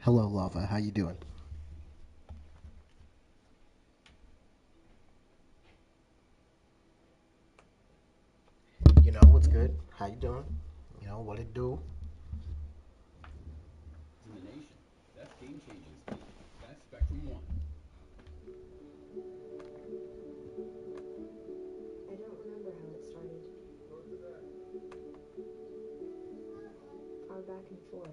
Hello, Lava. How you doing? You know what's good? How you doing? You know what it do? In the nation. That's game changing speed. That's Spectrum One. I don't remember how it started. Our back and forth.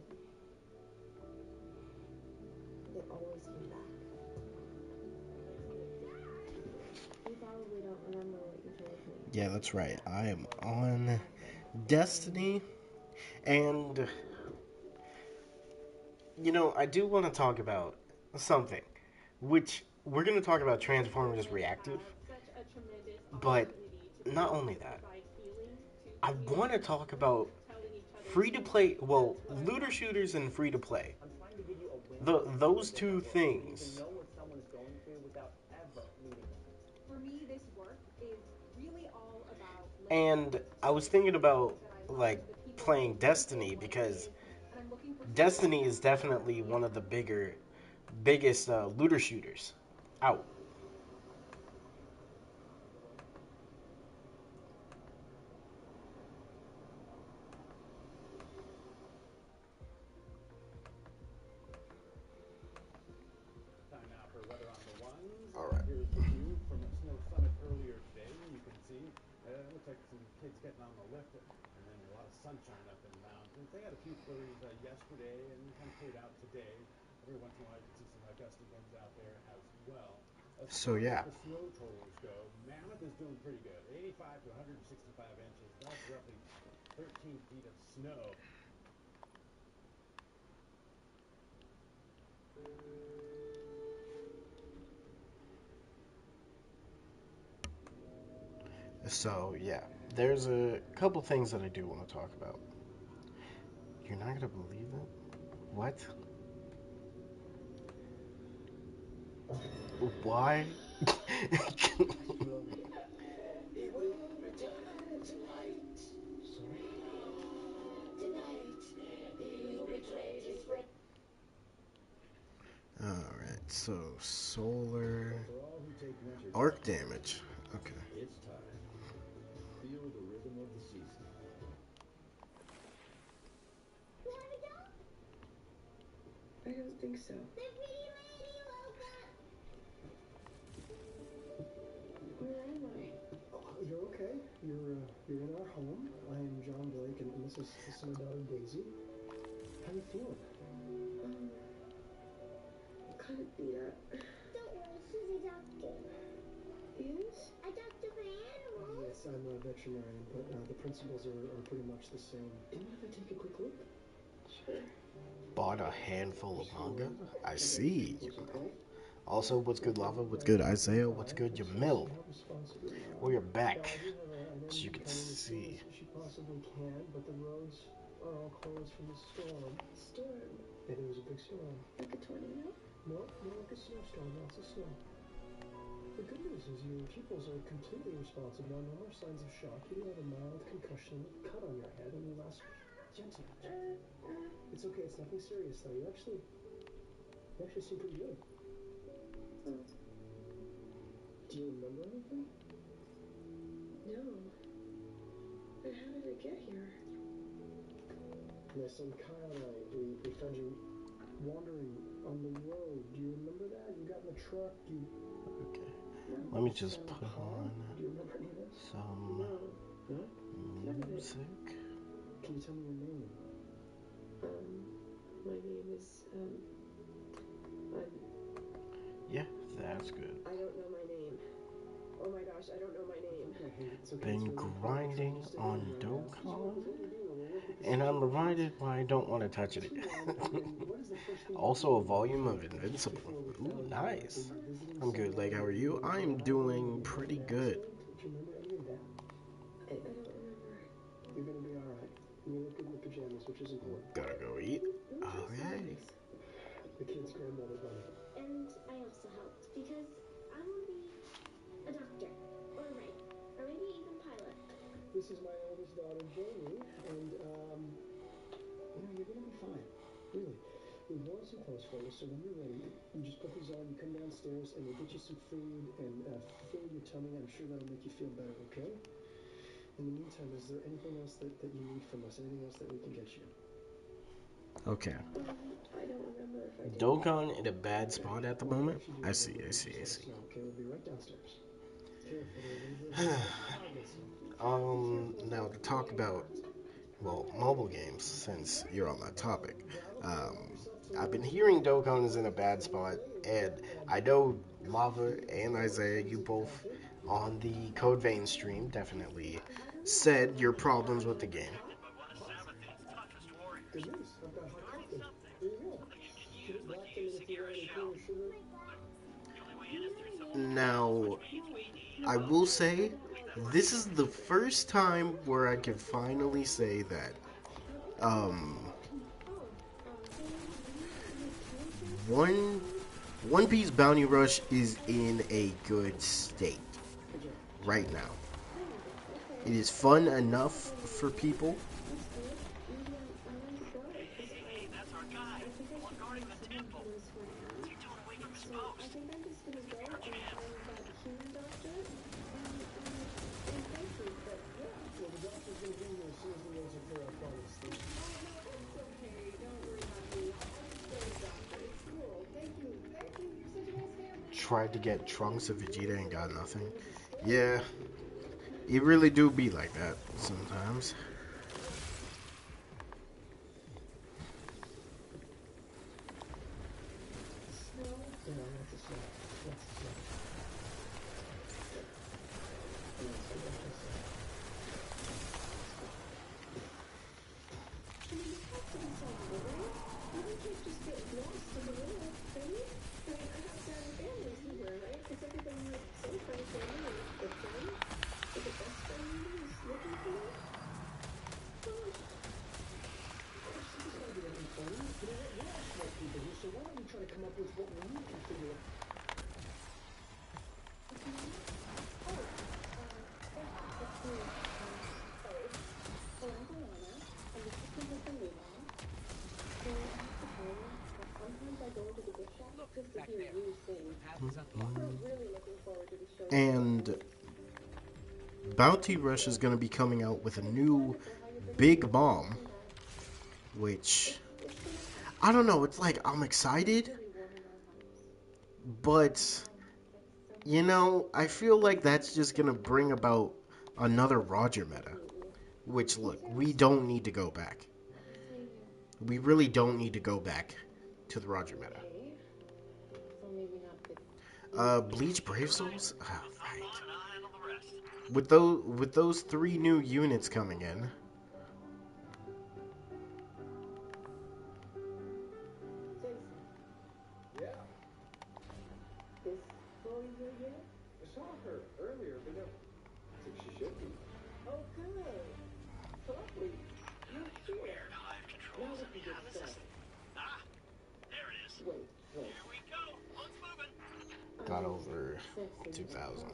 It always came back. You probably don't remember what you told me. Yeah, that's right. I am on Destiny, and I do want to talk about something, which we're going to talk about Transformers Reactive, but not only that, I want to talk about free to play, well, looter shooters and free to play. Those two things. And I was thinking about like playing Destiny because Destiny is definitely one of the biggest looter shooters out. Time now for weather on the ones. All right. Here's the view from Snow Summit earlier today. You can see it looks like some kids getting on the lift, and then a lot of sunshine up in the mountains. They had a few flurries yesterday and kind of cleared out today. Every once in a while, you can see some gusty winds out there as well. As So far as yeah. the snow totals go, Mammoth is doing pretty good. 85 to 165 inches. That's roughly 13 feet of snow. So yeah, there's a couple things that I do want to talk about. You're not gonna believe it. What? Why? Alright, so solar So for all who take winter arc jogging, damage. Okay. it's time. Feel the rhythm of the season. I don't think so. Where am I? You're okay. You're in our home. I am John Blake, and this is my daughter Daisy. How you feeling? Um, kind of beat up. Don't worry, she's a doctor. Is? A doctor for animals. Yes, I'm a veterinarian, but the principles are pretty much the same. Do you mind if I take a quick look? Sure. Bought a handful of manga. I Okay. see. Looks okay. Also, what's good, Lava? What's good, Isaiah? What's good, Jamil? Help responsibly. We are back, Now I do have an as you engine can coming as soon see. as she possibly can, but the roads are all closed from the storm. Storm. Yeah, there was a big storm. Like a tornado? No, more like a snowstorm, lots of snow. The good news is your pupils are completely responsive now, no more signs of shock. You have a mild concussion, cut on your head, and you last gentle. It's okay, it's nothing serious though. You actually seem pretty good. Oh, Do you remember anything? no. But how did it get here? My son Kyle and we found you wandering on the road. Do you remember that? You got in the truck, you Okay. No. Let me sat just in the put car. on Do you remember any of this? some No. No? None of it. music. Can you tell me your name? My name is, Yeah, that's good. I don't know my name. Oh my gosh, I don't know my name. Okay, it's okay. It's Been really important. We're trying grinding to stay on in right now. Dokkan, Because what we're doing, we're working with the and I'm situations. reminded why I don't want to touch it. Two, and what is the first thing you Also, a remember volume of just Invincible. before we Ooh, found you? Were nice. you visiting I'm good. Like, someone? how are Were you you? I'm driving? doing Did you have pretty an good. accident? Do you remember any of that? I don't remember. You're gonna be all right. You look good in the pajamas, which is important. Gotta go eat. Who dresses Okay. nice? The kid's grandmother, buddy. And I also helped because I want to be a doctor or a writer or maybe even pilot. This is my oldest daughter, Jamie, and you're gonna be fine. Really. We want some post photos, so when you're ready, you just put these on, you come downstairs, and we'll get you some food and fill your tummy. I'm sure that'll make you feel better, okay? In the meantime, is there anything else that you need from us? Anything else that we can get you? Okay. I don't remember if I did. Dokkan in a bad spot at the Well, moment. if you do I see, remember, I you see, just I let us see. know, okay? We'll be right downstairs. Careful there, Libra. I'll get some. Now to talk about, well, mobile games, since you're on that topic. I've been hearing Dokkan is in a bad spot, and I know Lava and Isaiah, you both on the Code Vein stream definitely said your problems with the game. Good news. I've got hot coffee. Here you go. Give it back to me if you want any cream or sugar. Now, I will say, this is the first time where I can finally say that um, one One Piece Bounty Rush is in a good state right now. It is fun enough for people. I think I'm just gonna go and find that human doctor and thank you, but yeah. Well, the doctor's going to be here as soon as the roads are clear, I promise. Oh, no, it's okay. Don't worry about me. I'll just go to the doctor. It's cool. Thank you. Thank you. You're such a nice man. Tried to get Trunks of Vegeta and got nothing. Yeah, it really do be like that sometimes. So why don't we try to come up with what we can figure out? And Bounty Rush is going to be coming out with a new big bomb, which I don't know. It's like I'm excited, but you know, I feel like that's just going to bring about another Roger meta. Which, look, we don't need to go back. We really don't need to go back to the Roger meta. Bleach Brave Souls? Oh, right. With those 3 new units coming in. Yeah. This Chloe here yet? I saw her earlier, but no. I think she should be. Oh, good. Lovely. You're here. Now we can get started. There it is. Wait. Here we go. Let's move it. Got over 2,000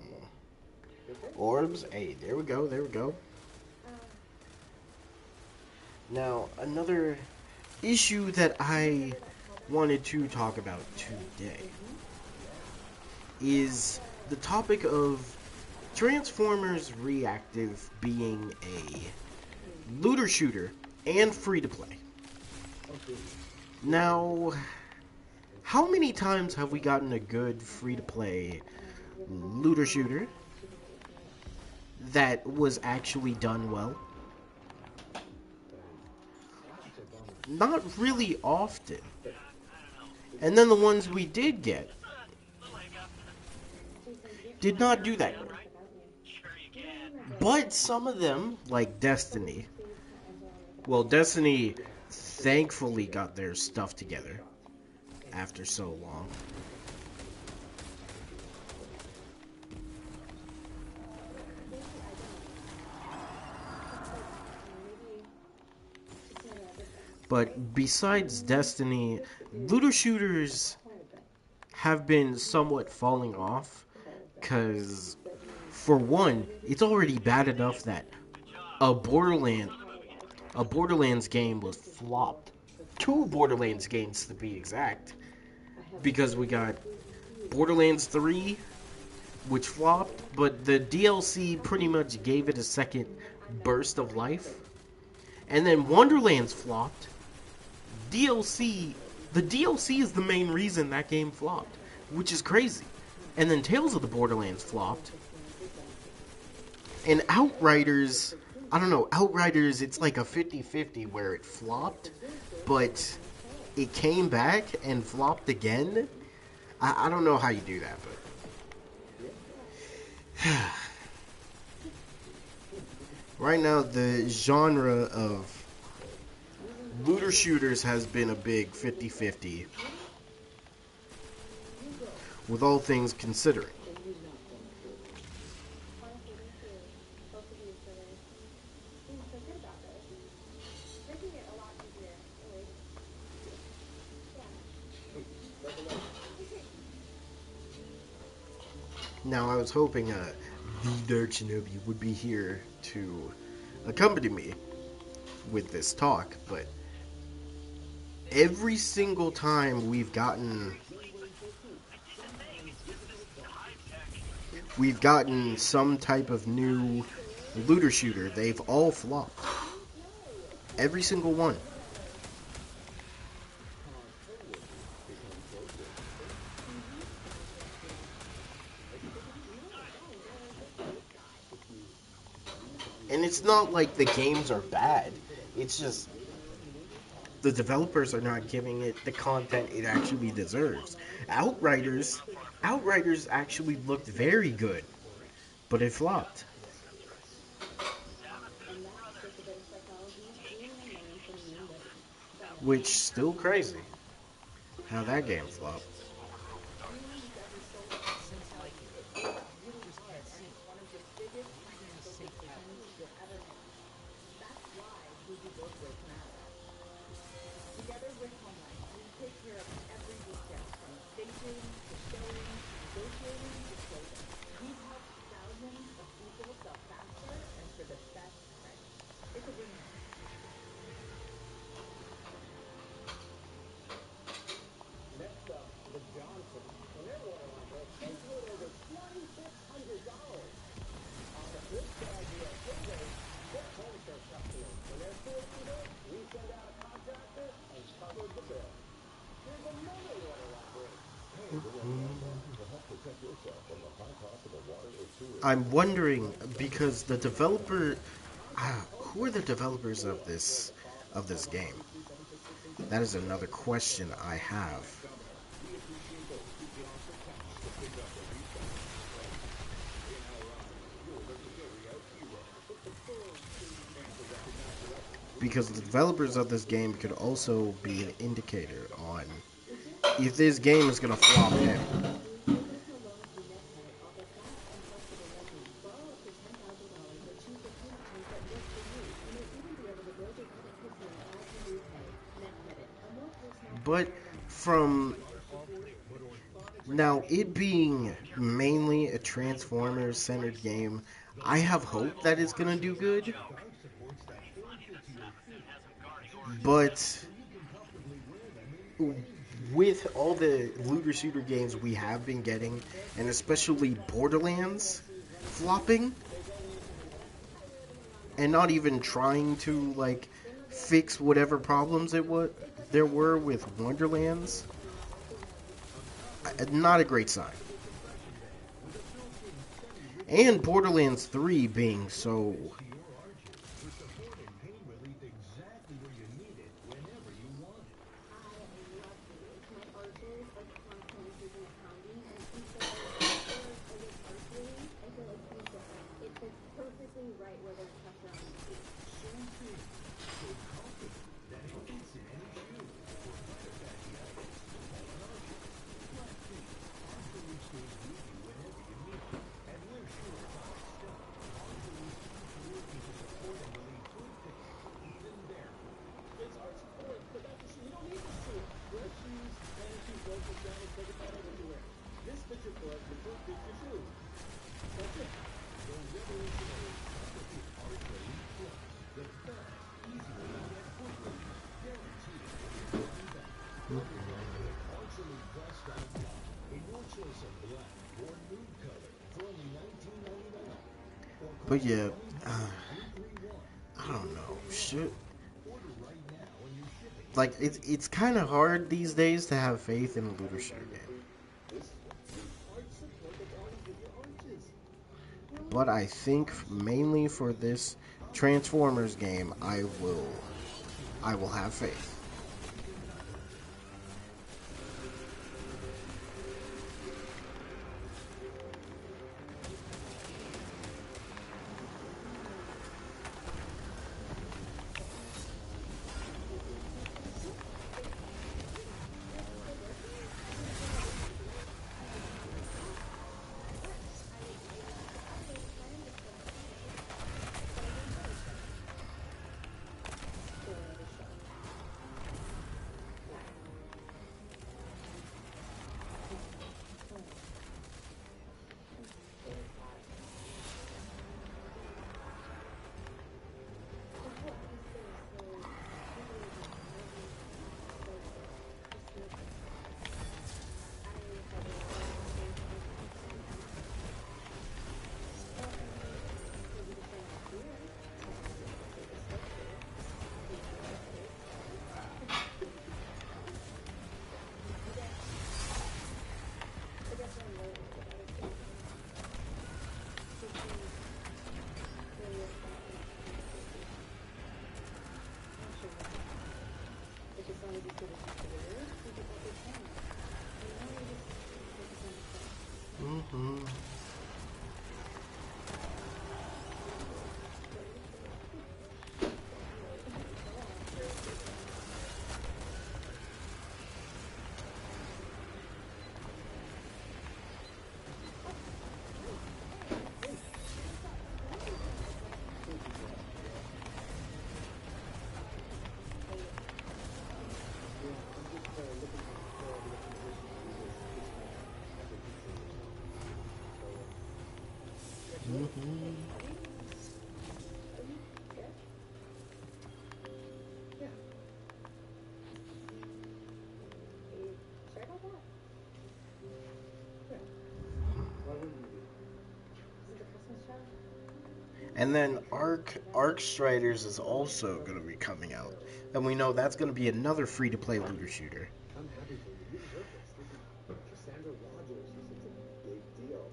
orbs. Hey, there we go, there we go. Now, another issue that I wanted to talk about today is the topic of Transformers Reactive being a looter shooter and free to play. Now, how many times have we gotten a good free to play looter shooter that was actually done well? Not really often. And then the ones we did get did not do that great. But some of them, like Destiny, well, Destiny thankfully got their stuff together after so long. But besides Destiny, looter shooters have been somewhat falling off, because for one, it's already bad enough that a Borderlands game was flopped two Borderlands games to be exact, because we got Borderlands 3, which flopped, but the DLC pretty much gave it a second burst of life. And then Wonderlands flopped. DLC, the DLC is the main reason that game flopped, which is crazy. And then Tales of the Borderlands flopped. And Outriders, I don't know, Outriders, it's like a 50-50 where it flopped, but it came back and flopped again. I don't know how you do that, but right now the genre of looter shooters has been a big 50-50 with all things considering. Honestly, thank you. Both of you for being so good about this. Making it a lot easier, really. Yeah. Now, I was hoping the Dark Shinobi would be here to accompany me with this talk, but every single time we've gotten some type of new looter shooter, they've all flopped. Every single one. And it's not like the games are bad. It's just the developers are not giving it the content it actually deserves. Outriders, Outriders actually looked very good, but it flopped. Which still crazy how that game flopped. Next up, the Johnsons. And their water line bill totaled over $2,600. On the flip side, the Ortegas, they're home care customers. When their sewer line broke, we sent out a contractor and covered the bill. Here's another water line break. I'm wondering because the developer, who are the developers of this game? That is another question I have. Because the developers of this game could also be an indicator on if this game is gonna flop heavy. But from now, it being mainly a Transformers centered game, I have hope that it's gonna do good. But with all the looter shooter games we have been getting, and especially Borderlands flopping, and not even trying to like fix whatever problems there were with Wonderlands, not a great sign. And Borderlands 3 being so But yeah, uh, I don't know. Shit. Like it's kind of hard these days to have faith in a looter shooter game. But I think mainly for this Transformers game, I will have faith. Mm-hmm. Mm-hmm. And then Arc Striders is also going to be coming out, and we know that's going to be another free to play looter shooter. I'm happy for you. You deserve this. This is Cassandra Rogers. This is a big deal.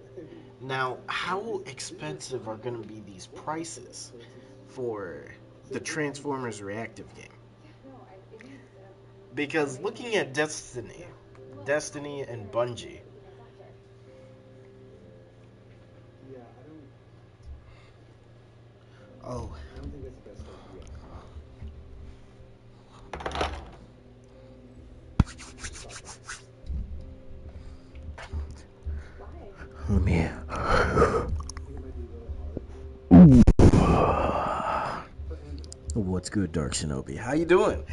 Now, how expensive are going to be these prices for the Transformers Reactive game? Because looking at Destiny and Bungie, Yeah, oh, I don't think that's the best idea. Stop that. let me. I think it might be a little hard for Angela. What's good, Dark Shinobi? How you doing?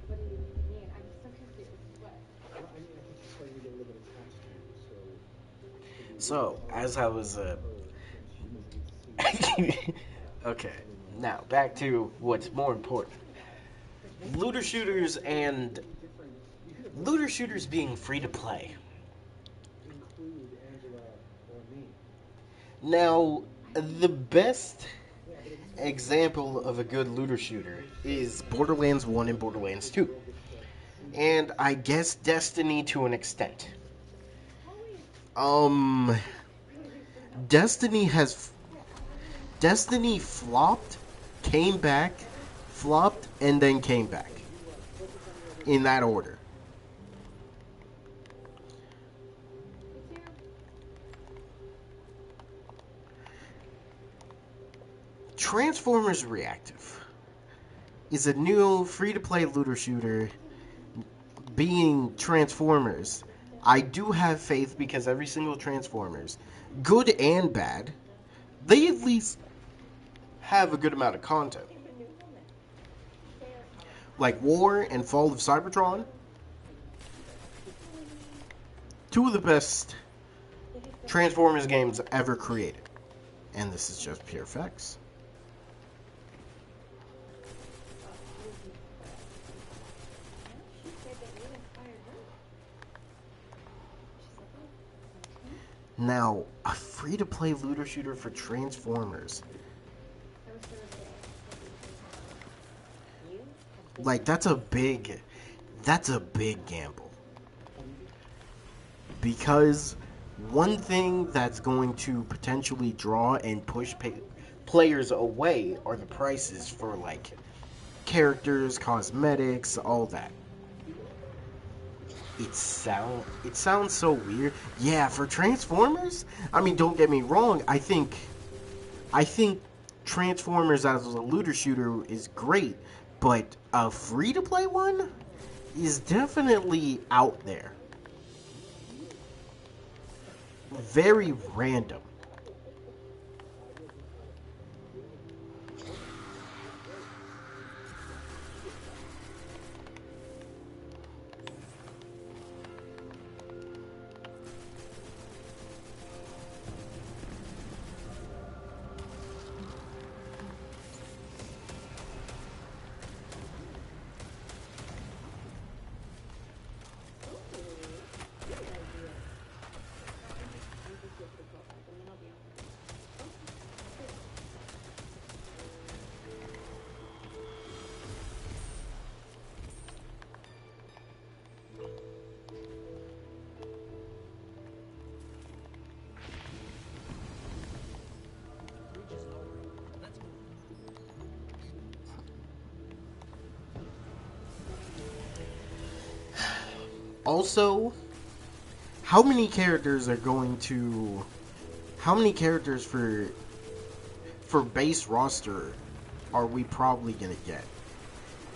Well, I mean, I think she's starting to get a little bit attached to you, so it can be a little So, bit hard as I was, for her when she doesn't get to see okay, anyone else. now back to what's more important. Looter shooters and looter shooters being free to play. Include Angela or me. Now, the best example of a good looter shooter is Borderlands 1 and Borderlands 2. And I guess Destiny to an extent. Um Destiny has Destiny flopped, came back, flopped, and then came back. In that order. Transformers Reactive is a new free to play looter shooter. Being Transformers, I do have faith because every single Transformers, good and bad, they at least have a good amount of content. Like War and Fall of Cybertron, two of the best Transformers games ever created. And this is just pure facts. Now, a free-to-play looter shooter for Transformers. I was gonna say, you have been Like, that's a big gamble. Because one thing that's going to potentially draw and push players away are the prices for, like, characters, cosmetics, all that. It sounds so weird. Yeah, for Transformers, I mean, don't get me wrong, I think Transformers as a looter shooter is great, but a free to play one is definitely out there. Very random. Also, how many characters are going to how many characters for base roster are we probably going to get?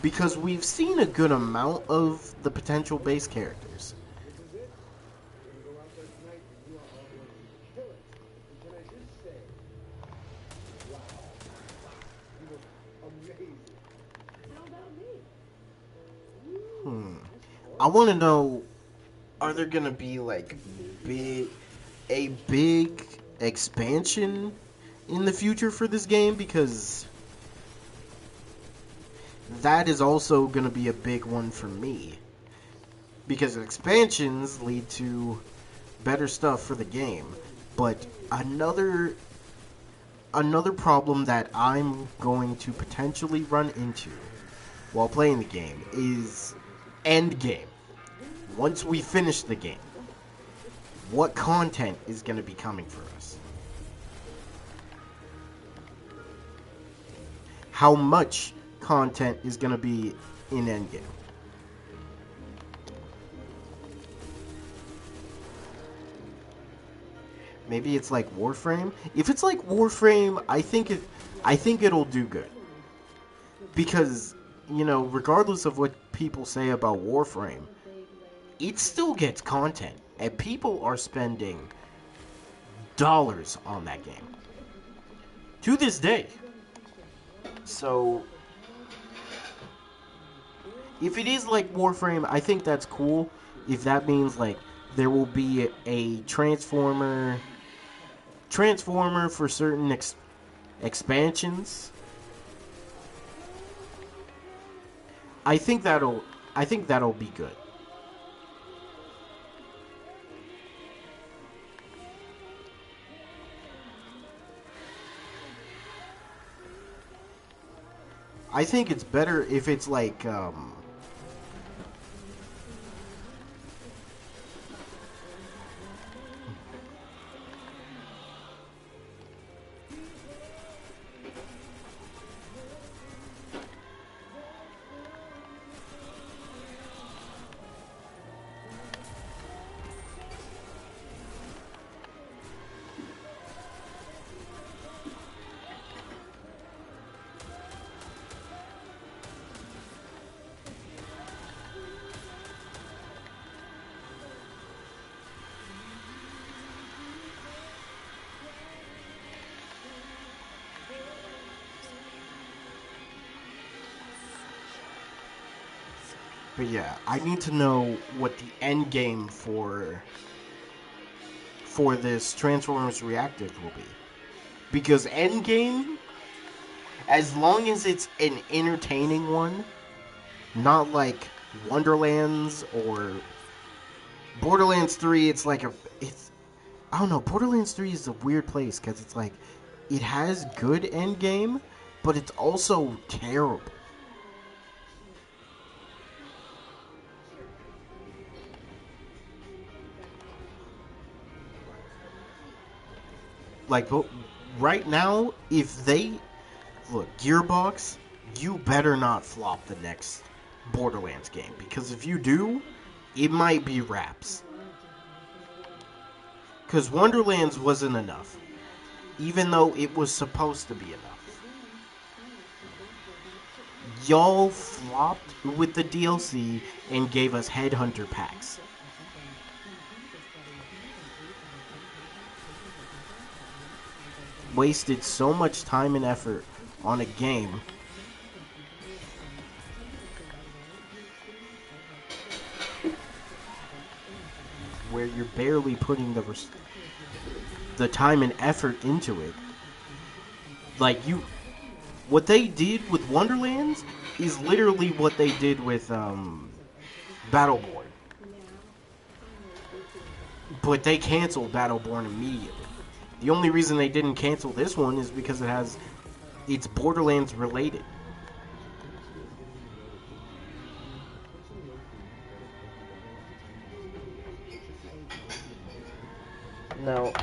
Because we've seen a good amount of the potential base characters. This is it. We're gonna go out there tonight, and you are all going to kill it. And can I just say, wow, you look amazing. How about me? I want to know, are there going to be like a big expansion in the future for this game? Because that is also going to be a big one for me. Because expansions lead to better stuff for the game. But another problem that I'm going to potentially run into while playing the game is end game. Once we finish the game, what content is going to be coming for us? How much content is going to be in endgame? Maybe it's like Warframe. If it's like Warframe, I think it'll do good. Because, you know, regardless of what people say about Warframe, it still gets content and people are spending dollars on that game to this day. So if it is like Warframe, I think that's cool. If that means like there will be a transformer for certain expansions, I think that'll be good. I think it's better if it's like but yeah, I need to know what the end game for this Transformers Reactive will be. Because end game, as long as it's an entertaining one, not like Wonderlands or Borderlands 3, it's like I don't know. Borderlands 3 is a weird place because it's like it has good end game, but it's also terrible. Like right now, if they look Gearbox, you better not flop the next Borderlands game because if you do, it might be wraps. Because Wonderlands wasn't enough, even though it was supposed to be enough. Y'all flopped with the DLC and gave us Headhunter packs. Wasted so much time and effort on a game where you're barely putting the time and effort into it. Like what they did with Wonderlands is literally what they did with Battleborn. But they canceled Battleborn immediately. The only reason they didn't cancel this one is because it's Borderlands related. Now,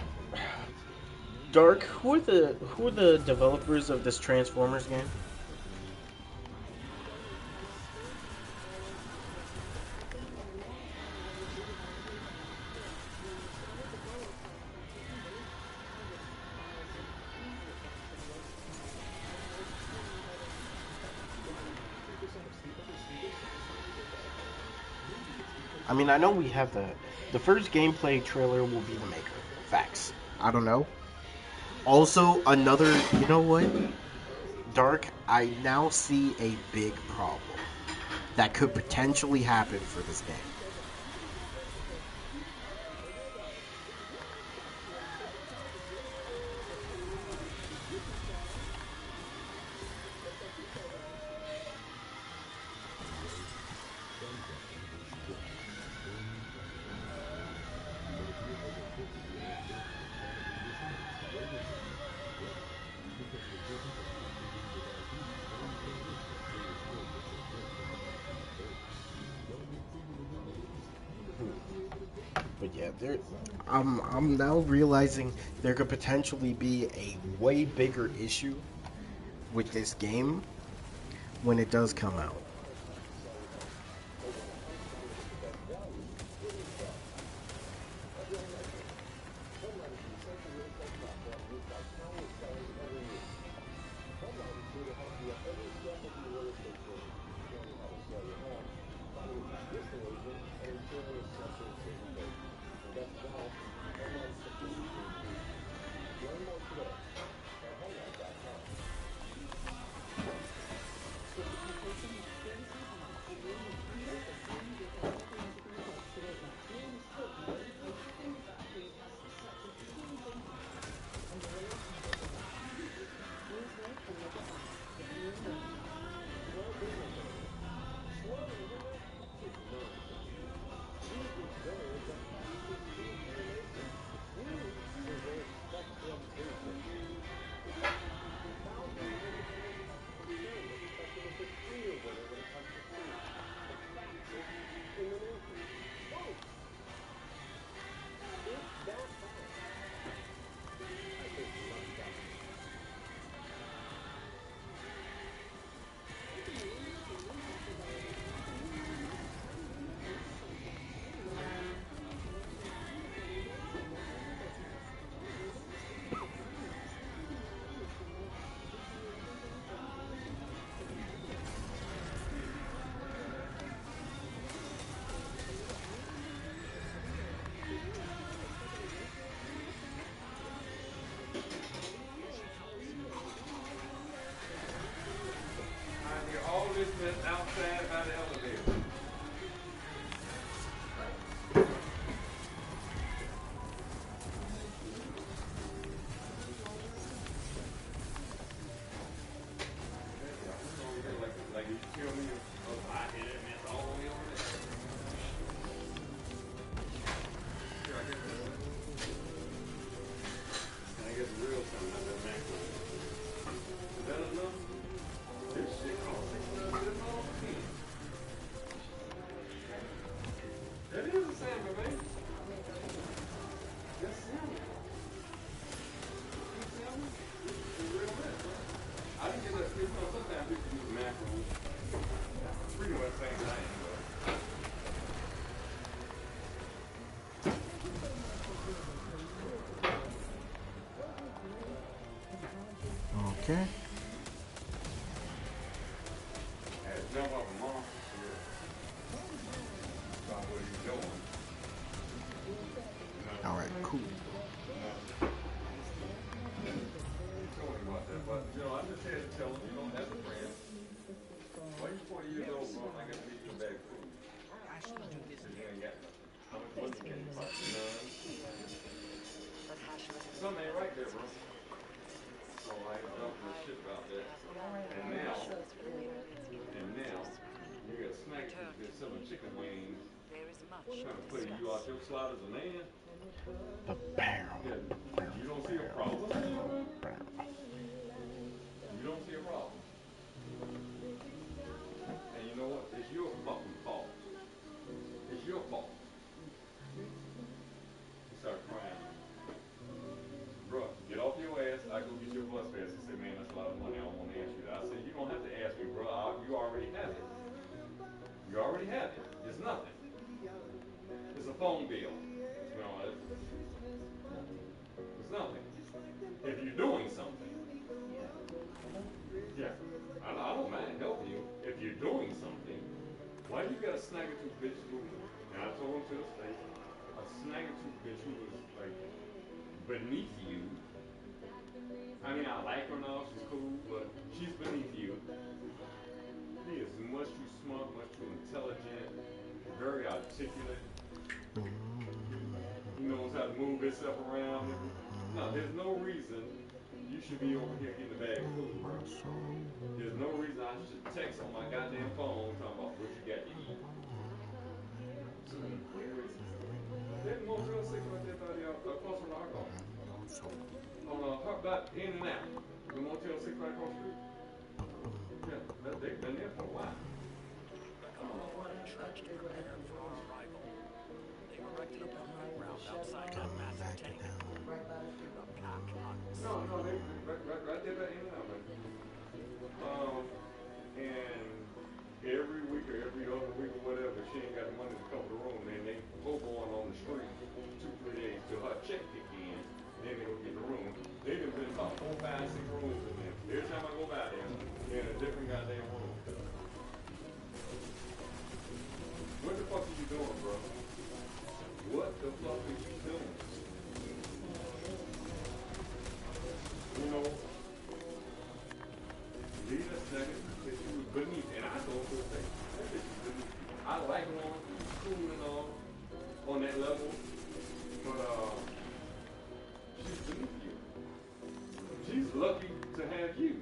Dark, who are the developers of this Transformers game? I mean, I know we have the first gameplay trailer will be the maker. Facts. I don't know. Also, another, you know what? Dark, I now see a big problem that could potentially happen for this game. But yeah, I'm now realizing there could potentially be a way bigger issue with this game when it does come out. Outside by the elevator. Like you tell me, oh, I hit it, and it's all the way over there. Okay. Had to jump off a monster ship. About what he's doing. All right. Cool. Told him about that, but you know, I just had to tell him, you know, as a friend, why you 40 years old, bro? I got to leave you a bag of food. Because you ain't got nothing. How much money can you buy? None. Something ain't right there, bro. So I ain't jumping the ship about that. And now, you got snacks that's selling chicken wings, trying to play you out your slot as a man. Yeah, you don't see a problem. You don't see a problem. And you know what? It's your fucking fault. It's your fault. He started crying. Bruh, get off your ass. I go get your bus pass. He said, man, that's a lot of money. I don't want to ask you that. I said, you don't have to ask me, bruh. You already have it. You already have it. It's nothing. It's a phone bill. No, it's nothing. If you're doing something. Yeah. I don't mind helping you. If you're doing something, why you got a snagger-tooth bitch who, and I told him to his face, a snagger-tooth bitch who was like beneath you. I mean, I like her now, she's cool, but she's beneath you. He is much too smart, much too intelligent, very articulate. He knows how to move himself around. No, there's no reason you should be over here getting a bag of food, bro. There's no reason I should text on my goddamn phone talking about what you got to eat. There's Motel 6 right there by the, across from the Hard Rock. On about in and out. The Motel 6 right across the street. Yeah, they've been there for a while. The Colorado trudged to prepare for our arrival. They erected a parade route outside that massive tank. A black hot No, sun. no, they right there by in and out, man. And every week or every other week or whatever, she ain't got the money to cover the room. Then they go going on the street 2-3 days till her check kick in. Then they go get the room. They done been about 4, 5, 6 rooms in there. Every time I go by there, they're in a different goddamn room. What the fuck are you doing, bro? What the fuck are you doing? You know, leave that second that she was beneath, and I told her to say, that bitch is beneath you. I like her on, cool and all, on that level, but she's beneath you. She's lucky to have you.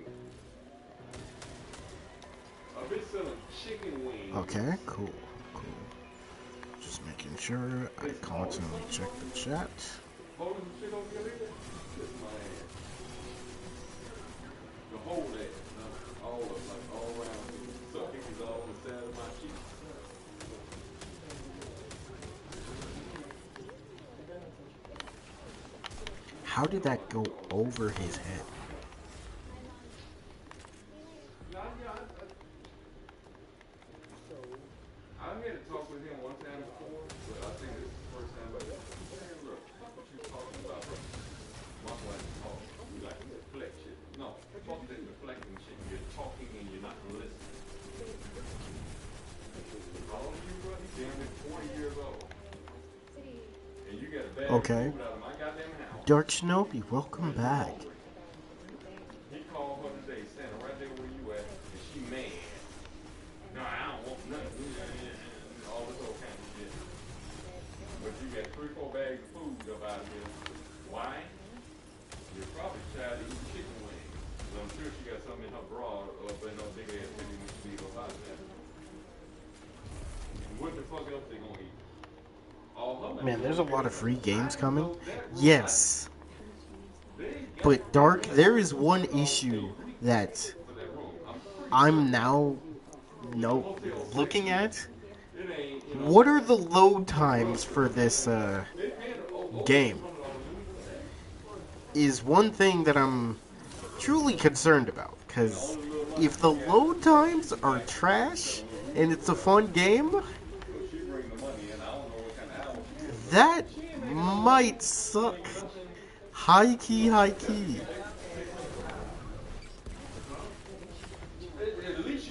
A bitch selling chicken wings. Okay. Cool. Just making sure I constantly check the chat. Holding some shit over your leg? Kiss my ass. The whole ass, all of like all around. Sucking is all on the side of my cheek. How did that go over his head? I had to talk with him one time before, but I think this is the first time. But man, look, fuck what you talking about, bro. My wife talk. You like to deflect shit. No, fuck that deflecting shit. You're talking and you're not listening. How old are you, bro? You damn near 40 years old. And you got a bag of food out of my goddamn house. Dark Shinobi, welcome back. He called her today, standing right there where you at, and she mad. No, I don't want nothing. All this old kind of shit. But you got 3-4 bags of food up out of here. Why? You're probably trying to eat chicken wings. But I'm sure she got something in her bra up in her big ass titty when she leave up out of there. What the fuck else they gonna eat? Man, there's a lot of free games coming. Yes. But Dark, there is one issue that I'm now looking at. What are the load times for this game? Is one thing that I'm truly concerned about. Because if the load times are trash and it's a fun game, that might suck. High key.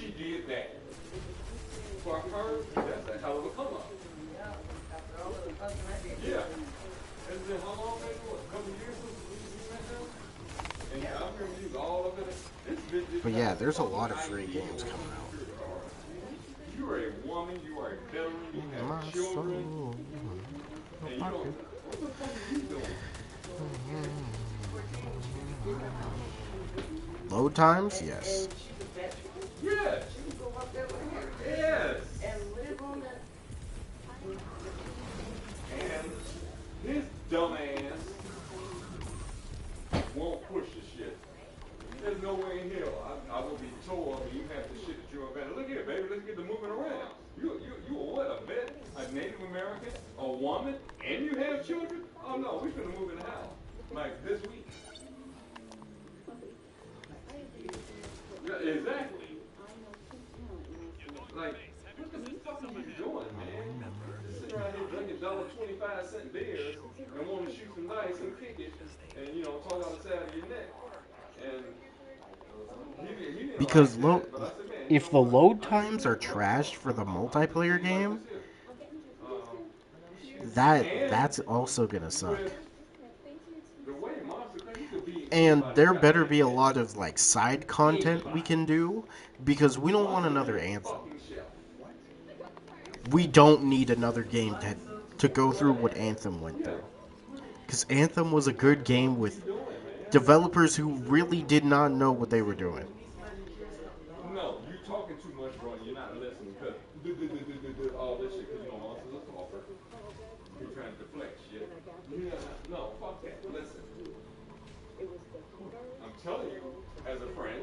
she did that. For her, that's a hell of a come up. Yeah. It's been how long ago? What, a couple years since you met them? And I remember you was all up in it. But yeah, there's a lot of free games coming out. You are a woman, you are a veteran, you have children, and you don't, what the fuck are you doing? Load times? Yes. Yes. Yes. And his dumbass won't push the shit. There's no way in hell I will be told you have the shit that you're a vet. Look here, baby, let's get the moving around. You what, a vet? A Native American? A woman? And you have children? Oh no, we're gonna move in the house. Like this week. Yeah, exactly. Like, what the fuck are you doing, man? Just sitting around here drinking $1.25 beers and want to shoot some dice and kick it and, you know, talk on the side of your neck. And he didn't Because like that, but I said, man, you if know the what? load times are trashed for the multiplayer game, that's also gonna suck. The way Monster Crazy could be And anybody's there better goddamn be a game. lot of like side content we can do, because we don't want another Anthem. Fucking shelf. We don't need another game to go through what Anthem went through. Because Anthem was a good game with developers who really did not know what they were doing. No, you talking too much, bro. You're not listening because all this shit. Because you know Monster's a talker. You're trying to deflect shit. Yeah, no, fuck that. Listen, I'm telling you, as a friend,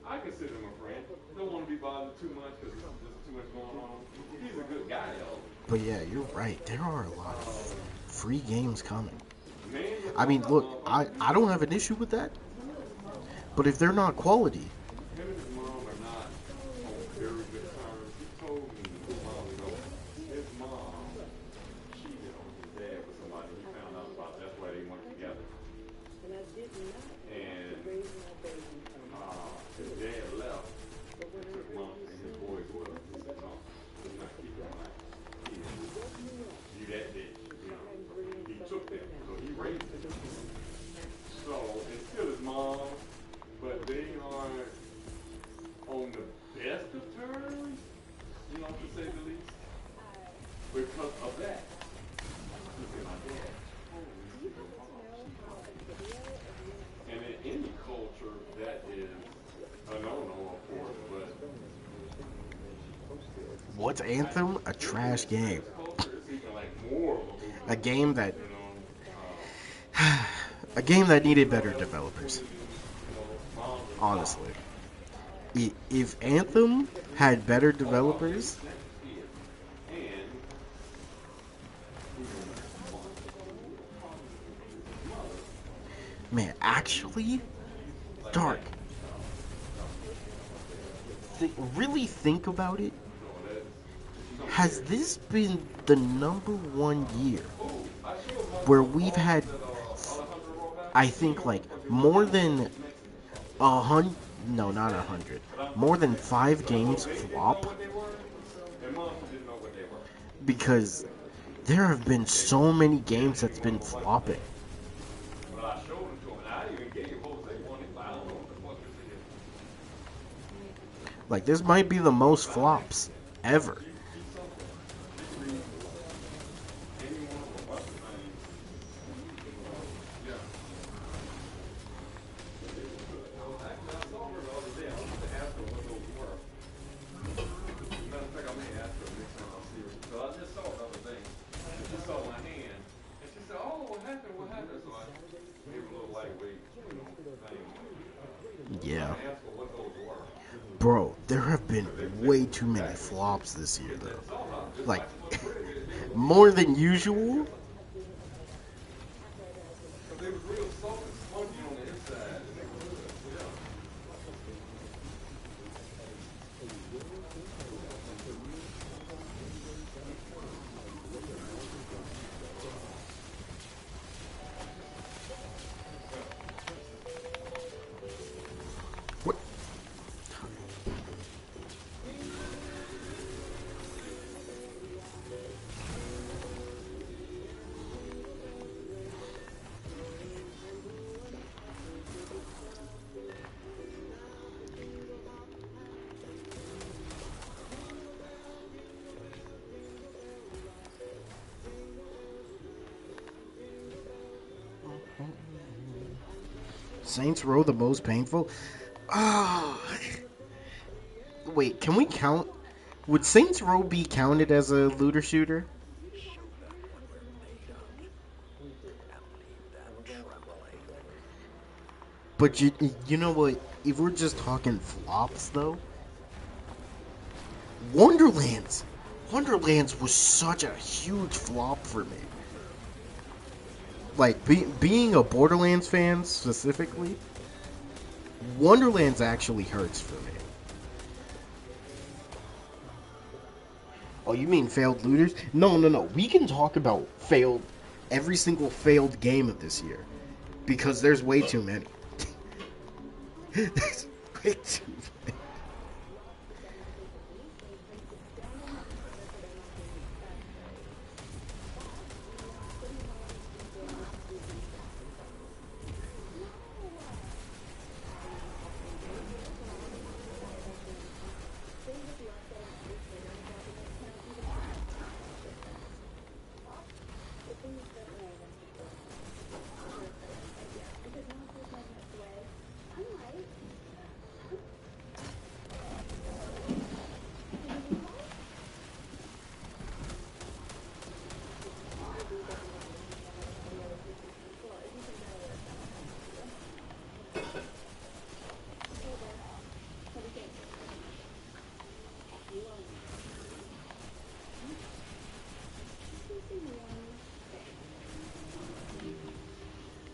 I consider him a friend. Don't want to be bothered too much because there's too much going on. He's a good guy, though. But yeah, you're right. There are a lot of free games coming. Man, I mean, look, I don't have an issue with that. But if they're not quality, him and his mom are not on very good terms. He told me a while ago his mom cheated on his dad with somebody. He found out about that's why they weren't together. And his dad left and took mom and his boys with him. He said, no, let's not keep them like kids. You that bitch. You know. He took them. So he raised them. So it's still his mom, but they aren't on the best of terms, you know, to say the least, because of that. Look at my dad. And in any culture, that is a no-no, of course, but what's Anthem? A trash game. culture is even like more of a movie, A game that you know. a game that needed better developers. Moms and Honestly. If Anthem had better developers, man, actually, Dark. Really think about it. Has this been the #1 year where we've had, I think, like more than 100? No, not 100. More than 5 games flop? Because there have been so many games that's been flopping. Like, this might be the most flops ever. Yeah. Bro, there have been way too many flops this year, though. Like, more than usual. What? Saints Row the most painful? Oh, wait, can we count? Would Saints Row be counted as a looter shooter? Show them what we're made of and leave them trembling. But you know what? If we're just talking flops though, Wonderlands. Wonderlands was such a huge flop for me. Like being a Borderlands fan specifically, Wonderlands actually hurts for me. Oh, you mean failed looters? No, no, no. We can talk about failed every single failed game of this year because there's way too many. There's way too many.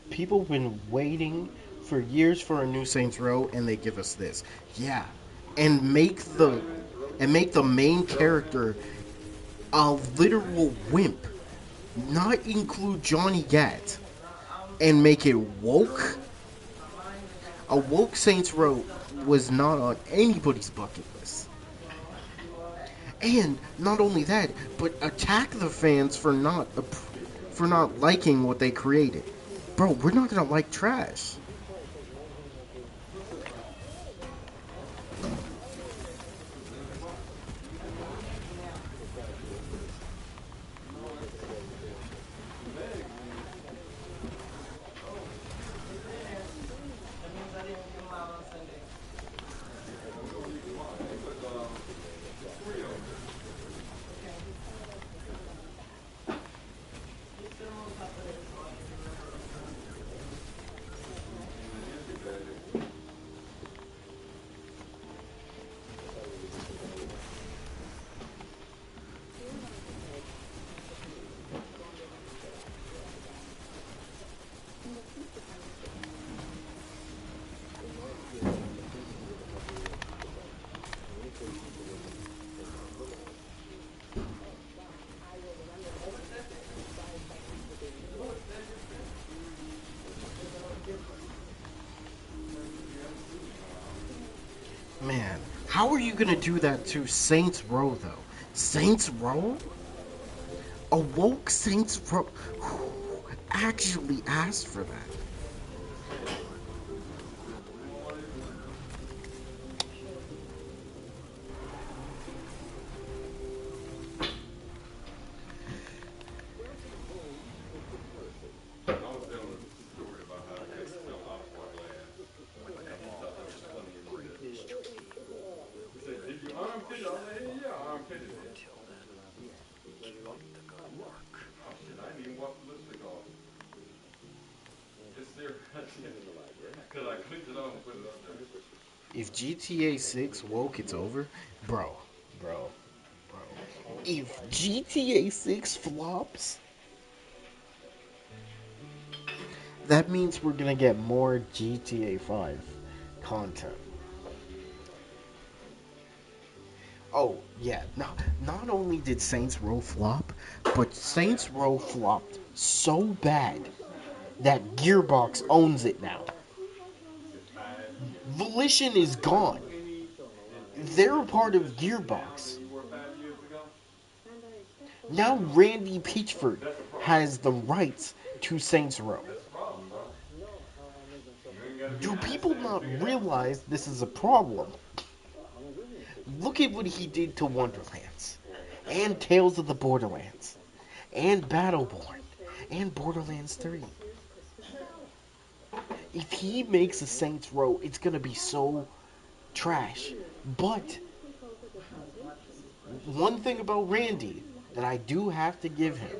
People have been waiting for years for a new Saints Row, and they give us this. Yeah, and make the main character a literal wimp, not include Johnny Gat, and make it woke. A woke Saints Row was not on anybody's bucket list. And not only that, but attack the fans for not liking what they created. Bro, we're not gonna like trash. Man, how are you gonna do that to Saints Row though? Saints Row? A woke Saints Row? Who actually asked for that? When the couple just bruised me to a crush them. Until then, keep up the good work. If GTA 6 woke, it's over? Bro, bro, bro. If GTA 6 flops, that means we're gonna get more GTA 5 content. Oh, yeah, not only did Saints Row flop, but Saints Row flopped so bad that Gearbox owns it now. Volition is gone. They're a part of Gearbox. Now Randy Pitchford has the rights to Saints Row. Do people not realize this is a problem? Look at what he did to Wonderlands, and Tales of the Borderlands, and Battleborn, and Borderlands 3. If he makes a Saints Row, it's gonna be so trash. But one thing about Randy that I do have to give him,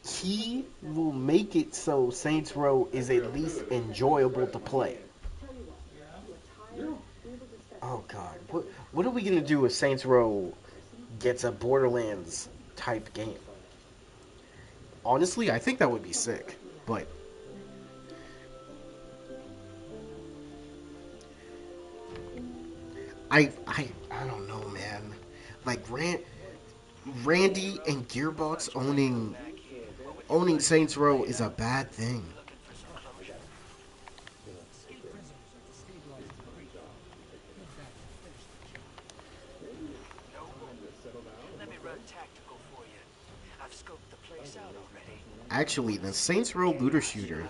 he will make it so Saints Row is at least enjoyable to play. Yeah. Oh God, what are we gonna do if Saints Row gets a Borderlands type game? Honestly, I think that would be sick. But I don't know, man. Like Randy and Gearbox owning Saints Row is a bad thing. Actually, the Saints Row looter shooter,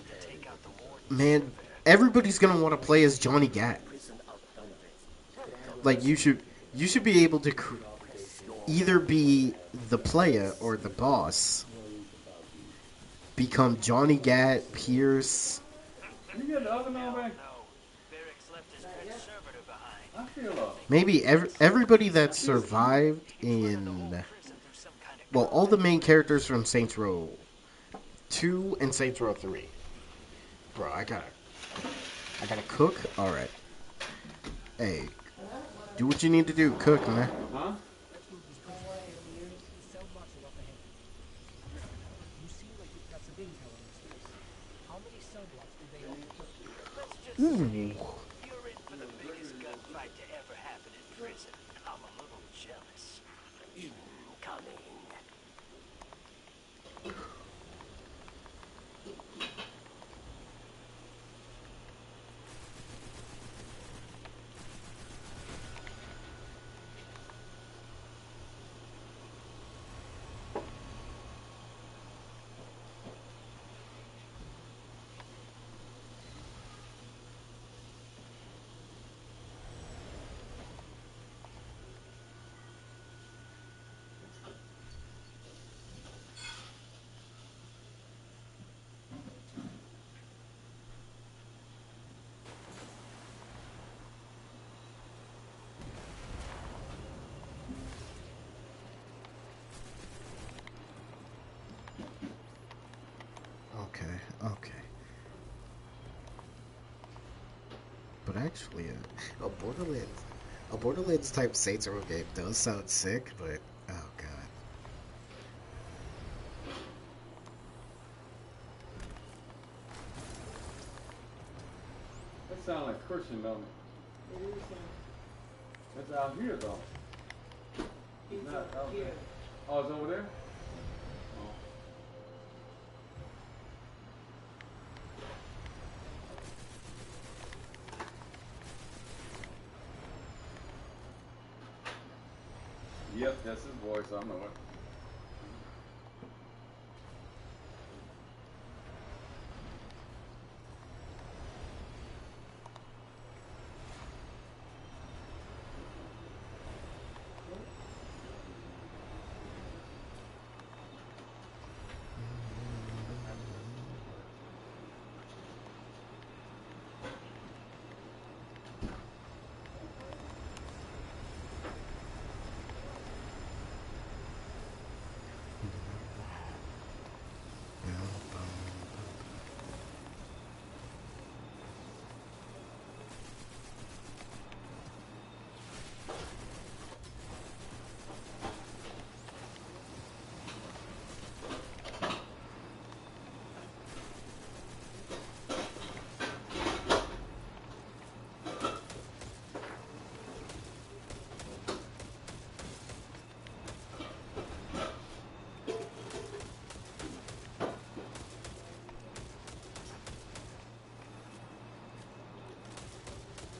man, everybody's gonna want to play as Johnny Gat. Like you should be able to either be the player or the boss, become Johnny Gat, Pierce. You get the oven on, man? I feel Maybe everybody that survived in, well, all the main characters from Saints Row 2 and Saints Row 3. Bro, I gotta cook. All right. Hey, do what you need to do. Cook, man. huh? Ooh. Okay, okay. But actually, a Borderlands type Saints Row game does sound sick. But oh god, That sound like Christian, don't it? That's out here, though. It's not out there. Oh, it's over there? Oh. Yep, that's his voice. I know it.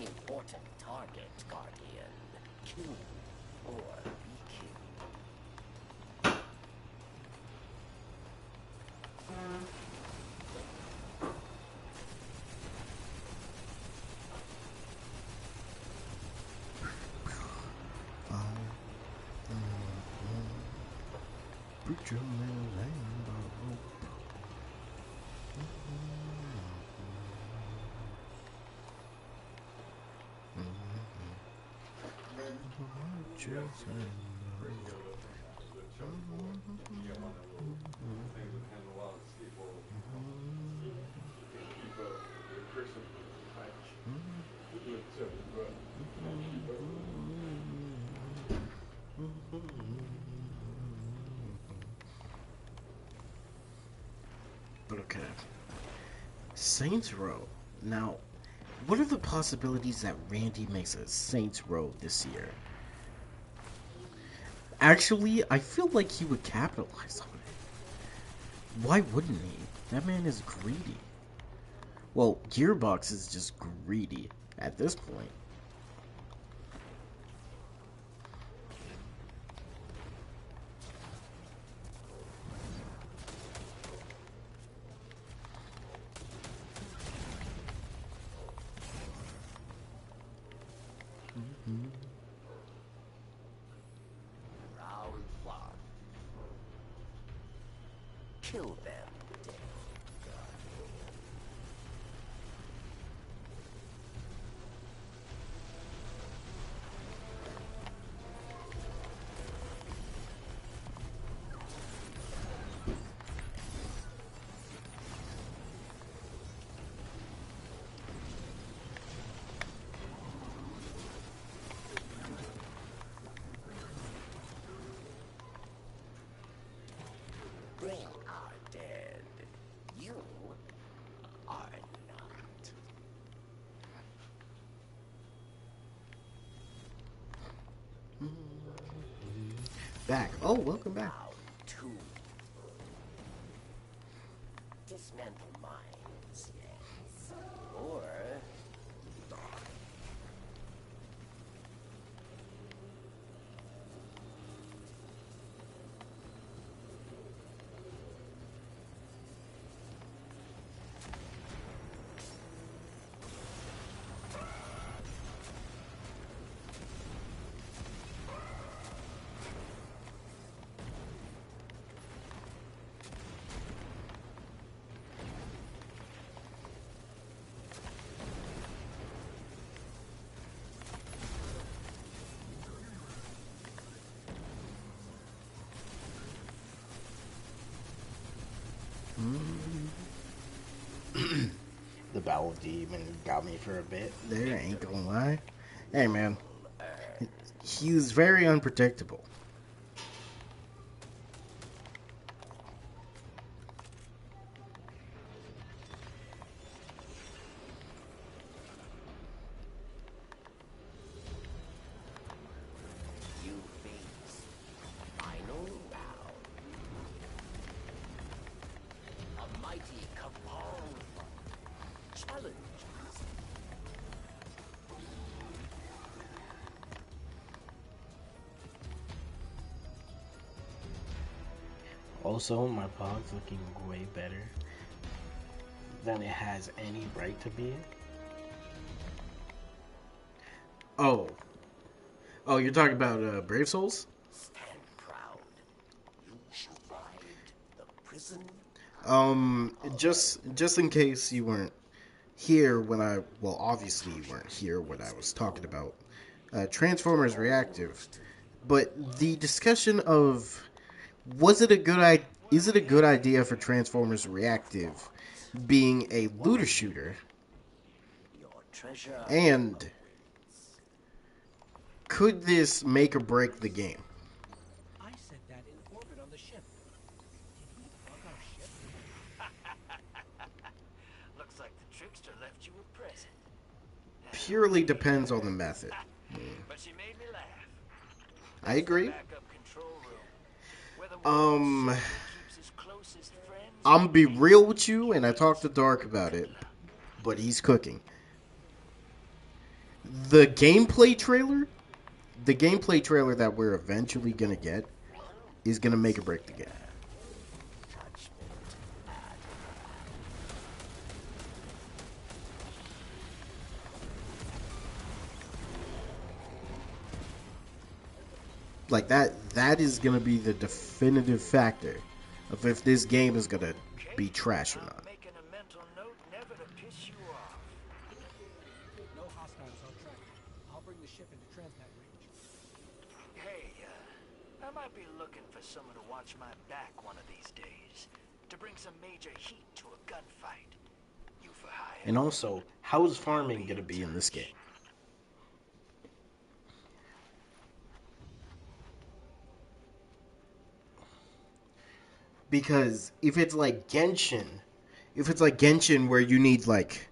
Important target, Guardian. Kill or be killed. put your man on the rope. Crazy how those things, the charging board. You got one of them little things that handle a lot of skateboard stuff. You can't keep up. The tricks are good too, but can't keep up with it. Okay. Saints Row. Now, what are the possibilities that Randy makes a Saints Row this year? Actually, I feel like he would capitalize on it. Why wouldn't he? That man is greedy. Well, Gearbox is just greedy at this point. Round one. Kill them. They are dead. You are not. Back. Oh, welcome back. Round two. Dismantle mines, yes. Or die. The Battle Demon got me for a bit. There, ain't gonna lie. Hey, man. He's very unpredictable. You face final round. A mighty cabal challenges. Also, my pod's looking way better than it has any right to be. Oh. Oh, you're talking about Brave Souls? Stand proud. You survived the prison. Just in case you weren't here when obviously you weren't here when I was talking about Transformers Reactive, but the discussion of is it a good idea for Transformers Reactive being a looter shooter, Your treasure. and could this make or break the game? I said that in orbit on the ship. Did he bug our ship? Looks like the trickster left you a present. Purely depends on the method. But she made me laugh. I agree. Backup control room. Where the world's soldier keeps his closest friends. I'm gonna be real with you, and I talked to Dark about it, but he's cooking. The gameplay trailer, that we're eventually gonna get, is gonna make or break the game. Like that is gonna be the definitive factor of if this game is gonna be trash or not. Making a mental note never to piss you off. No hostiles on track. I'll bring the ship into transmat range. Hey, I might be looking for someone to watch my back one of these days. To bring some major heat to a gunfight. You for hire? And also, how is farming gonna be in this game? Because if it's like Genshin where you need like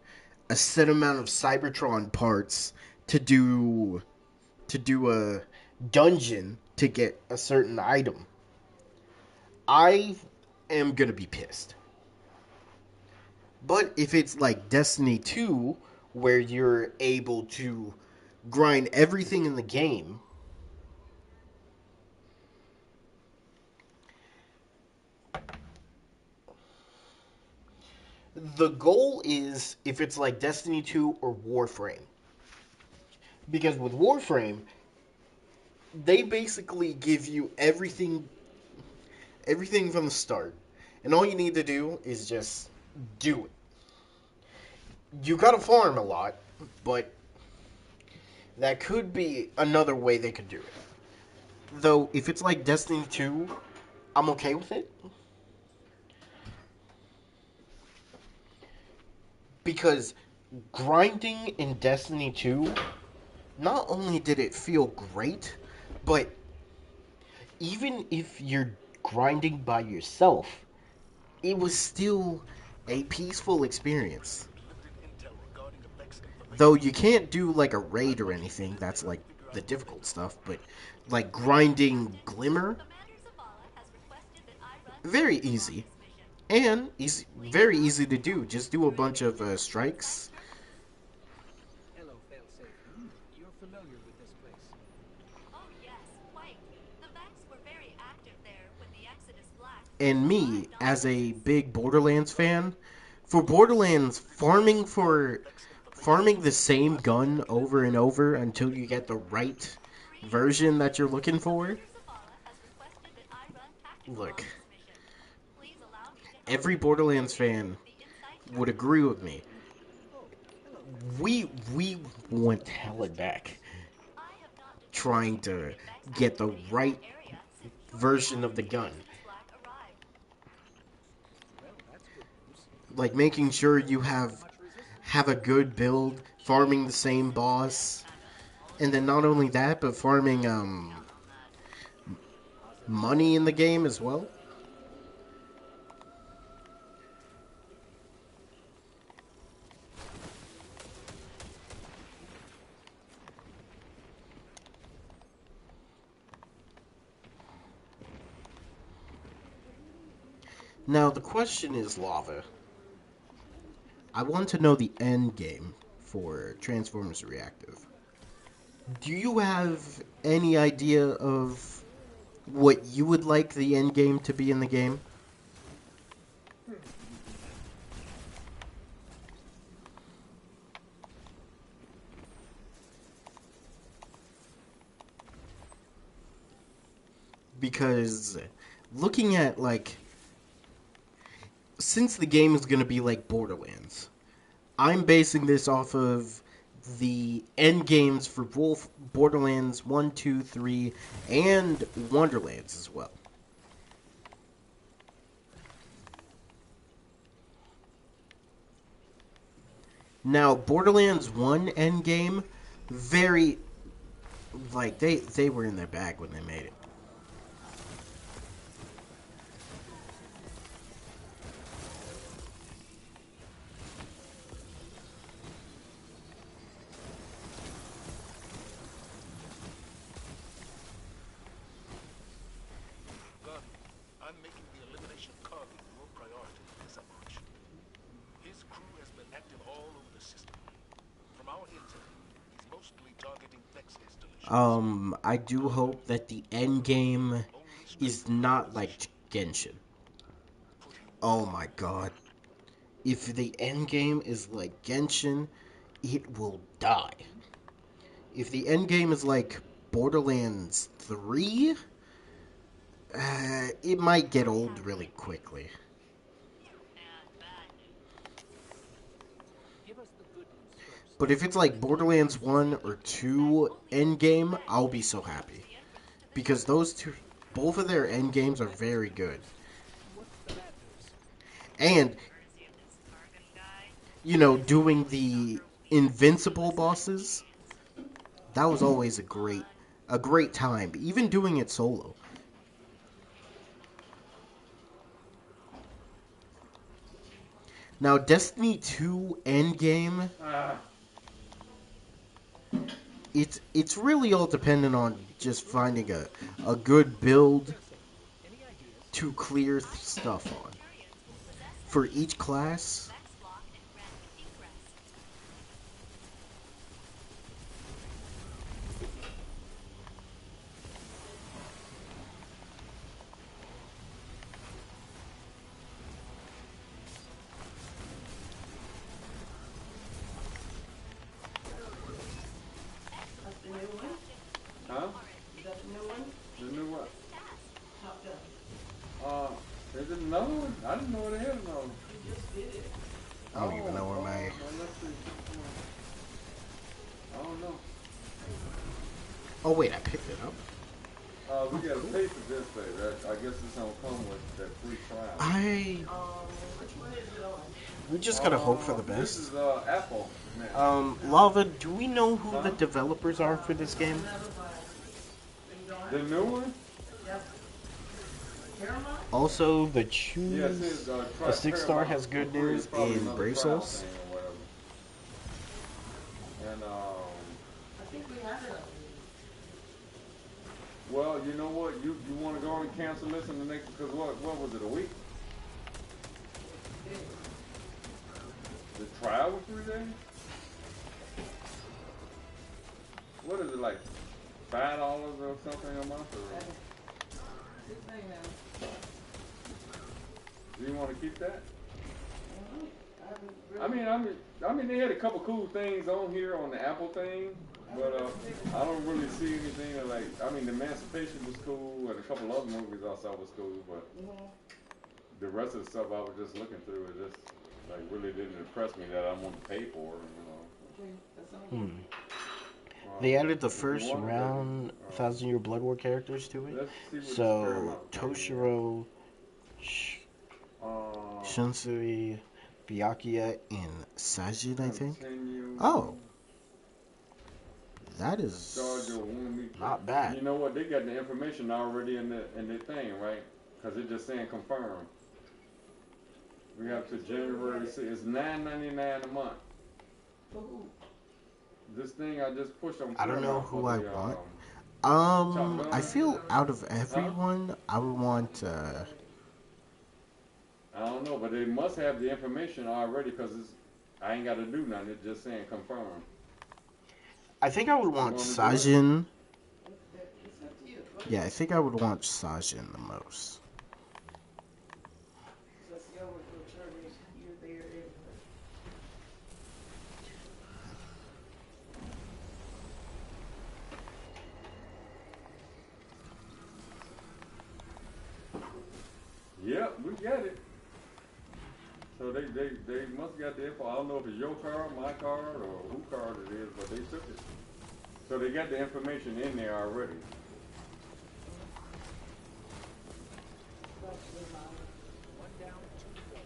a set amount of Cybertron parts to do a dungeon to get a certain item, I am gonna be pissed. But if it's like Destiny 2 where you're able to grind everything in the game, the goal is if it's like Destiny 2 or Warframe. Because with Warframe, they basically give you everything from the start. And all you need to do is just do it. You gotta farm a lot, but that could be another way they could do it. Though, if it's like Destiny 2, I'm okay with it. Because grinding in Destiny 2, not only did it feel great, but even if you're grinding by yourself, it was still a peaceful experience. Though you can't do like a raid or anything, that's like the difficult stuff, but like grinding Glimmer, very easy. And easy, very easy to do. Just do a bunch of strikes. Hello, failsafe. You're familiar with this place. And me, as a big Borderlands fan, for Borderlands, farming the same gun over and over until you get the right version that you're looking for. Look, every Borderlands fan would agree with me. We went hella back trying to get the right version of the gun. Well, that's good news. Like making sure you have a good build, farming the same boss, and then not only that, but farming money in the game as well. Now the question is, Lava, I want to know the end game for Transformers Reactive. Do you have any idea of what you would like the end game to be in the game? Because looking at like since the game is going to be like Borderlands, I'm basing this off of the end games for both Borderlands 1, 2, 3, and Wonderlands as well. Now, Borderlands 1 end game, very like they were in their bag when they made it. I'm making the elimination carving your priority in this operation. His crew has been active all over the system. From our intel, he's mostly targeting Vex installations. I do hope that the end game is not like Genshin. Oh my god. If the end game is like Genshin, it will die. If the end game is like Borderlands 3, it might get old really quickly. Give us the good news first. But if it's like Borderlands 1 or 2 end game, I'll be so happy. because those two, both of their end games are very good. And doing the invincible bosses, that was always a great time. Even doing it solo. Now, Destiny 2 Endgame, Ah, it's really all dependent on just finding a good build Any ideas? to clear stuff on. For each class, That's the new one? huh? Is that the new one? The new what? Top Gun. Is it another one? I didn't know they had another one. You just did it. I don't even know where my. Well, let's see. I don't know. Oh wait, I picked it up. We gotta pay for this thing. I guess it's gonna come with that free trial. Which one is it on? We just gotta hope for the This best. is Apple. Man. Lava, do we know who the developers are for this game? The new one? Yep. Paramount? Also, the Yeah, it Choose says a 6-star has Paramount good for free. news It's probably in another Brave trial Souls. thing or whatever. And I think we have it up. well, you know what? You want to go and cancel this in the next? Because what was it? A week? The trial was 3 days. What is it like? $5 or something a month? Or Good thing now. do you want to keep that? I haven't really. I mean, they had a couple cool things on here on the Apple thing, but I don't really see anything that like. I mean, the Emancipation was cool, and a couple other movies I saw was cool, but the rest of the stuff I was just looking through, it just like really didn't impress me that I want to pay for, you know. Okay, that's all. They added the If you first want it, round Thousand Year Blood War characters to it. let's see what this So Paramount thing is. Toshiro, Uh, Shunsui, Byakuya, and Sajin, I think. continue. Oh, that is Start your 1 week. not bad. You know what? They got the information already in the thing, right? Because it's just saying confirm. We have to January 6th. It's $9.99 a month. For who? This thing I just pushed on. I don't know Paramount who for I the, want. I feel out of everyone, I would want. I don't know, but they must have the information already because I ain't got to do nothing. It's just saying confirm. I think I would want You wanna do it? Sajin. It's up to you. Yeah, I think I would want Sajin the most. Let's go with the charges. You're there anyway. Yep, we got it. So they must got the info. I don't know if it's your card, my card, or who card it is, but they took it. So they got the information in there already. One down, two to go.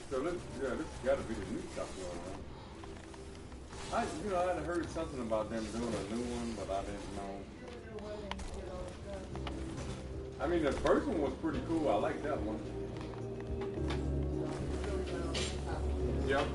So this got to be the new stuff going on. I had heard something about them doing a new one, but I didn't know. I mean, the first one was pretty cool. I like that one. Yep.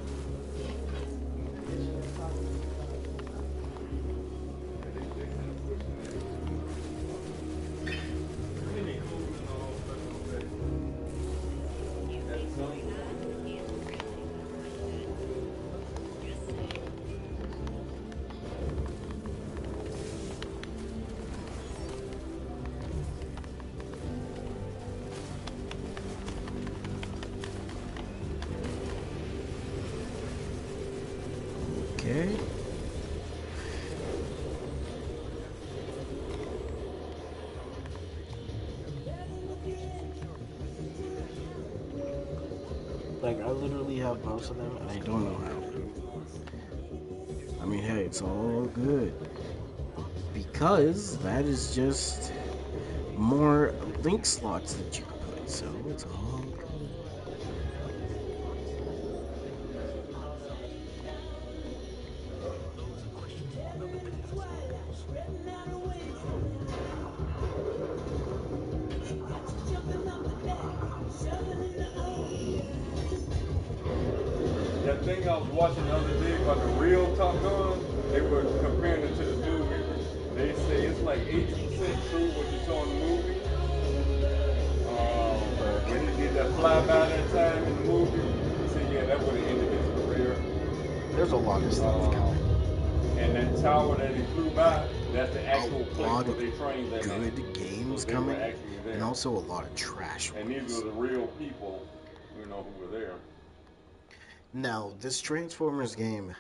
Like, I literally have most of them, and I don't know how. I mean, hey, it's all good. Because that is just more link slots that you can put, so it's all good. Those are questions for another day, I suppose. That thing I was watching the other day about the real Top Gun, they were comparing it to the movie. They say it's like 80% true what you saw in the movie. When he did that flyby that time in the movie, he said, yeah, that would have ended his career. There's a lot of stuff coming. And that tower that he flew by, that's the actual A place lot where of they trained them at. good So games they were coming, actually and there. also a lot of trash And these ones. were the real people, who were there. Now, this Transformers game,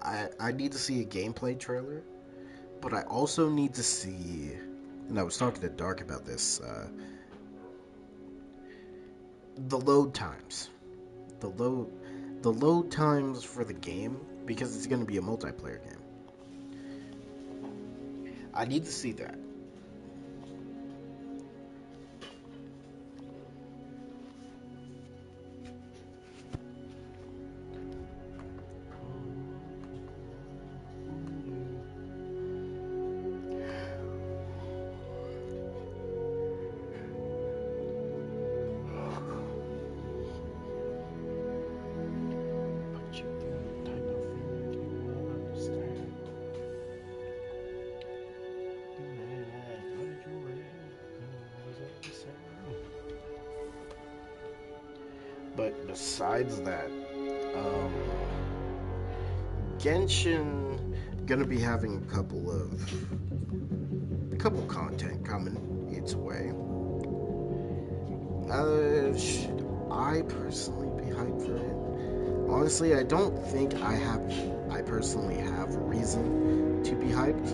I need to see a gameplay trailer, but I also need to see, and I was talking to Dark about this, the load times. The load times for the game, because it's going to be a multiplayer game. I need to see that. But besides that, Genshin gonna be having a couple content coming its way. Should I personally be hyped for it? Honestly, I don't think I personally have a reason to be hyped.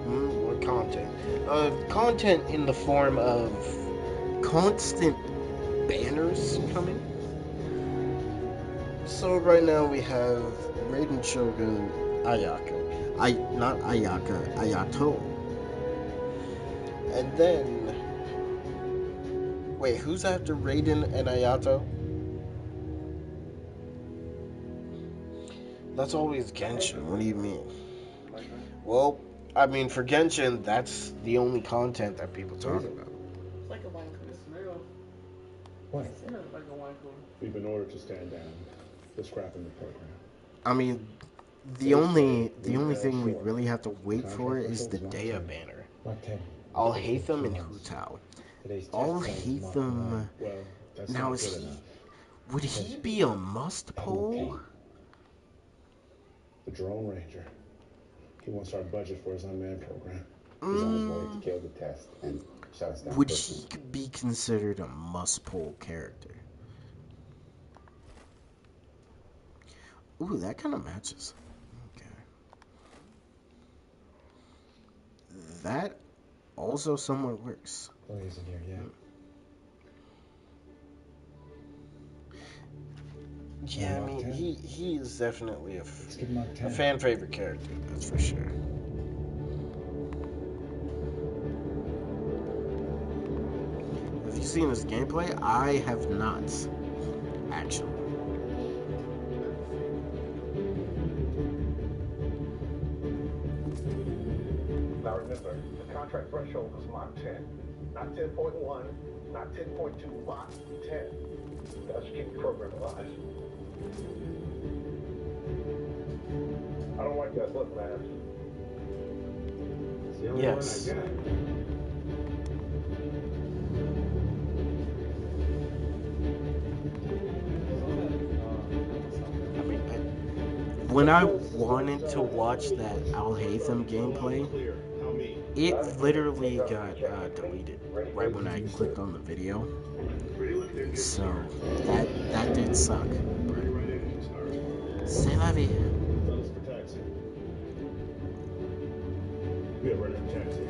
What content? Content in the form of constant banners coming. So right now we have Raiden Shogun Ayaka. Not Ayaka, Ayato. And then wait, who's after Raiden and Ayato? That's always Genshin. What do you mean? Well, I mean for Genshin, that's the only content that people talk about. It's like a wine cooler. What? It smells like a wine cooler. We've been ordered to stand down. They're scrapping the program. I mean, the only thing we really have to wait for is the Dea banner. I'll hate them in Hutao. I'll hate them. Well, that's Now not is good he? enough. Would he be a must pull? The Drone Ranger. He wants our budget for his unmanned program. He's on his way to kill the test and shut us down. Would he be considered a must pull character? Ooh, that kind of matches. Okay. That also somewhat works. Oh, he isn't here yet. Yeah, I mean, he is definitely a fan favorite character, that's for sure. Have you seen his gameplay? I have not, actually. Now remember, the contract threshold was Mach 10. Not 10.1, not 10.2, Mach 10. That's keep the program alive. I don't like that look, man. It's the only Yes. one I got. When I wanted to watch that Al Haytham gameplay, it literally got deleted right when I clicked on the video. So that did suck. C'est la vie. Yeah, ready for taxi.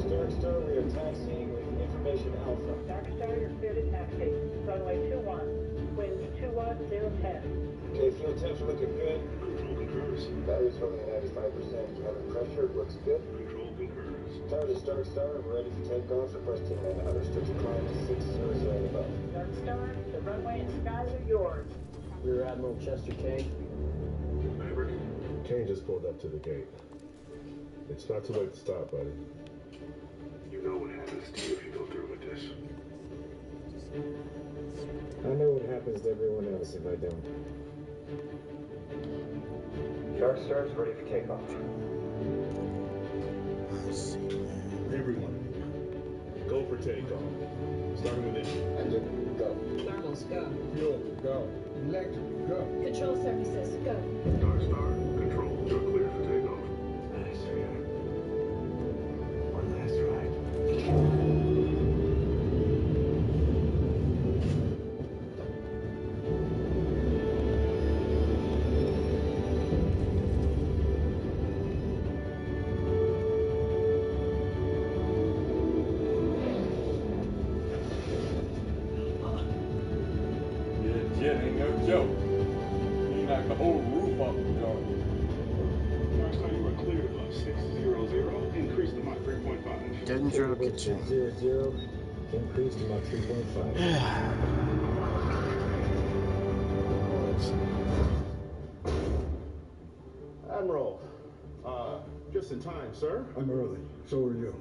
Stark Star, we are taxiing with information Alpha. Dark Star, you're clear to taxi. Runway 21. Wind 21010. Okay, fuel temps are looking good. Control concurs. Batteries holding at 95%. Cabin pressure looks good. Control concurs. Tower to Stark Star, we're ready for takeoff. Requesting an unrestricted climb to 600 and above. Dark Star, the runway and skies are yours. Rear Admiral Chester Kane. Maverick. Kane just pulled up to the gate. It's not too late to stop, buddy. You know what happens to you if you go through with this. I know what happens to everyone else if I don't. Dark Star is ready for takeoff. Everyone, go for takeoff. Starting with engine. Engine, go. Thermals, go. Fuel, go. Electric, go. Control surfaces, go. Dark Star, control, you're clear for takeoff. Nice, sweetheart. One last ride. Yeah, jet ain't no joke. He knocked the whole roof off the joint. Dark Star, you are clear above 600. Increase to Mach 3.5. Dendro Kitchen. 0, increase to Mach 3.5. Admiral, just in time, sir. I'm early. So are you.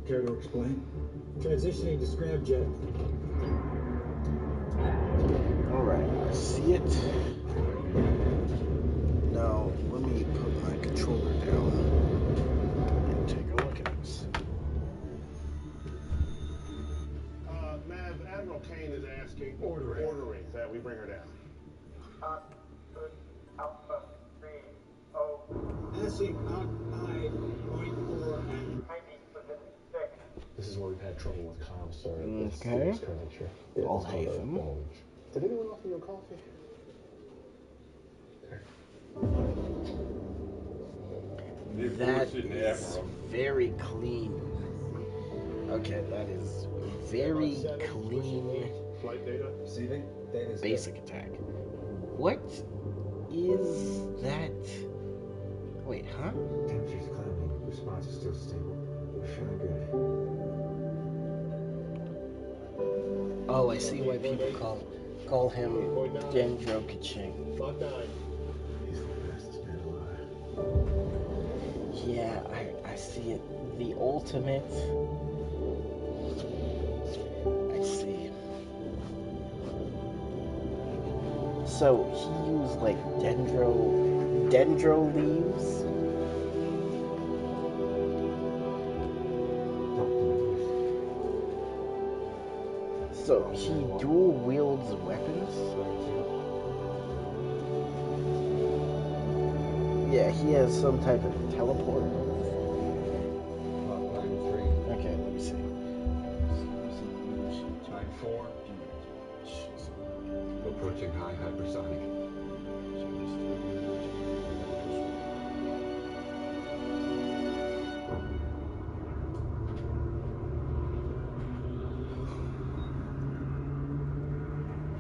Care to explain? Transitioning to scramjet. Alright, I see it. Now, let me put my controller down and take a look at this. Mav, Admiral Kane is asking. Ordering that we bring her down. Alpha 3, 0. Passing Mach 9.4 and 90.6. This is where we've had trouble with comms, sir. Okay. I'll hate them. Did anyone offer you a coffee? That is very clean. Okay, that is very clean Flight data? Receiving? Data's basic attack. What is that? Wait, huh? Temperature's climbing. Response is still stable. We're feeling good. Oh, I see why people call him Dendro Kitchen. Mach 9. He's the fastest man alive. Yeah, I see it. The ultimate. I see. So he used like dendro leaves. So he dual wields weapons. Yeah, he has some type of teleport. Okay, let me see. 9-4. Approaching high hypersonic.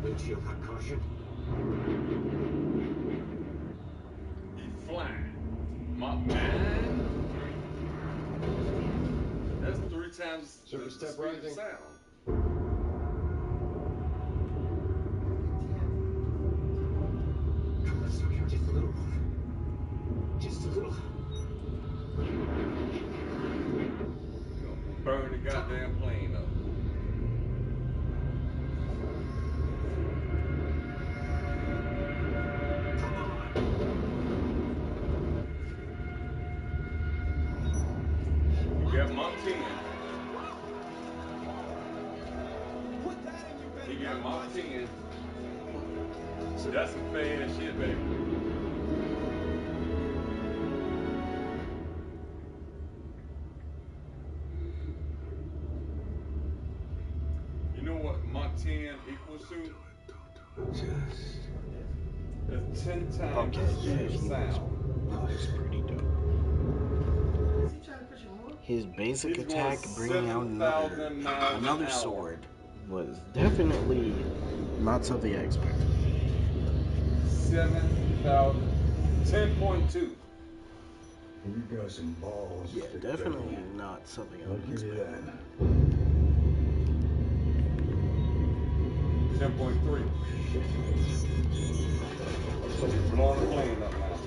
Windshield hot caution. He's flying. Mach 9. That's 3 times Surface the step speed of rising. sound. Come on, sir. Just a little more. Just a little. You're gonna burn the goddamn plane up. Come on. You got Mach 10. He got Mach 10. That's some fast shit, baby. You know what Mach 10 equals to? It's 10 times Okay, the yeah, speed of sound. That was pretty dope. his basic He's going attack, bringing out 7,000 miles an another hour. sword, was definitely not something I expected. 7,000. 10.2. You got some balls. Yeah, Stick definitely Becky. not something I I'll was give you expecting. that. 10.3. You're blowing the plane up now.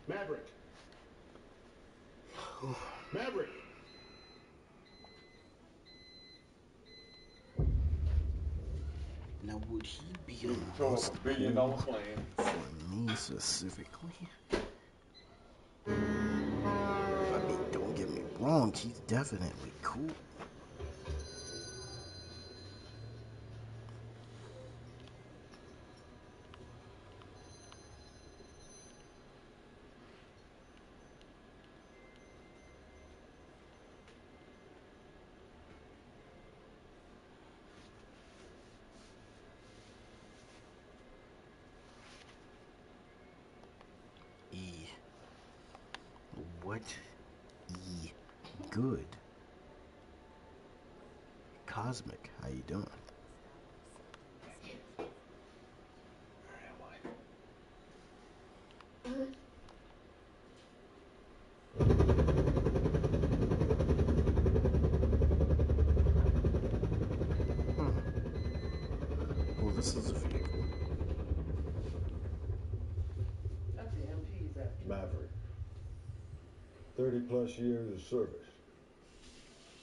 Maverick. Maverick. Now, would he be You a control must a $1 billion pull plane. for me specifically? I mean, don't get me wrong, he's definitely cool. E. What? E. Good. Cosmic, how you doing? Well, this is a vehicle. That's the MP's after. Maverick. 30 plus years of service.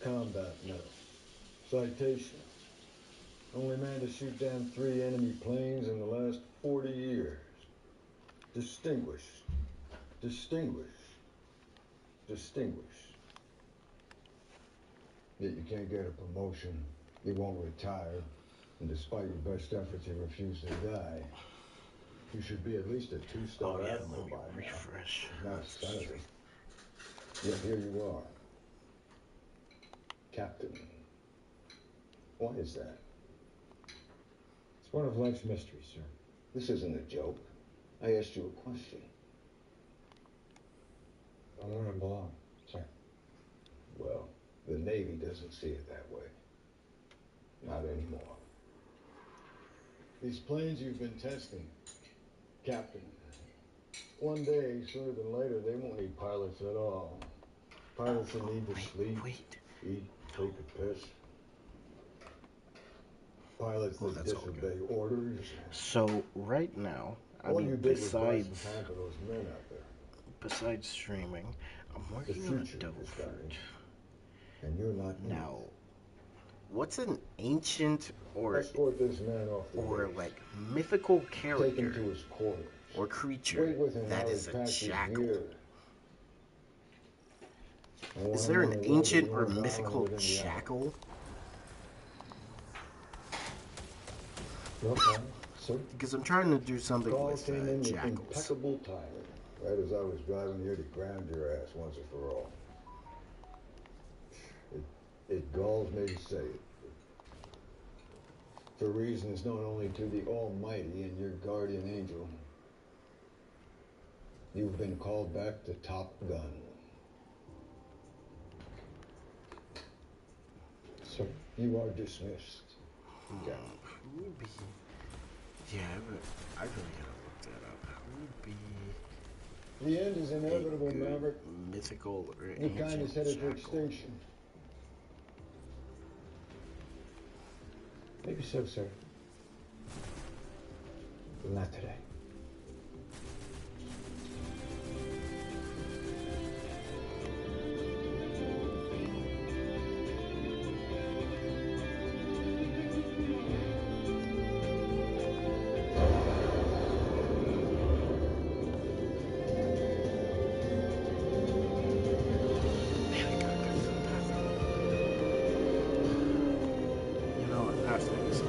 Combat medal. Citation. Only man to shoot down 3 enemy planes in the last 40 years. Distinguished. Distinguished. Distinguished. Yet you can't get a promotion. You won't retire. And despite your best efforts, you refuse to die. You should be at least a 2-star Oh, yeah, admiral let me by now. refresh. Not a senator. Yet here you are. Captain. Why is that? It's one of life's mysteries, sir. This isn't a joke. I asked you a question. I'm where I belong, sir. Well, the Navy doesn't see it that way. Not anymore. These planes you've been testing, Captain, one day, sooner than later, they won't need pilots at all. Pilots will need to sleep, eat, take a piss. Pilots that disobey orders. So, right now, I All you mean, did was buy some besides time for those men out there. besides streaming, I'm working on a double fruit. And you're not Now, what's an ancient or escort this man off the base. like mythical Take him character to his quarters. or creature Wait with him that while is he a packs his jackal? gear. Is there an ancient or mythical jackal? Because I'm trying to do something Call with came in with jackals. impeccable timing, right as I was driving here to ground your ass once and for all. It galls me to say it. For reasons known only to the Almighty and your guardian angel, you've been called back to Top Gun. Sir, you are dismissed. Who would be? Yeah, I really gotta look that up. Who would be The end is inevitable, Maverick. mythical or Your kind ancient is headed for jackal? extinction. Maybe so, sir. But not today. You know what? After this.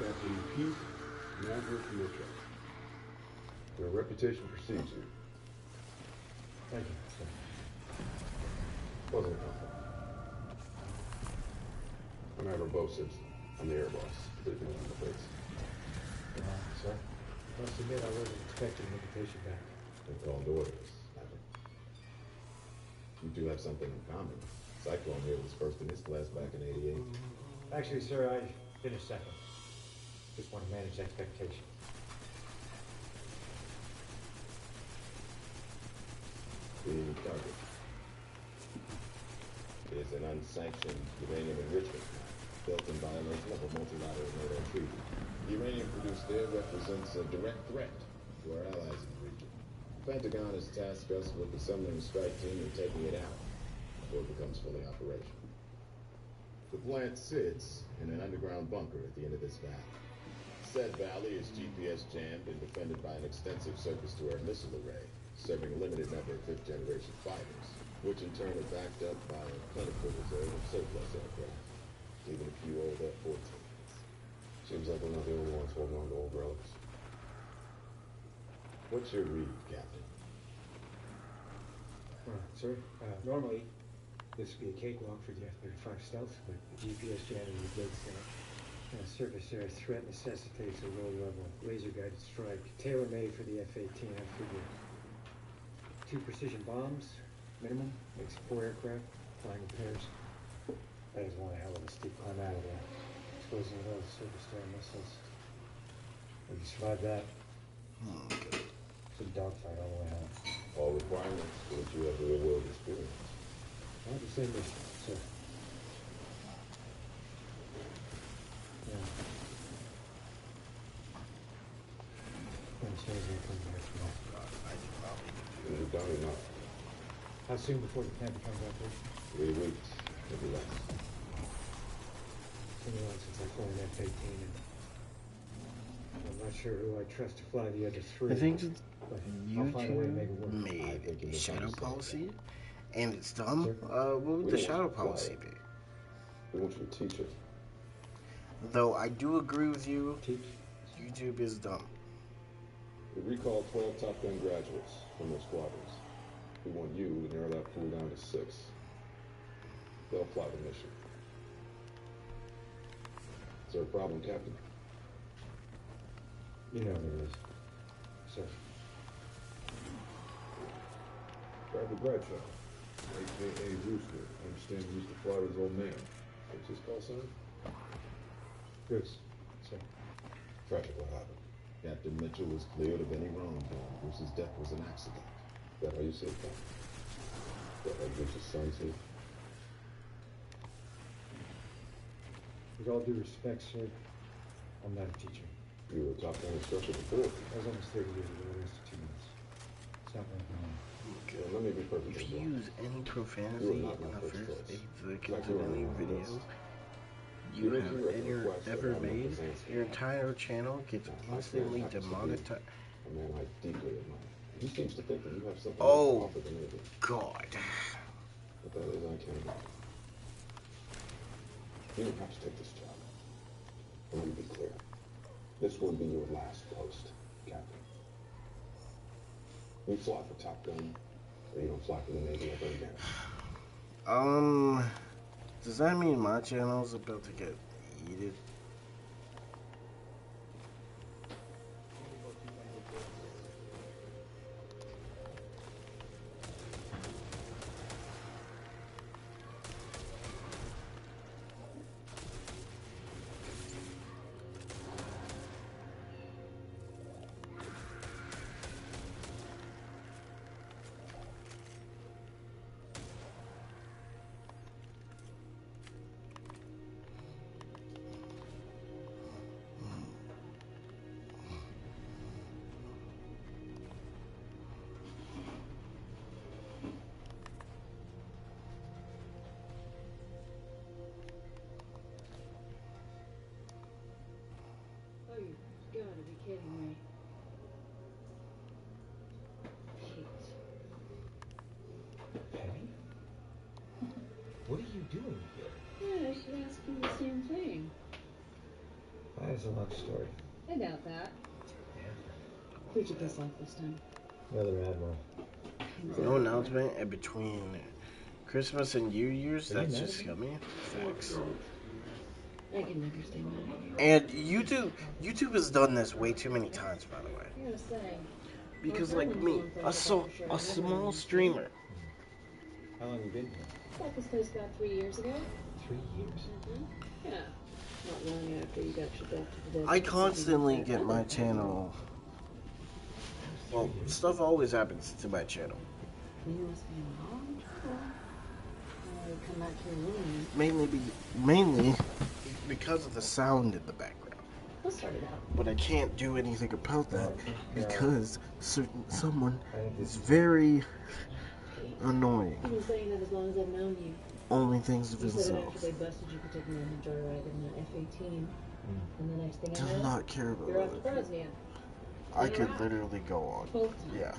Captain Pete, Maverick Mitchell. Your reputation precedes you. Thank you, sir. Wasn't helpful. I'm Admiral Bo Simpson. I'm the air boss. Leaving on the base. Sir, must admit I wasn't expecting an invitation back. They called orders, Maverick. You two have something in common. Cyclone here was first in his class back in '88. Actually, sir, I finished second. Just want to manage expectations. The target is an unsanctioned uranium enrichment plant built in violation of a multilateral NATO treaty. The uranium produced there represents a direct threat to our allies in the region. The Pentagon has tasked us with assembling a strike team and taking it out before it becomes fully operational. The plant sits in an underground bunker at the end of this valley. Said valley is GPS jammed and defended by an extensive surface-to-air missile array, serving a limited number of fifth-generation fighters, which in turn are backed up by a plentiful reserve of surplus aircraft, even a few old F-14s. Seems like we're not the only ones holding on to old relics. What's your read, Captain? Sir, normally this would be a cakewalk for the F-35 stealth, but the GPS jamming negates that. Surface air threat necessitates a low-level laser-guided strike, tailor-made for the F-18. I figure 2 precision bombs, minimum, makes 4 aircraft flying in pairs. That is one hell of a steep climb out of there. Exposing those surface-to-air missiles. If you survive that, it's a dogfight all the way home. All requirements for which you have real-world experience. I have the same mission, sir. Yeah. As soon as we come back from that. Is it done or not? How soon before the camp becomes operational? 3 weeks, maybe less. It's been a while since I flew an F-18, and I'm not sure who I trust to fly the other 3. I think but I'll find a way to make it work. YouTube made a shadow policy, and it's dumb. What would the shadow policy be? We want you to teach it. Though I do agree with you, YouTube is dumb. We recall 12 Top Gun graduates from their squadrons. We want you to narrow that pool down to 6. They'll fly the mission. Is there a problem, Captain? You know there is, sir. Bradley Bradshaw, a.k.a. Rooster. I understand he used to fly with his old man. What's his call sign? Bruce, sir. Tragic what happened. Captain Mitchell was cleared of any wrongdoing. Bruce's death was an accident. Is that how you see it, Captain? Is that how Bruce's son see it? With all due respect, sir, I'm not a teacher. You were a Top Gun instructor before. That was almost 30 years ago. The rest of 2 months. It's not like mine. Okay, let me be perfectly If you blunt. use any profanity You are in not my the first first choice. 8 seconds Like of any you're on video this. you You have ever made, your entire channel gets instantly demonetized. A man I deeply admire. He seems to think that you have something Oh, to offer the Navy. God. But that is, I can't imagine. You don't have to take this job. Let me be clear. This will be your last post, Captain. You fly for Top Gun, or you don't fly for the Navy ever again. Does that mean my channel's about to get yeeted? Oh, you gotta be kidding me. Pete. Penny? What are you doing here? Yeah, I should ask you the same thing. I That's a long story. I doubt that. Who'd you piss off this time? Another admiral. No announcement in between Christmas and New Year's. Are you That's mad just at me? yummy. Facts. I can never stay mad at you. And YouTube has done this way too many times, by the way. I gotta say. Because like me, a small streamer. How long you been here? Bought this place about 3 years ago. 3 years. Yeah. Not long after you got shipped off to the desert. I constantly get my channel. Well, stuff always happens to my channel. You must be in a long time. Come back here Mainly because of the sound in the background. We'll start it out. But I can't do anything about that because someone is very annoying. I've been saying that as long as I've known you. Only things of You said after themselves. they busted you for taking them a joyride in an F-18. And the next thing I Does know, not care about you're off to that. Bosnia. I could literally go on. Both times. Yeah.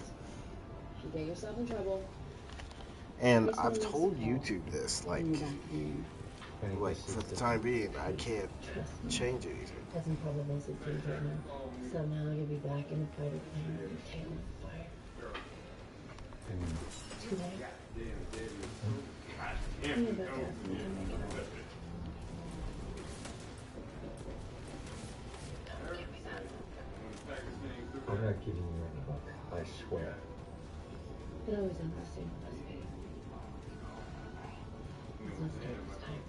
You get yourself in trouble. And I've told YouTube this, like for the time being, I can't change anything. Doesn't probably succeed right now. Somehow you'll be back in the fighter plane with your tail on fire. Too late. I'm about to ask you to make it up. Don't give me that. I'm not giving you any book. I swear. It always ends the same recipe. Let's take this time.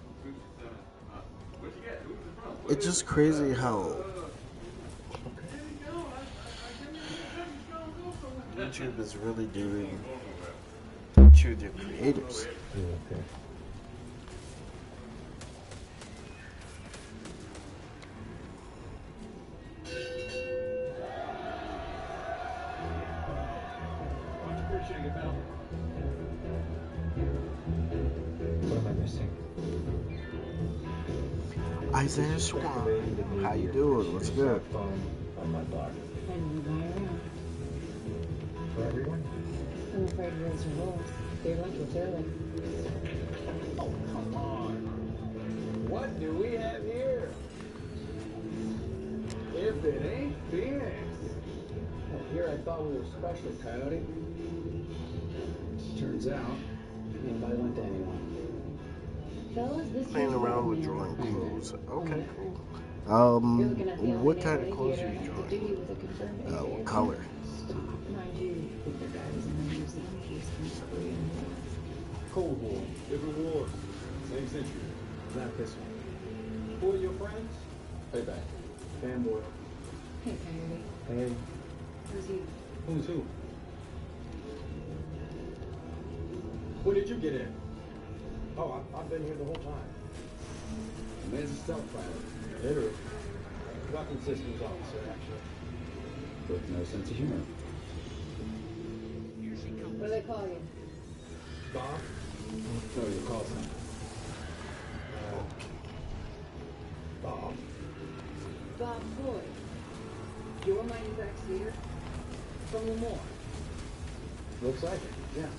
It's just crazy how YouTube is really doing to their creators. You okay? Much appreciated, pal. What am I missing? Isaiah Swan, how you doing? What's good? Phone on my block. And you buy around. For everyone? I'm afraid rules are rules. They're like it's early. Oh, come on. What do we have here? If it ain't Phoenix. Well, here I thought we were special, Coyote. Turns out, ain't violent to anyone. Fellas, this Playing is around with man. drawing clothes. Okay, cool. You're looking at the What opening kind of of the clothes are theater you and have to drawing? duty with a confirmed What color? Mind you, the guys in the New Zealand case from Korea and War. Cold War, different war, same century. Not this one. Who are your friends? Payback. Fanboy. Hey, Coyote. Hey. Who's he? Who's who? When did you get in? Oh, I've been here the whole time. And there's a stealth pilot. Literally. Weapon systems officer, actually. With no sense of humor. What do they call you? Bob? No, your call sign. Bob. Bob Floyd. Your mighty backseater? From Lemoore. Looks like it, yeah.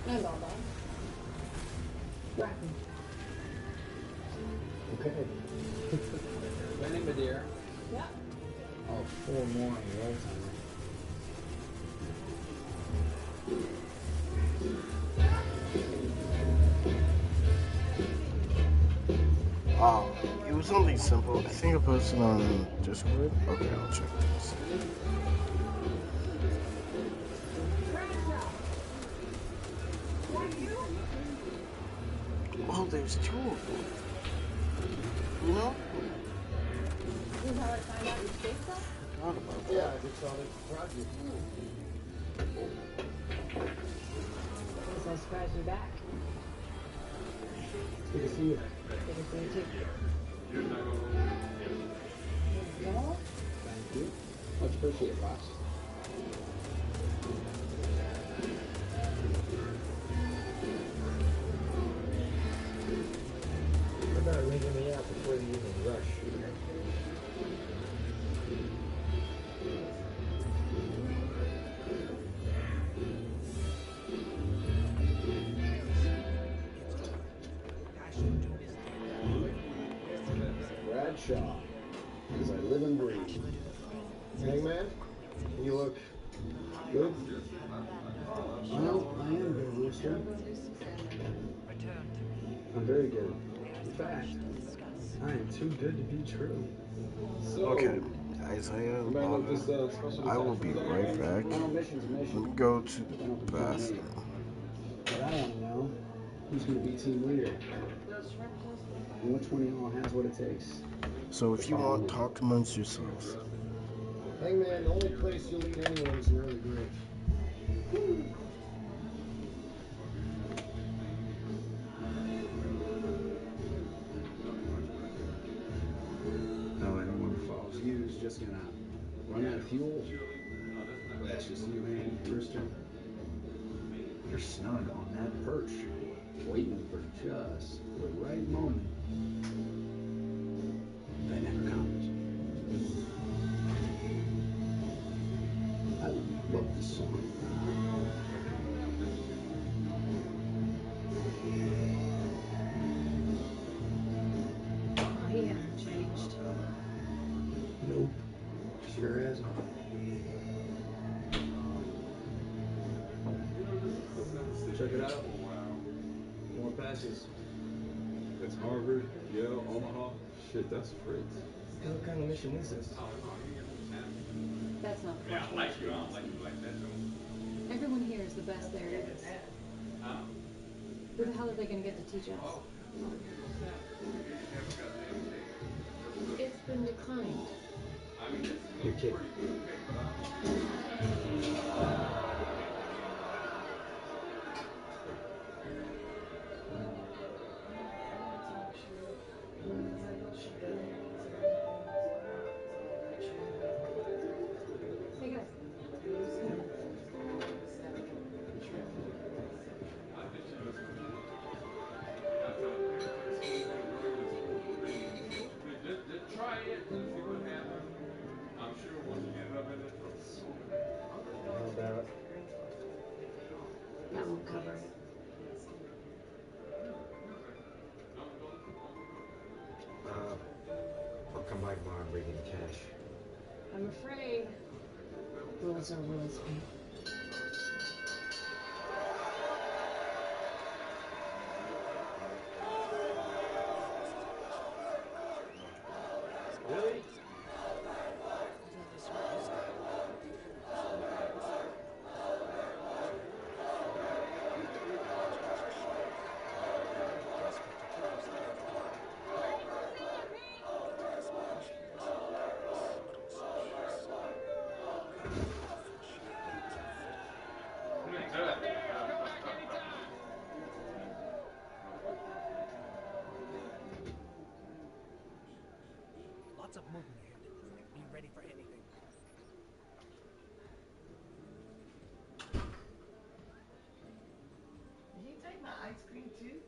I'm Bob. Rapping. Okay. Benny, my dear. Yeah. Oh, 4 more on the old timer. It was something simple. I think I posted on Discord. Okay, I'll check this. Oh, there's 2 of them. You know? This is how I find out you escaped stuff? Forgot about that. Yeah, I just saw this project. Guess I surprised you back. Good to see you. Good to see you too. Go? Thank you. Much appreciated, boss. What about ringing me out before the evening rush? I should do this Shaw, as I live and breathe. Hangman, you look good. Well, I am good, Rooster. I'm very good. In fact, I am too good to be true. So, Okay, Isaiah, anybody know what this special I will detachment be is all right about? back. Well, mission's a Let mission. me go to They don't the depend on me. bathroom. But I want to know who's going to be team leader. And which one of y'all has what it takes So to if you follow want, me. talk amongst yourselves. Hangman, the only place you'll lead anyone is an early grave. No, anyone who follows you is just gonna run out of fuel. That's just you, man, Rooster. You're snug on that perch, waiting for just the right moment. That never comes. I love this song. Oh, he hasn't changed. Nope, sure hasn't. Check it out. More passes. It's Harvard, Yale, Omaha. Shit, that's Fritz. Hey, what kind of mission is this? That's not the part that intrigues me. Everyone here is the best there is. Who the hell are they going to get to teach us? It's been declined. You're kidding. Hey, guys. Just try it and see what happens. I'm sure once you get it up in the throat. How about That won't cover it. I'll come by tomorrow and bring you the cash. I'm afraid rules are rules, Pete. Really? Lots of movement ahead. Be ready for anything. Can you take my ice cream too?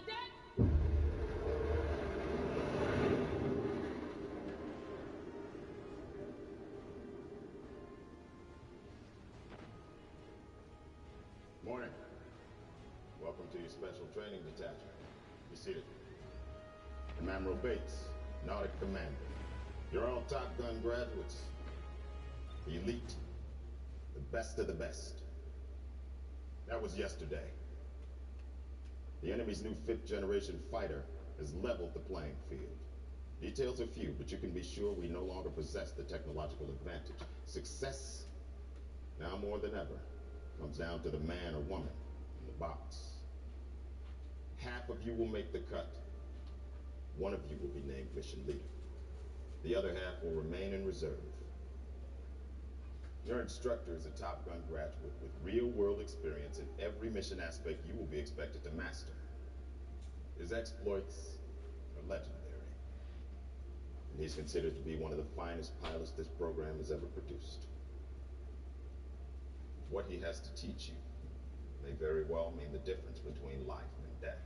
like that? Morning. Welcome to your special training detachment. Be seated. I'm Admiral Bates, Nautic Commander. You're all Top Gun graduates. The elite. The best of the best. That was yesterday. The enemy's new fifth-generation fighter has leveled the playing field. Details are few, but you can be sure we no longer possess the technological advantage. Success, now more than ever, comes down to the man or woman in the box. Half of you will make the cut. One of you will be named mission leader. The other half will remain in reserve. Your instructor is a Top Gun graduate with real-world experience in every mission aspect you will be expected to master. His exploits are legendary. And he's considered to be one of the finest pilots this program has ever produced. What he has to teach you may very well mean the difference between life and death.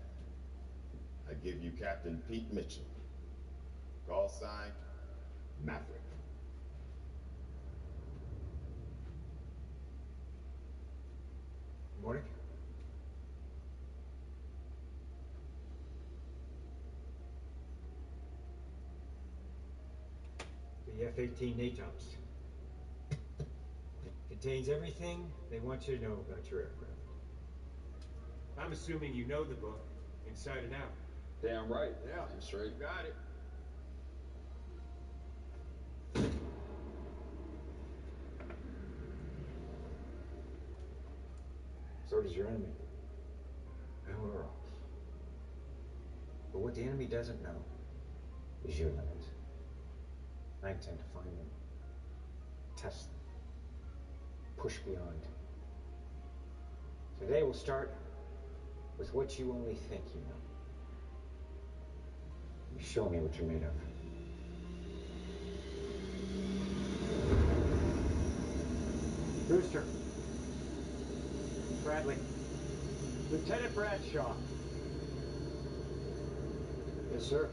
I give you Captain Pete Mitchell. Call sign, Maverick. Morning. The F-18 NATOMS. Contains everything they want you to know about your aircraft. I'm assuming you know the book, inside and out. Damn right. Yeah. I'm straight. You got it. So does your enemy. And we're all. But what the enemy doesn't know is your limits. I intend to find them, test them, push beyond. Today we'll start with what you only think you know. You show me what you're made of. Brewster. Bradley. Lieutenant Bradshaw. Yes, sir.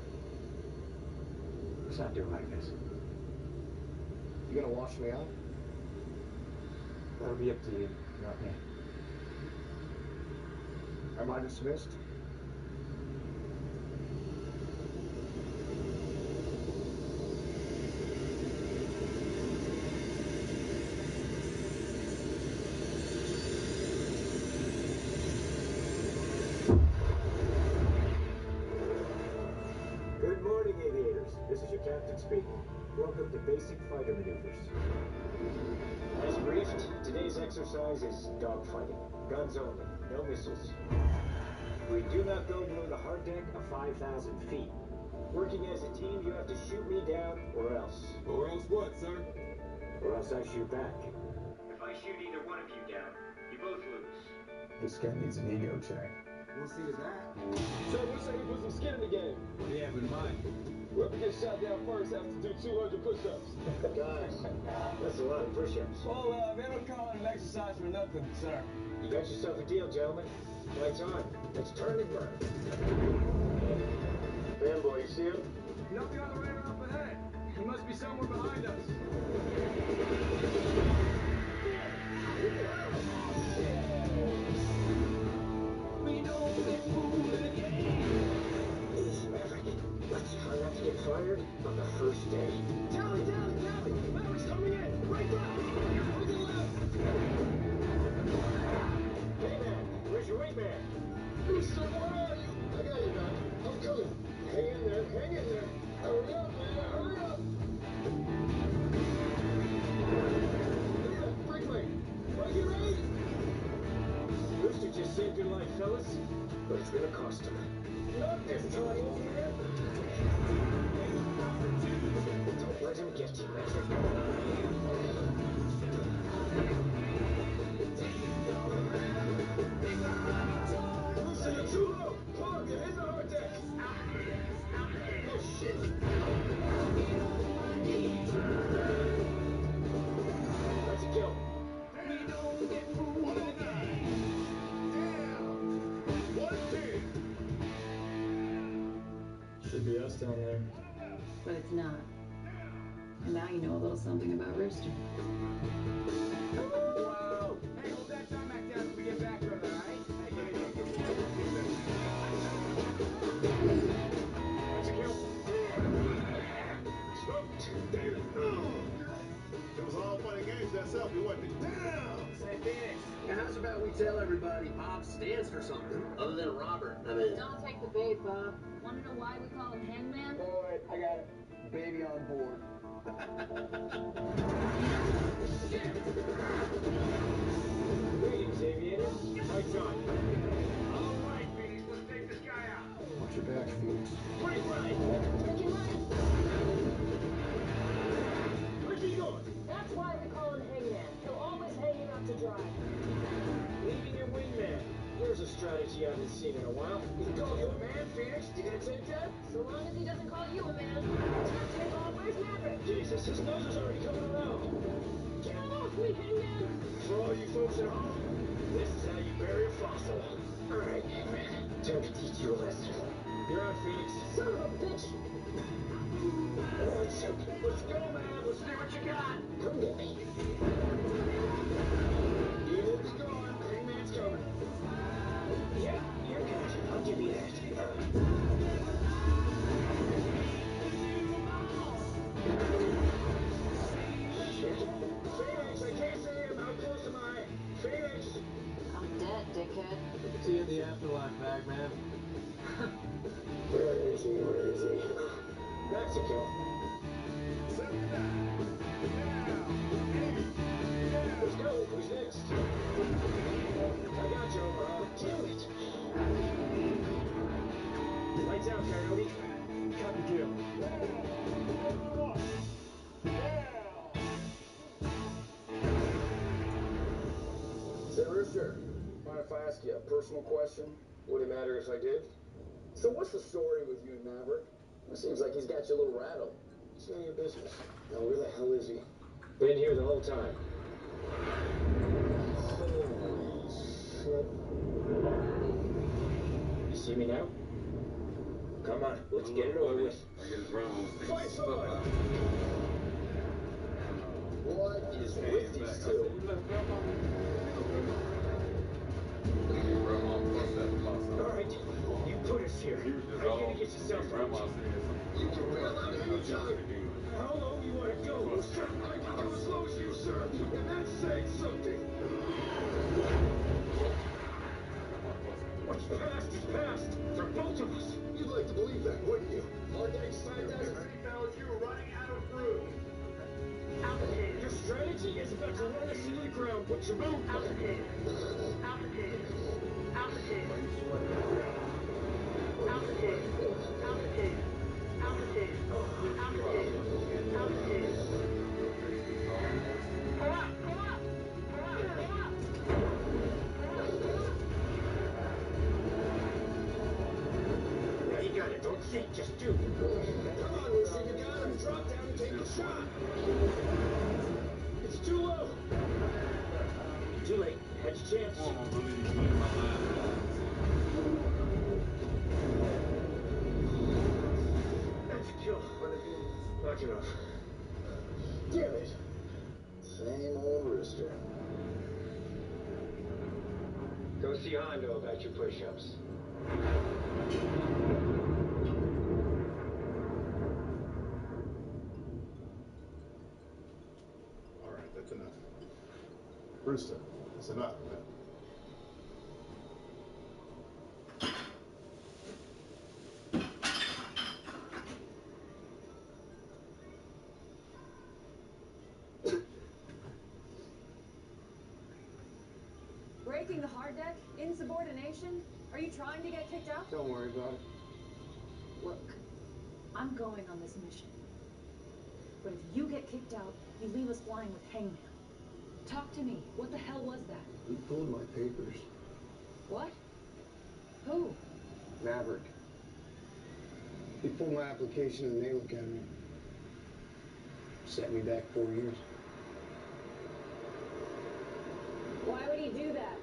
Let's not do it like this. You gonna wash me out? That'll be up to you, not me. Am I dismissed? Good morning, aviators. This is your captain speaking. Welcome to Basic Fighter Maneuvers. As briefed, today's exercise is dogfighting. Guns only, no missiles. We do not go below the hard deck of 5,000 feet. Working as a team, you have to shoot me down or else. Or else what, sir? Or else I shoot back. If I shoot either one of you down, you both lose. This guy needs an ego check. We'll see to that. So what say we put some skin in the game? What do you have in mind? Whoever gets shot down first has to do 200 push-ups. Guys, that's a lot of push-ups. Well, they don't call it an exercise for nothing, sir. You got yourself a deal, gentlemen. Lights on. Let's turn and burn. Fanboy, you see him? Nothing on the radar up ahead. He must be somewhere behind us. We don't get fooled again. Easy, Maverick. Let's try not to get fired on the first day. Tally! Maverick's coming in! Right there! To the left! Hey, man. Where's your wingman? Booster, where are you? I got you, Doc. I'm coming. Hang in there. Hang in there. Hurry up, man! Hurry up! Yeah, break lane. Are you ready? Booster just saved your life, fellas. But it's gonna cost him. Not this time, man! Don't let him get you, Maverick. Booster, you're too low! Plug, you're in the hard deck! Oh, shit. Let's kill. We don't get fooled again. Damn. 110. BS down there. But it's not. And now you know a little something about Rooster. Whoa! Hey, hold that tarmac down till we get back, brother, alright? Hey, That's a kill. Smoked. David. It was all fun and games, that selfie, wasn't it? Damn! Say, Phoenix. And how's about we tell everybody Bob stands for something other than Robert? I mean, Don't take the bait, Bob. Want to know why we call him Hangman? wait, I got it. Baby on board. Greetings, aviators. Lights on. All right, Phoenix, let's take this guy out. Watch your back, Phoenix. Wait, right. Take it right. Where's he going? That's why we call him Hangman. He'll always hang you out to dry. Leaving your wingman. Here's a strategy I haven't seen in a while. He calls you a man, Phoenix. You gonna take that? So long as he doesn't call you a man. Hey, Bob, where's Maverick? Jesus, his nose is already coming around. Get off me, Hangman! For all you folks at home, this is how you bury a fossil. All right, Hangman. Time to teach you a lesson. You're on, Phoenix. Son of a bitch! Let's go, man. Let's see what you got. Come get me. Evil's gone. Hangman's coming. Yeah, you're good. I'll give you that. Shit. Phoenix, I can't see him. How close am I? Phoenix! I'm dead, dickhead. See you in the afterlife, Bagman. Where is he? Where is he? That's a kill. 79. Let's go. Who's next? I got you, damn it. Lights out, Coyote. Copy kill. Say, Rooster, mind if I ask you a personal question? Would it matter if I did? So what's the story with you and Maverick? It seems like he's got you a little rattled. It's none of your business. Now, where the hell is he? Been here the whole time. Holy shit. You see me now? Come on, let's get it over with. Fight on! What is with these two? Alright, you put us here. How you gonna get yourself out? You can bail out anytime. How low you wanna go, Rooster? I can go as low as you, sir, and that's saying something. What's past is past, for both of us. You'd like to believe that, wouldn't you? Our day's 5,000. Fellas, you are running out of room. Altitude. Your strategy is about to run us into the ground. Put your boot. Altitude. Altitude. Altitude. Altitude. Altitude. Altitude. Altitude. Altitude. Pull up! Pull up! Pull up! Pull up! Now you got it. Don't think, just do. Come on, Rooster, you got him. Drop down and take the shot. It's too low. Too late. Had your chance. That's a kill. Knock it off. Damn it. Same old Rooster. Go see Hondo about your push-ups. All right, that's enough. Rooster, that's enough, man. Breaking the hard deck? Insubordination? Are you trying to get kicked out? Don't worry about it. Look, I'm going on this mission. But if you get kicked out, you leave us flying with Hangman. Talk to me. What the hell was that? He pulled my papers. What? Who? Maverick. He pulled my application in the Naval Academy. Set me back 4 years. Why would he do that?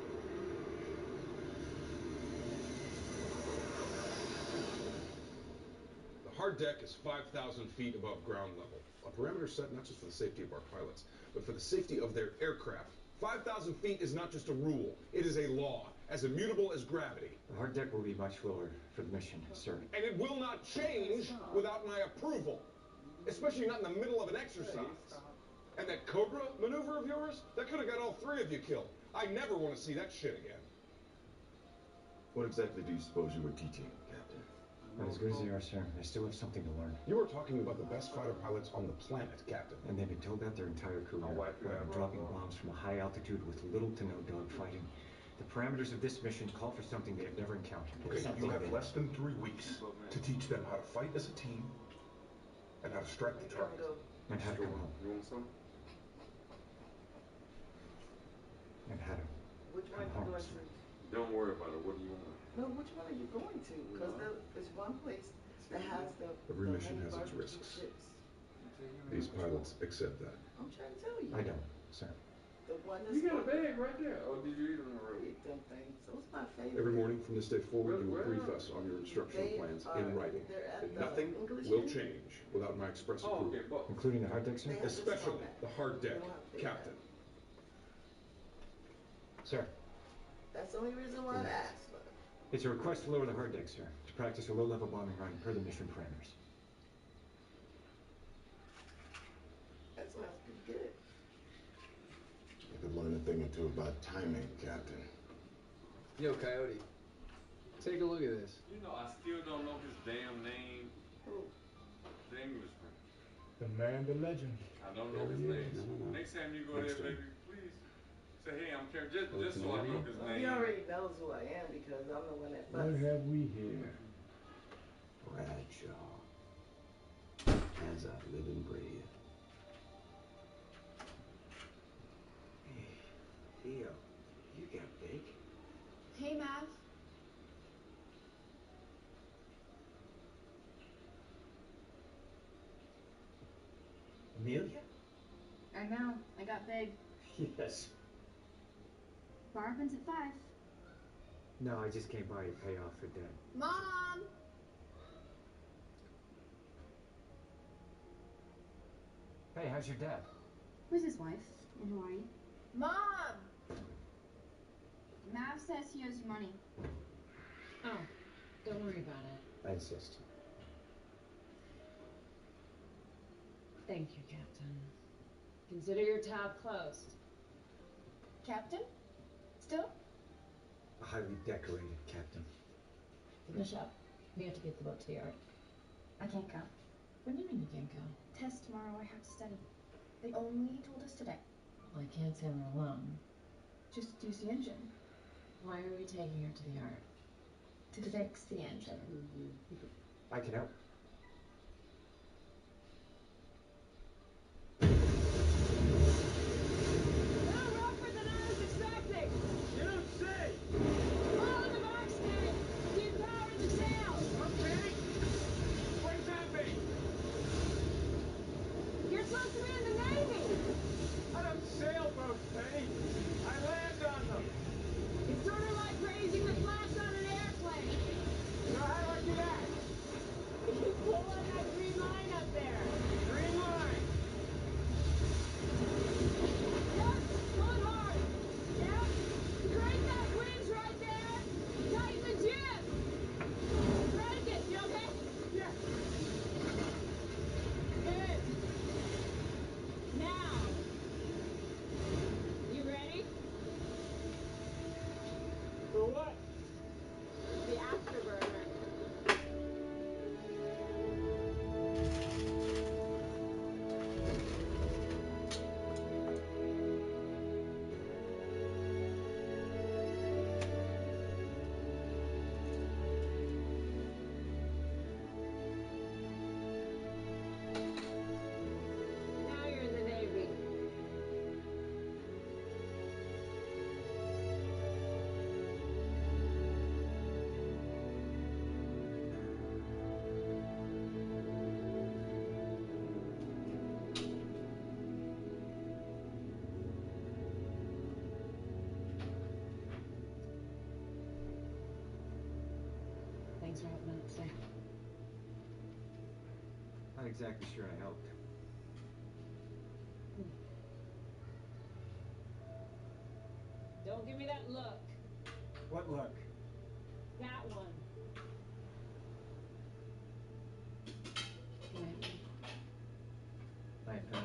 The hard deck is 5,000 feet above ground level. A perimeter set not just for the safety of our pilots, but for the safety of their aircraft. 5,000 feet is not just a rule, it is a law, as immutable as gravity. The hard deck will be much lower for the mission, sir. And it will not change without my approval, especially not in the middle of an exercise. And that Cobra maneuver of yours, that could have got all three of you killed. I never want to see that shit again. What exactly do you suppose you were teaching, Captain? Not as good as they are, sir. They still have something to learn. You are talking about the best fighter pilots on the planet, Captain. And they've been told that their entire career, while dropping bombs from a high altitude with little to no dogfighting. The parameters of this mission call for something they have never encountered. Okay, you have less than 3 weeks to teach them how to fight as a team and how to strike the target. And how to come home. You want some? And how to Which one come you home, going sir. to? Don't worry about it. What do you want? No, which one are you going to? Because there's one place that has the Every the mission honey has its barbecue risks. chips. These pilots accept that. I'm trying to tell you. I don't, sir. The one that's You got a bag right there. Oh, did you eat them already? Eat them things. Those my favorite. Every morning from this day forward, you will brief us on your instructional plans in writing. And nothing will change without my express approval. Including the hard deck, sir? Especially the hard deck, Captain. Sir. That's the only reason why I asked. It's a request to lower the hard deck, sir, to practice a low-level bombing run per the mission parameters. That sounds pretty good. You could learn a thing or two about timing, Captain. Yo, Coyote. Take a look at this. You know, I still don't know his damn name. Who? The Englishman. The man, the legend. I don't know his name. Next time you go there, baby, please say, hey, I'm Karen, just so I know his Well, name. he already knows who I am because I'm the one that What fussed. have we here? Bradshaw. As I live and breathe. Hey, Theo, you got big. Hey, Mav. Amelia? I know. I got big. Yes. Bar opens at 5. No, I just came by to pay off for debt. Mom! Hey, how's your dad? Who's his wife in Hawaii? Mom! Mav says he owes you money. Oh, don't worry about it. I insist. Thank you, Captain. Consider your tab closed. Captain? Still? A highly decorated captain. Finish up. We have to get the boat to the yard. I can't go. What do you mean you can't go? Test tomorrow. I have to study. They only told us today. Well, I can't sail her alone. Just use the engine. Why are we taking her to the yard? To fix the engine. I can help. You don't say! All in the box tank! Keep power in the sails! Okay! Where's that be? You're supposed to be in the Navy! I don't sail boats, Penny. I land on them. It's sort of like raising the flaps on an airplane. So how do I do that? You pull on that green line up there. Green line. Yep, pull it hard. Yep. Crank that winch right there. Tighten the jib. Crank it, you okay? Yeah. Good. Now. You ready? For what? The afterburner. Now you're in the Navy. Thanks for helping out today. Not exactly sure I helped. Don't give me that look. What look? That one. Night pen.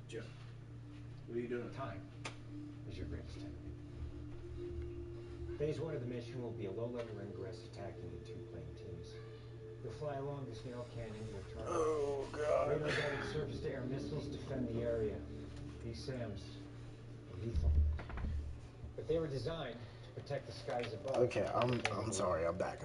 Joe, what are you doing? Time is your greatest enemy. Phase 1 of the mission will be a low-level ingress attacking in 2 plane teams. You'll fly along this narrow canyon to a target. Oh, God. Radar-guided surface-to-air missiles defend the area. These SAMs are lethal. But they were designed to protect the skies above. Okay, I'm sorry. I'm back.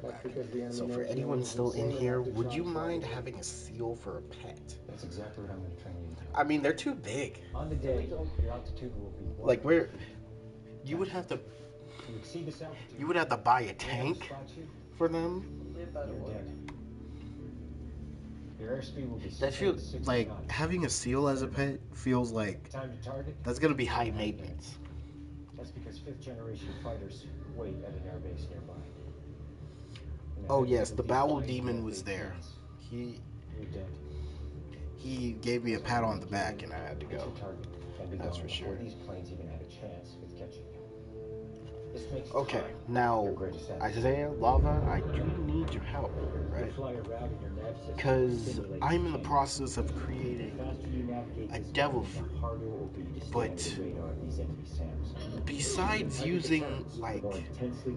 So for anyone still in here, would you mind having a seal for a pet? That's exactly what I'm going to train you to do. I mean, they're too big. On the day, your altitude will be Like where you would have to buy a tank for them. You're dead. Your airspeed will be That feels like having a seal as a pet feels like time to target. that's gonna be high maintenance. That's because 5th generation fighters wait at an airbase nearby. Oh yes, the Bowel Demon was there. You're dead. He gave me a pat on the back and I had to go. That's for sure. These planes even had a chance with catching you. This makes Okay, time now your greatest asset. Isaiah, Lava, I do need your help, right? You fly around in your nav system. Because I'm in the process of creating The faster you navigate a this devil plane, fruit. the harder it will be to stay But on the radar of these enemy SAMs. besides using like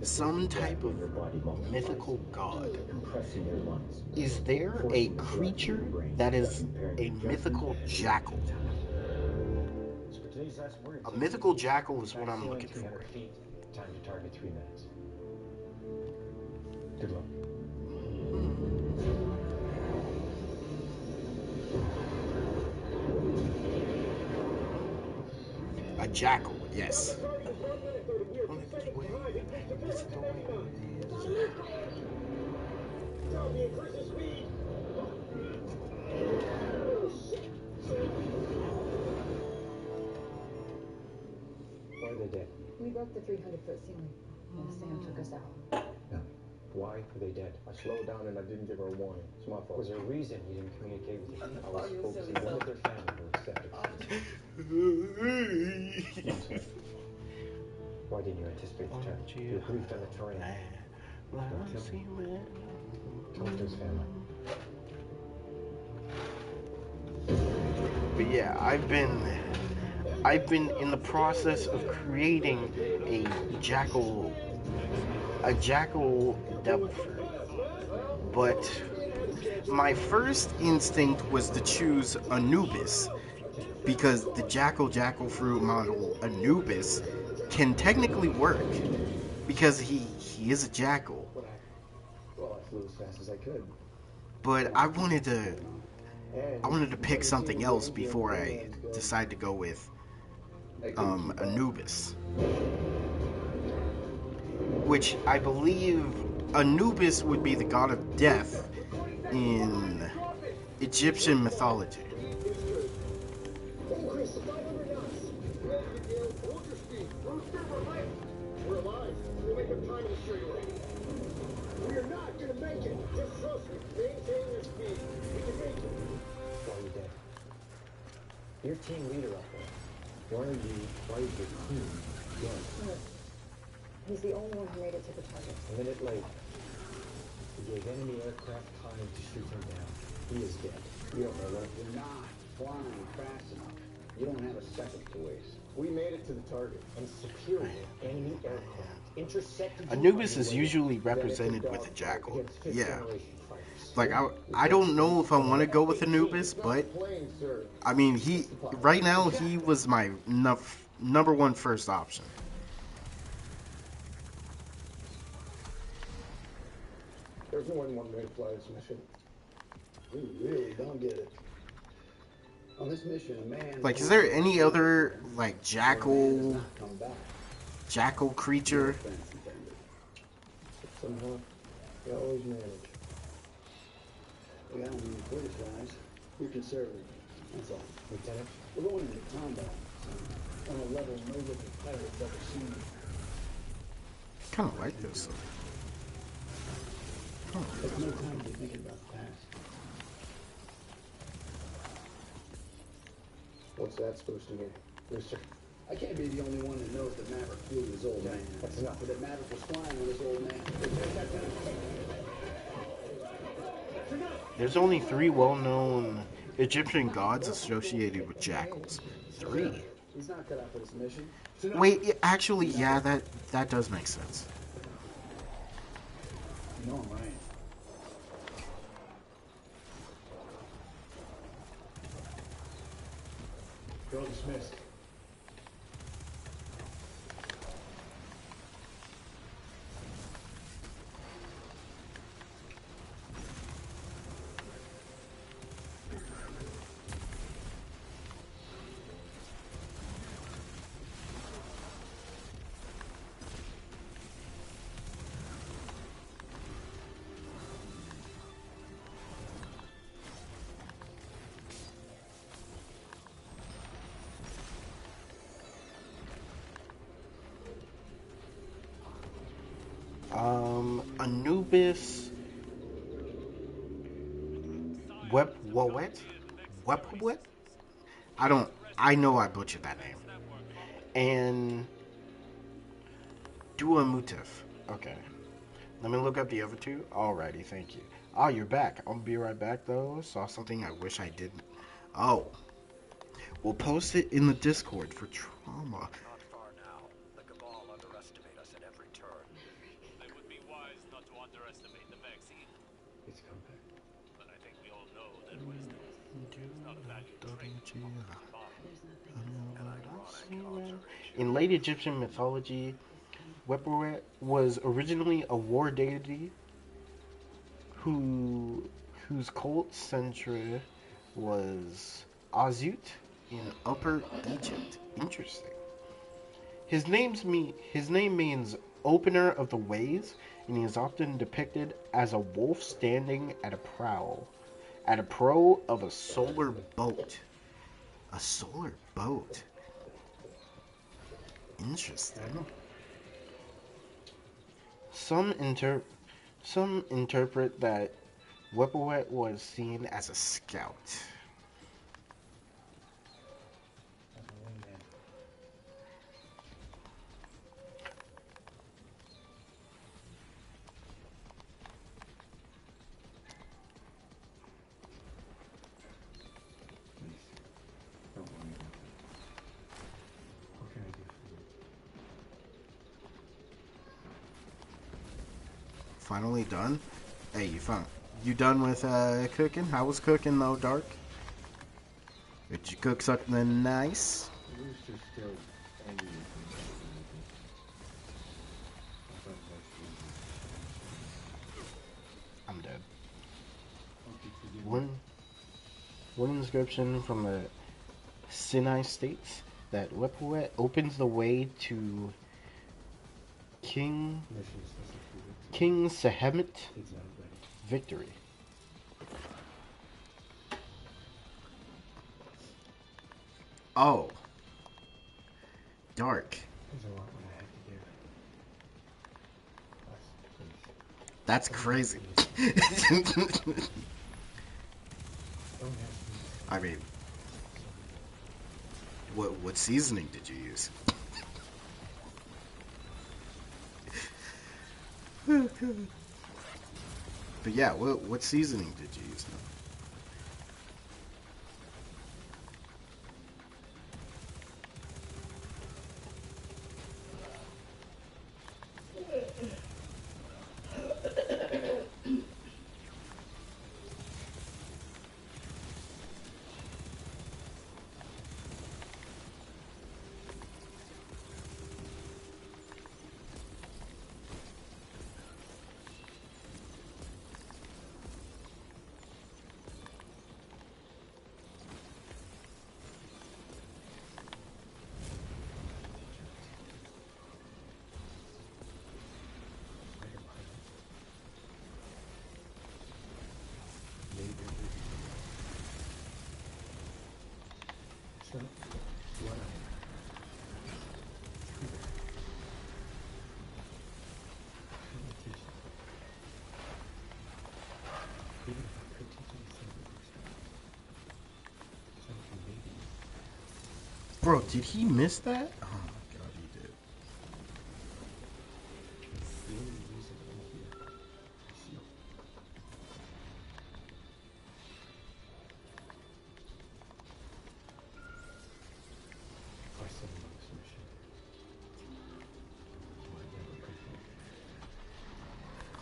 some type of mythical god, Compressing your lungs. is there a creature that is a mythical jackal? So for today's last word, A mythical jackal is what I'm looking for. 300 feet. Time to target 3 minutes. Good luck. A jackal, yes. Why are they dead? We broke the 300-foot ceiling, and the SAM took us out. No. Why are they dead? I slowed down and I didn't give her a warning. It's my fault. Was there a reason you didn't communicate with your family? I was focusing on what their family will accept it. Why didn't you anticipate the turn? You were briefed on the terrain. Talk to his family. But yeah, I've been in the process of creating a jackal devil fruit. But my first instinct was to choose Anubis because the jackal fruit model Anubis can technically work because he is a jackal. Well, I flew as fast as I could. But I wanted to pick something else before I decide to go with Anubis, which I believe Anubis would be the god of death in Egyptian mythology. We're alive. We'll make up time in the straightaway. We're not gonna make it. Just trust me. Maintain your speed. We can make it. Why are you dead? Your team leader up there. Why is your team dead? Look, he's the only one who made it to the target. A minute later, he gave enemy aircraft time to shoot him down. He is dead. You don't know that. You're not flying fast enough. You don't have a second to waste. We made it to the target. And superior enemy aircraft intercepted. Anubis is usually represented with a jackal. Yeah. Like I don't know if I want to go with Anubis, but I mean right now he was my number one first option. There's more than one way to fly this mission. We really don't get it. On this mission, a man. Like, is there any other like jackal creature? Somehow, they always manage. We don't mean to criticize. We're conservative. That's all. Lieutenant, we're going into combat on a level no living pirate's ever seen. Kind of like this. There's no time to be thinking about the past. What's that supposed to mean? Mister? I can't be the only one that knows that Maverick flew his old man. That's enough. Or that Maverick was flying with his old man. There's only 3 well-known Egyptian gods associated with jackals. 3. He's not cut out for this mission. Wait, actually, yeah, that does make sense. You know I'm right. Girl dismissed. Anubis. What? I know I butchered that name. And Duamutif. Okay. Let me look up the other 2. Alrighty, thank you. Oh, you're back. I'll be right back, though. Saw something I wish I didn't. Oh. We'll post it in the Discord for trauma. Not far now. The Cabal underestimate us at every turn. It would be wise not to underestimate the vaccine. It's coming. But I think we all know that wisdom is not a valued trait. In late Egyptian mythology, Weperet was originally a war deity whose cult center was Azut in Upper Egypt. Interesting. His name means opener of the ways, and he is often depicted as a wolf standing at a prow of a solar boat. A solar boat. Interesting. Some interpret that Weperet was seen as a scout. Finally done? Hey, you done with cooking? How was cooking though, Dark? Did you cook something nice? I'm dead. One inscription from the Sinai states that Weperet opens the way to King Sehemet victory. Oh. Dark. That's crazy. I mean, what seasoning did you use? But yeah, what seasoning did you use? So, what I Bro, did he miss that? Oh my god, he did. the only reason I'm here is you. I said on this mission. Why never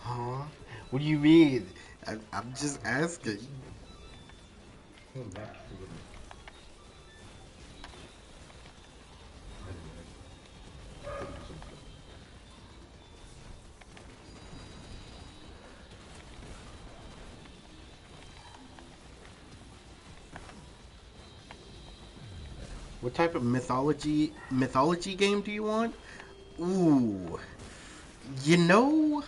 come home? Huh? What do you mean? I'm just asking. Come back to the What type of mythology game do you want? Ooh. You know,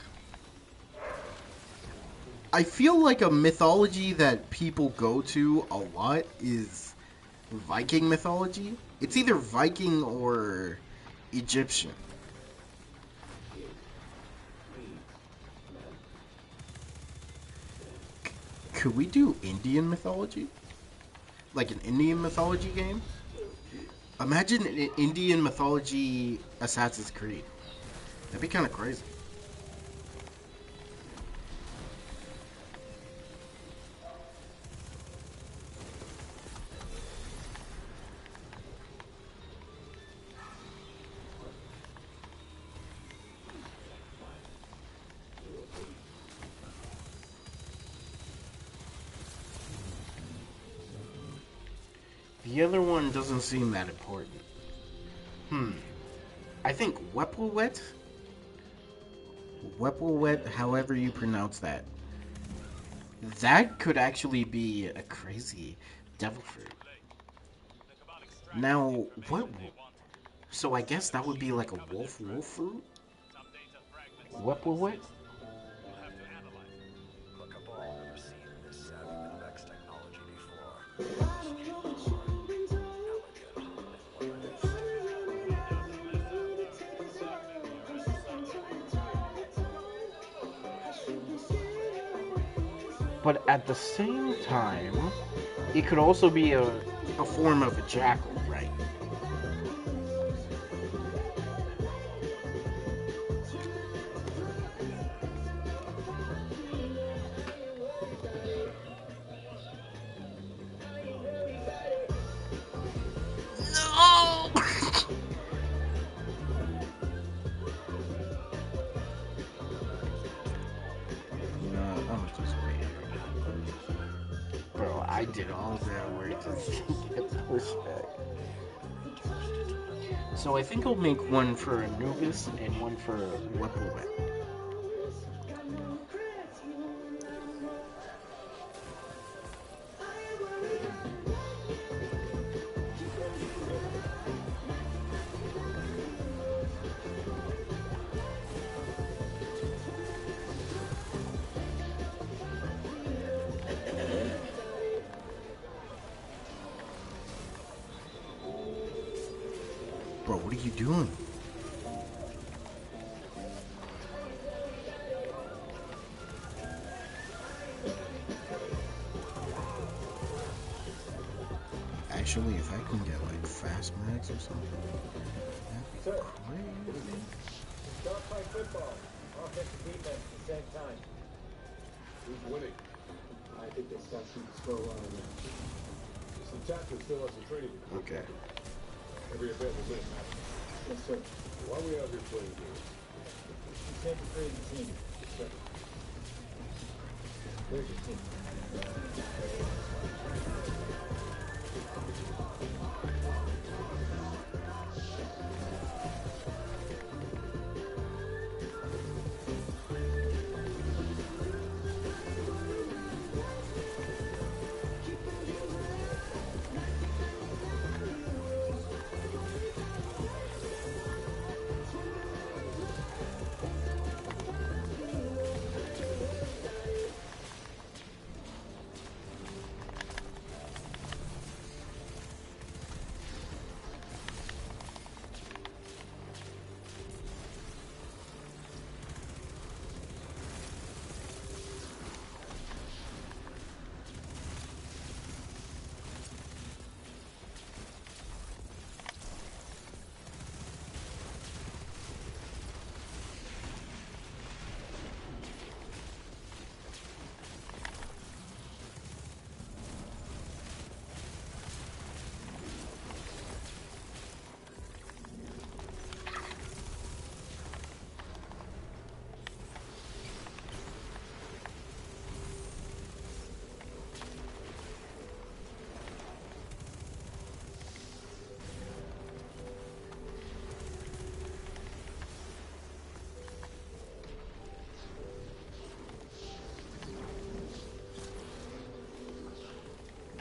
I feel like a mythology that people go to a lot is Viking mythology. It's either Viking or Egyptian. Could we do Indian mythology? Like an Indian mythology game? Imagine an Indian mythology Assassin's Creed. That'd be kind of crazy. The other one doesn't seem that important. I think Wepwawet? Wepwawet, however you pronounce that. That could actually be a crazy devil fruit. Now, what? So I guess that would be like a wolf fruit? Wepwawet? But at the same time, it could also be a form of a jackal, right? No! No, I'm just waiting. Bro, I did all that work to get the pushback. So I think I'll make one for Anubis and one for Wepwawet. Bro, what are you doing? Actually, if I can get like fast mags or something, that'd be crazy. Dogfight football. Offense and defense at the same time. Who's winning? I think they stopped shooting slow on now. The chapter still has some training to do. Okay. Every event will win. Yes, sir. Why are we out here playing games? You can't be crazy team. Yes, sir. Where's your team?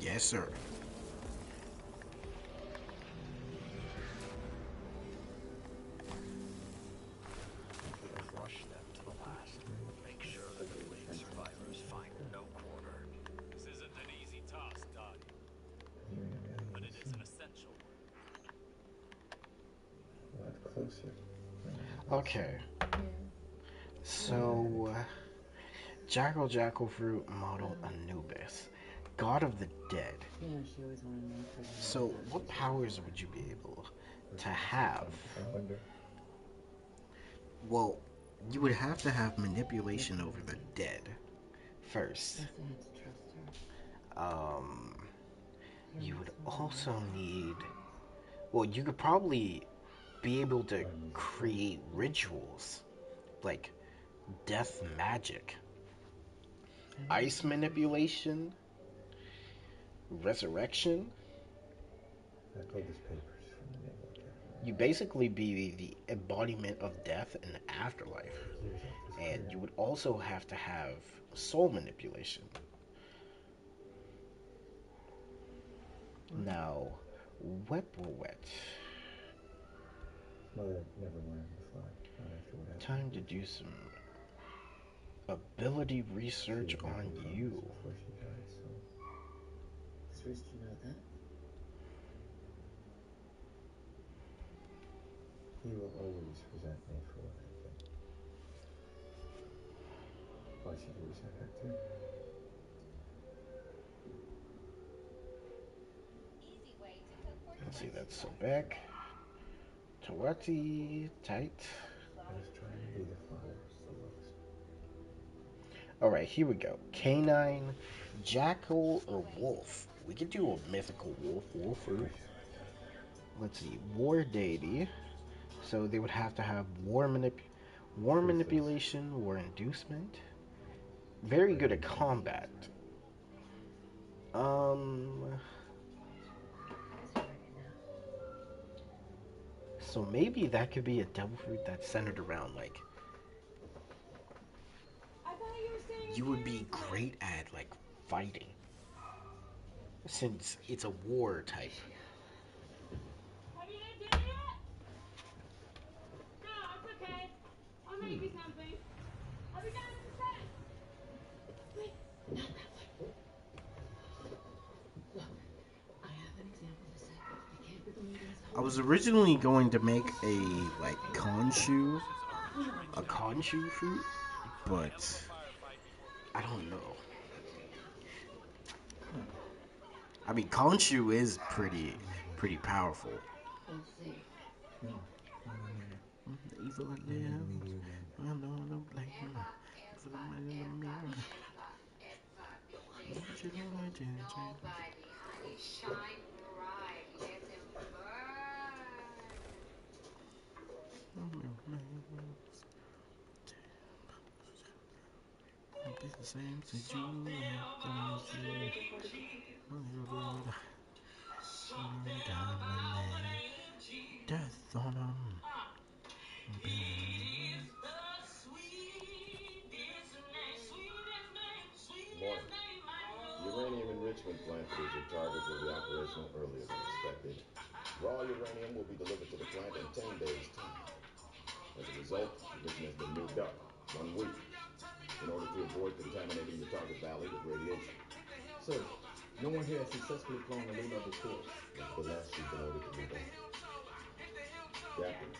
Yes, sir. Crush them to the last. Make sure that the fleeing survivors find no quarter. This isn't an easy task, Guardian. But it is an essential one. A lot closer. Okay. So, Jackal Jackal Fruit model Anubis, God of the Dead. You know, she always wanted more for So, what powers would you be able to have? I wonder. Well, you would have to have manipulation over the dead first. Guess I had to trust her. You would also need. Well, you could probably be able to create rituals like death magic, ice manipulation, resurrection. I pulled his papers from the Naval Academy. You basically be the embodiment of death in the afterlife. Years off his And career. you would also have to have soul manipulation. Now, wet or wet? Mother never learned to fly. Not after what happened. Time to do some ability research on you. Before she died, so Supposed to know that. he will always resent me for what I did. Why should you resent her too? Let's see, that's Sobek. Tawati, tight. I was trying to be the father he loves. Alright, here we go. Canine, jackal, or wolf? We could do a mythical wolf fruit. Let's see, war deity. So they would have to have war manipulation, war inducement. Very good at combat. So maybe that could be a devil fruit that's centered around like. You would be great at like fighting, since it's a war type. Have you had dinner yet? No, it's okay. I'll make you something. I'll be down in a sec. Wait, not that way. Look, I have an example to set. I can't do the meetings. I was originally going to make a like Khonshu, a Khonshu fruit, but I don't know. I mean, Khonshu is pretty powerful. We'll see. No. The evil I Never live. to meet you again. I don't blame you. For the man in the mirror. Nobody, honey, shine bright, let them burn. Be the same since you left. Death on them. Morning. The uranium enrichment plant that is your target will be operational earlier than expected. Raw uranium will be delivered to the plant in 10 days' time. As a result, the mission has been moved up 1 week in order to avoid contaminating the target valley with radiation. Sir, no one here has successfully flown a lunar before. This is the last you've been ordered to move on. Captain.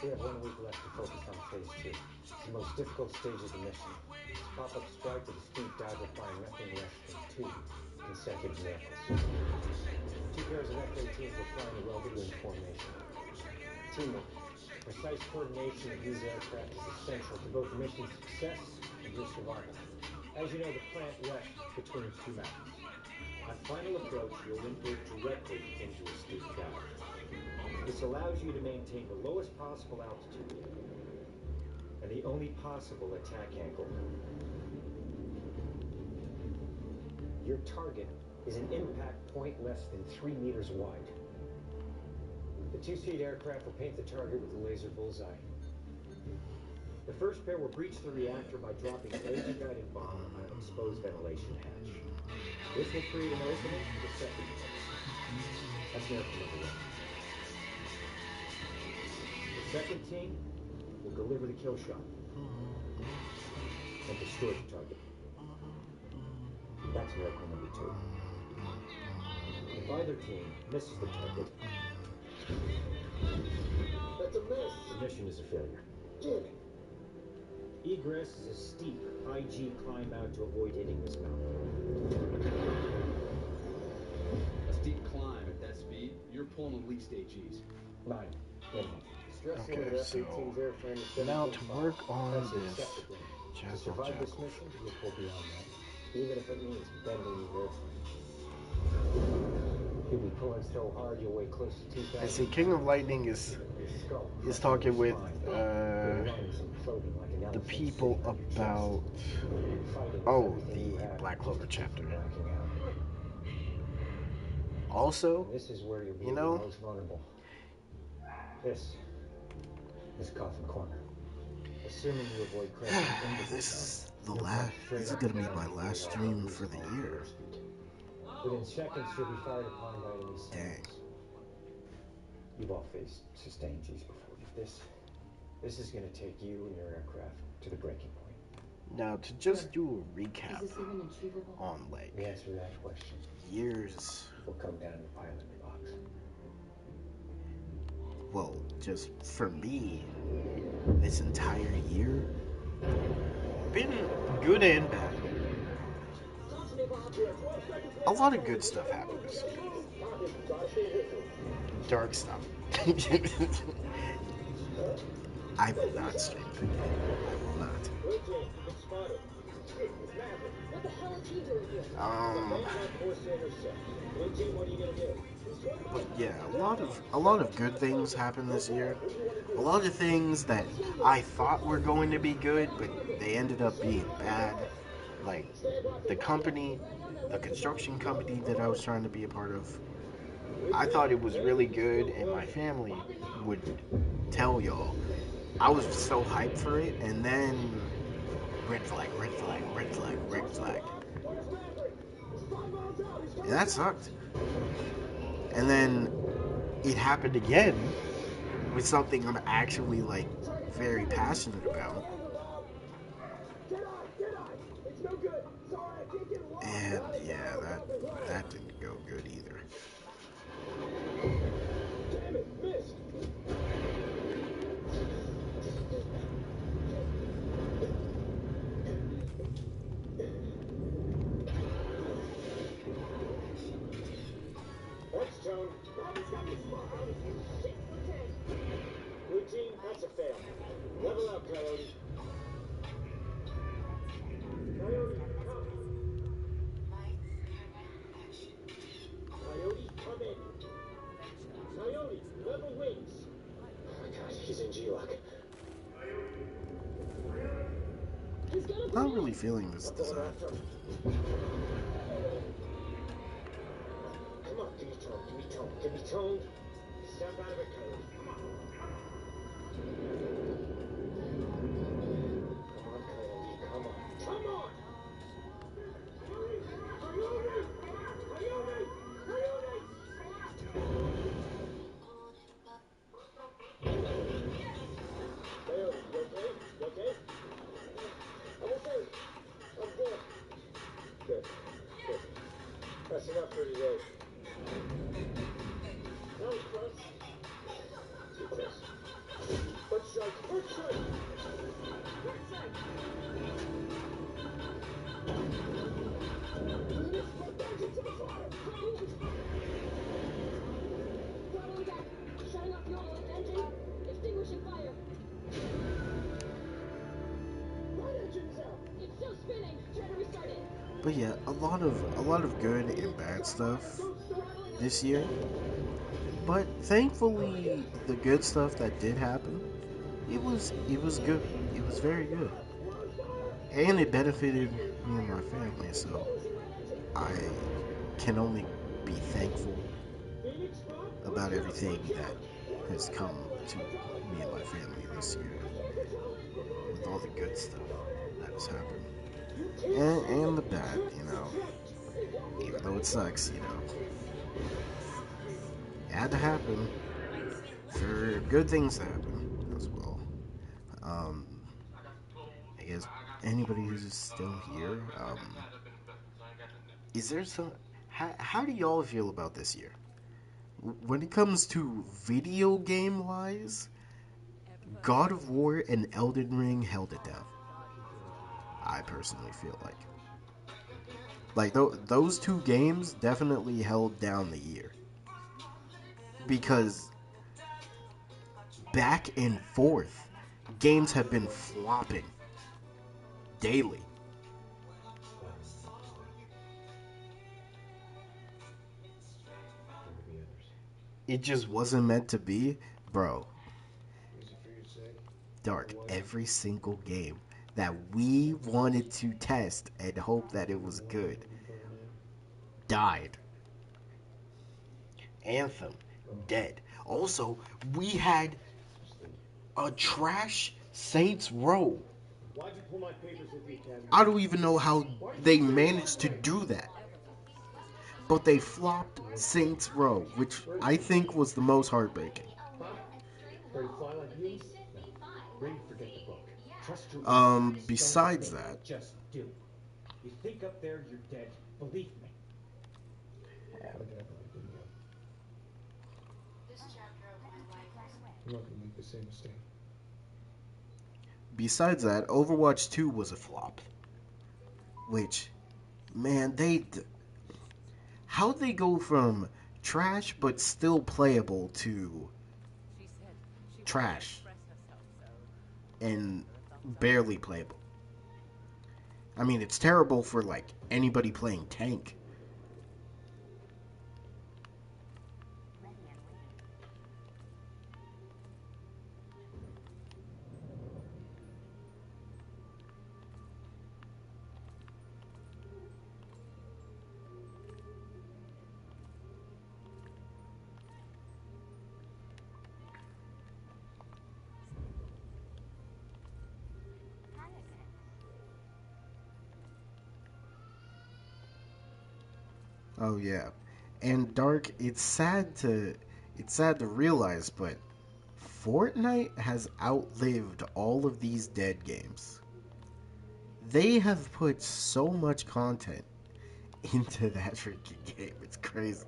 We have 1 week left to focus on phase 2. It's the most difficult stage of the mission. It's a pop-up strike with a steep dive requiring nothing less than 2 consecutive miracles. 2 pairs of F-18s will fly in a row with you in formation. Teamwork. Precise coordination of these aircraft is essential to both the mission's success and your survival. As you know, the plant rests between 2 mountains. On final approach, you'll input directly into a steep dive. This allows you to maintain the lowest possible altitude and the only possible attack angle. Your target is an impact point less than 3 meters wide. The 2-seat aircraft will paint the target with a laser bullseye. The first pair will breach the reactor by dropping a laser-guided bomb on an exposed ventilation hatch. This will create an opening for the second pair. That's miracle number 1. The second team will deliver the kill shot and destroy the target. That's miracle number 2. If either team misses the target, That's a miss. the mission is a failure. Damn it. Egress is a steep, high-G climb out to avoid hitting this mountain. A steep climb at that speed, you're pulling at least 8 Gs. 9 minimum. Stressing Okay, that so F-18's airframe is now to 7.5. work on That's the this accepted range. To jackal survive this jackal. mission, you'll pull beyond that, even if it means bending the airframe. You'll be pulling so hard you'll weigh close to 2,000 I see King of Lightning Your skull is crushing talking your with spine. Your lungs imploding like an the elephant people sitting on your chest. about Fighting the everything you have Black to Clover keep from chapter. blacking out. Also, And this is where you'll be you the know, most vulnerable. This is Coffin Corner. Assuming you avoid crashing into this is the you'll last. climb straight This is up gonna to be the my ground last without stream losing for the all of your year. airspeed. Within seconds, you'll be fired upon by enemy sounds. You've all faced sustained G's before. This is going to take you and your aircraft to the breaking point. Now, to just do a recap Is this even achievable? on like The answer to that question years. will come down to the pilot box. Well, just for me, this entire year been good and bad. A lot of good stuff happened this year. Dark stuff. I will not stream that game. I will not. What the hell is he doing here? But yeah, a lot of good things happened this year. A lot of things that I thought were going to be good, but they ended up being bad. Like the construction company that I was trying to be a part of. I thought it was really good, and my family would tell y'all. I was so hyped for it, and then red flag, red flag, red flag, red flag. And that sucked. And then it happened again with something I'm actually like very passionate about. And yeah, that didn't go good either. Damn it, missed. That's Tone. Blue team, that's a fail. Level out, Coyote. Coyote, copy. Coyote, come in. Coyote, level wings. Oh my god, he's in G-Lock. Not really feeling this design. Come on, give me tone, give me tone, give me tone. Step out of it, Coyote. Come on, Coyote, come on. Come on! Coyote! Coyote! Coyote! Coyote! Coyote, you okay? You okay? I'm okay. I'm good. Good. Good. That's enough for today. That was close. Too close. First strike! First strike! First strike! Units, put engines on fire! Throttling back. Shutting off fuel lift engine. Extinguishing fire. Right engine's out! It's still spinning. Try to restart it. But yeah, a lot of good and bad stuff this year. But thankfully, the good stuff that did happen, it was good. It was very good, and it benefited me and my family. So I can only be thankful about everything that has come to me and my family this year. with all the good stuff that has happened. You can't And the say bad, you know. Even though it sucks, you know. It had to happen for good things to happen as well. Um, I guess anybody who's still here, is there some. How do y'all feel about this year? When it comes to video game wise, God of War and Elden Ring held it down. I personally feel like those two games definitely held down the year because back and forth, games have been flopping daily. It just wasn't meant to be, bro. Dark, every single game that we wanted to test and hope that it was good died. Anthem, dead. Also, we had a trash Saints Row. Why'd you pull my papers at the academy? I don't even know how they managed to do that. But they flopped Saints Row, which I think was the most heartbreaking. Ready to fly like you? No. Ready to forget the book. Trust your Besides Don't think, that, just do. You think up there you're dead. Believe me. This chapter of my life is I'm not gonna make the same mistake. besides that, Overwatch 2 was a flop. Which, man, how'd they go from trash but still playable to trash and barely playable? I mean, it's terrible for like anybody playing tank. Oh yeah. And Dark, it's sad to realize, but Fortnite has outlived all of these dead games. They have put so much content into that freaking game. It's crazy.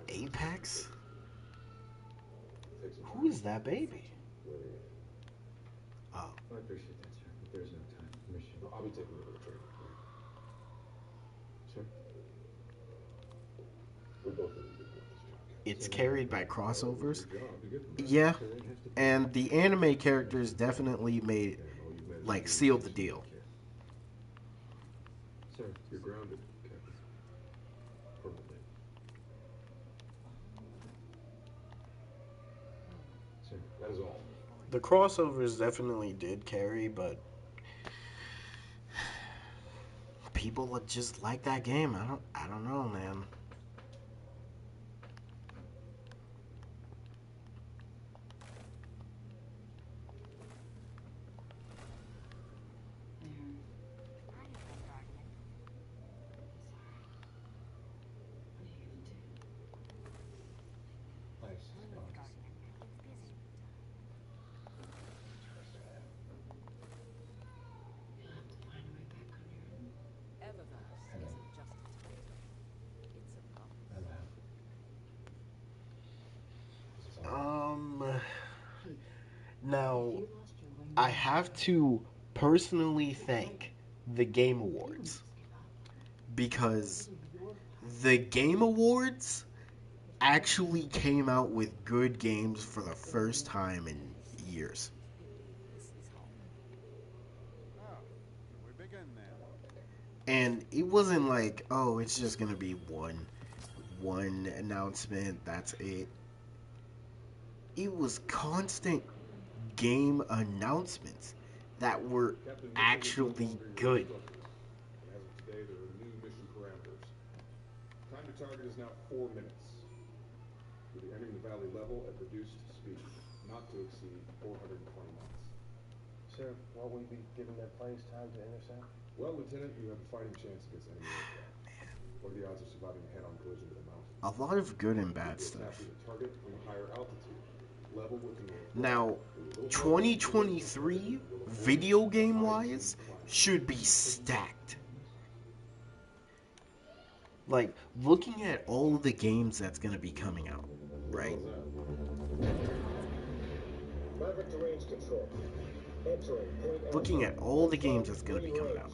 Apex? Who is that baby? Oh. I appreciate that, sir, but there's no time. Mission. I'll be taking over the training. Sir? We both need to get this job. It's carried by crossovers. Yeah, and the anime characters definitely made, like, sealed the deal. Sir, you're grounded, Captain. Permanently. Sir, that is all. The crossovers definitely did carry, but people just like that game. I don't know, man. Now, I have to personally thank the Game Awards because the Game Awards actually came out with good games for the first time in years. We begin then. And it wasn't like, oh, it's just gonna be one announcement, that's it. It was constant game announcements that were actually good. As of today, there are new mission parameters. target is now 4 minutes. You'll be entering the valley level at reduced speed, not to exceed 420 knots. Sir, won't we be giving their planes time to intercept? Well, Lieutenant, you have a fighting chance against enemy aircraft. What are the odds of surviving a head-on collision with a mountain? A lot of good and bad You'll stuff. attack the target from a higher altitude, level with the aircraft. Now, 2023, video game wise, should be stacked. Like, looking at all of the games that's gonna be coming out, right? Maverick to range control. Entering point Looking at all the games that's gonna be coming out.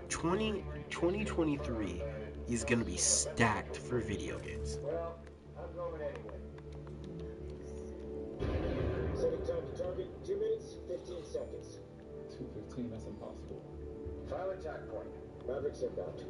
2023 is gonna be stacked for video games. Well, I'm going anyway. Setting time to target, 2 minutes, 15 seconds. 2:15, that's impossible. File attack point. Mavericks inbound.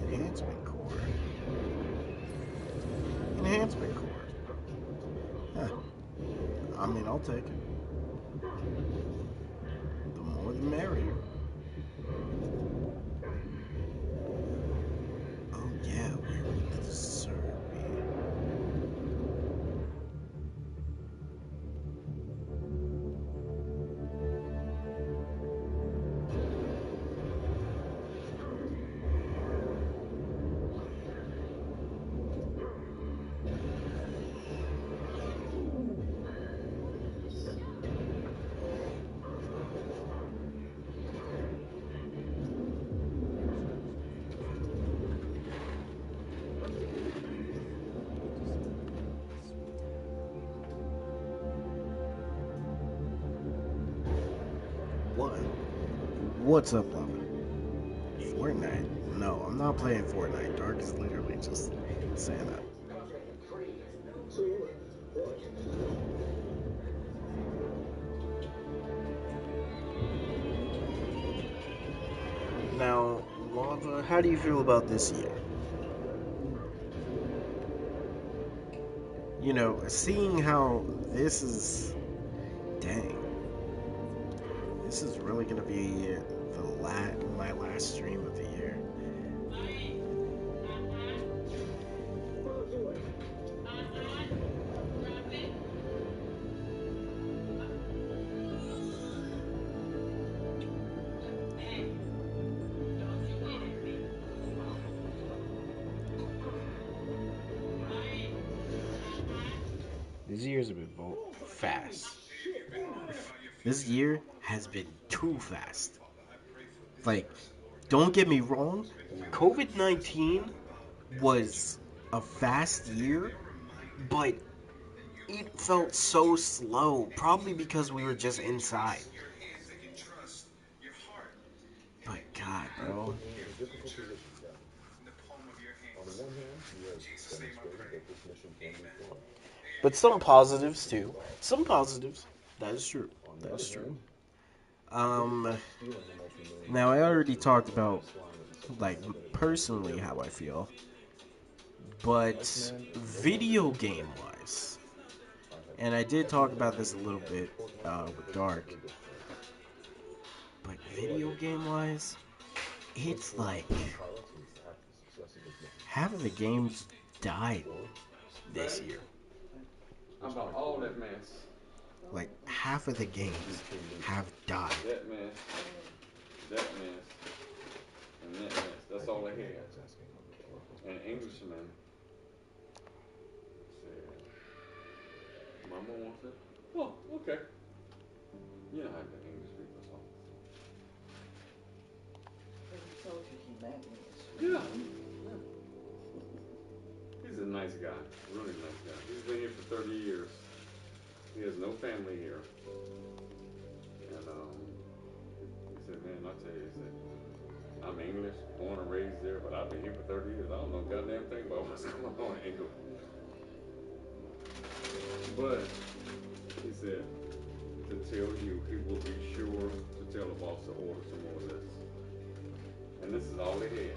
Enhancement core. Enhancement core. Huh. I mean, I'll take it. The more the merrier. Oh yeah, where would the dessert be? What? What's up, Lava? Fortnite? No, I'm not playing Fortnite. Dark is literally just saying that. 2, 1. Now, Lava, how do you feel about this year? You know, seeing how this is... Dang. This is really going to be my last stream of the year. This year's been fast. This year has been too fast. Like, don't get me wrong, COVID-19 was a fast year, but it felt so slow, probably because we were just inside. But God, bro. In a difficult position, Captain. On the one hand, you have demonstrated that this mission can be fought. But some positives too. Some positives. That is true. That is true. Now I already talked about, like, personally how I feel, but video game wise, and I did talk about this a little bit with Dark, but video game wise, it's like half of the games died this year. How about all that mess? Like, half of the games have died. That mess, that mess, and that mess. That's all they had. An Englishman said, Mama wants it. Oh, okay. You know how the English people talk. He told you he met me. Yeah. He's a nice guy. Really nice guy. He's been here for 30 years. He has no family here. And He said, I'm English, born and raised there, but I've been here for 30 years. I don't know a goddamn thing about what's going on in England. But he said to tell you, he will be sure to tell the boss to order some more of this. And this is all they had.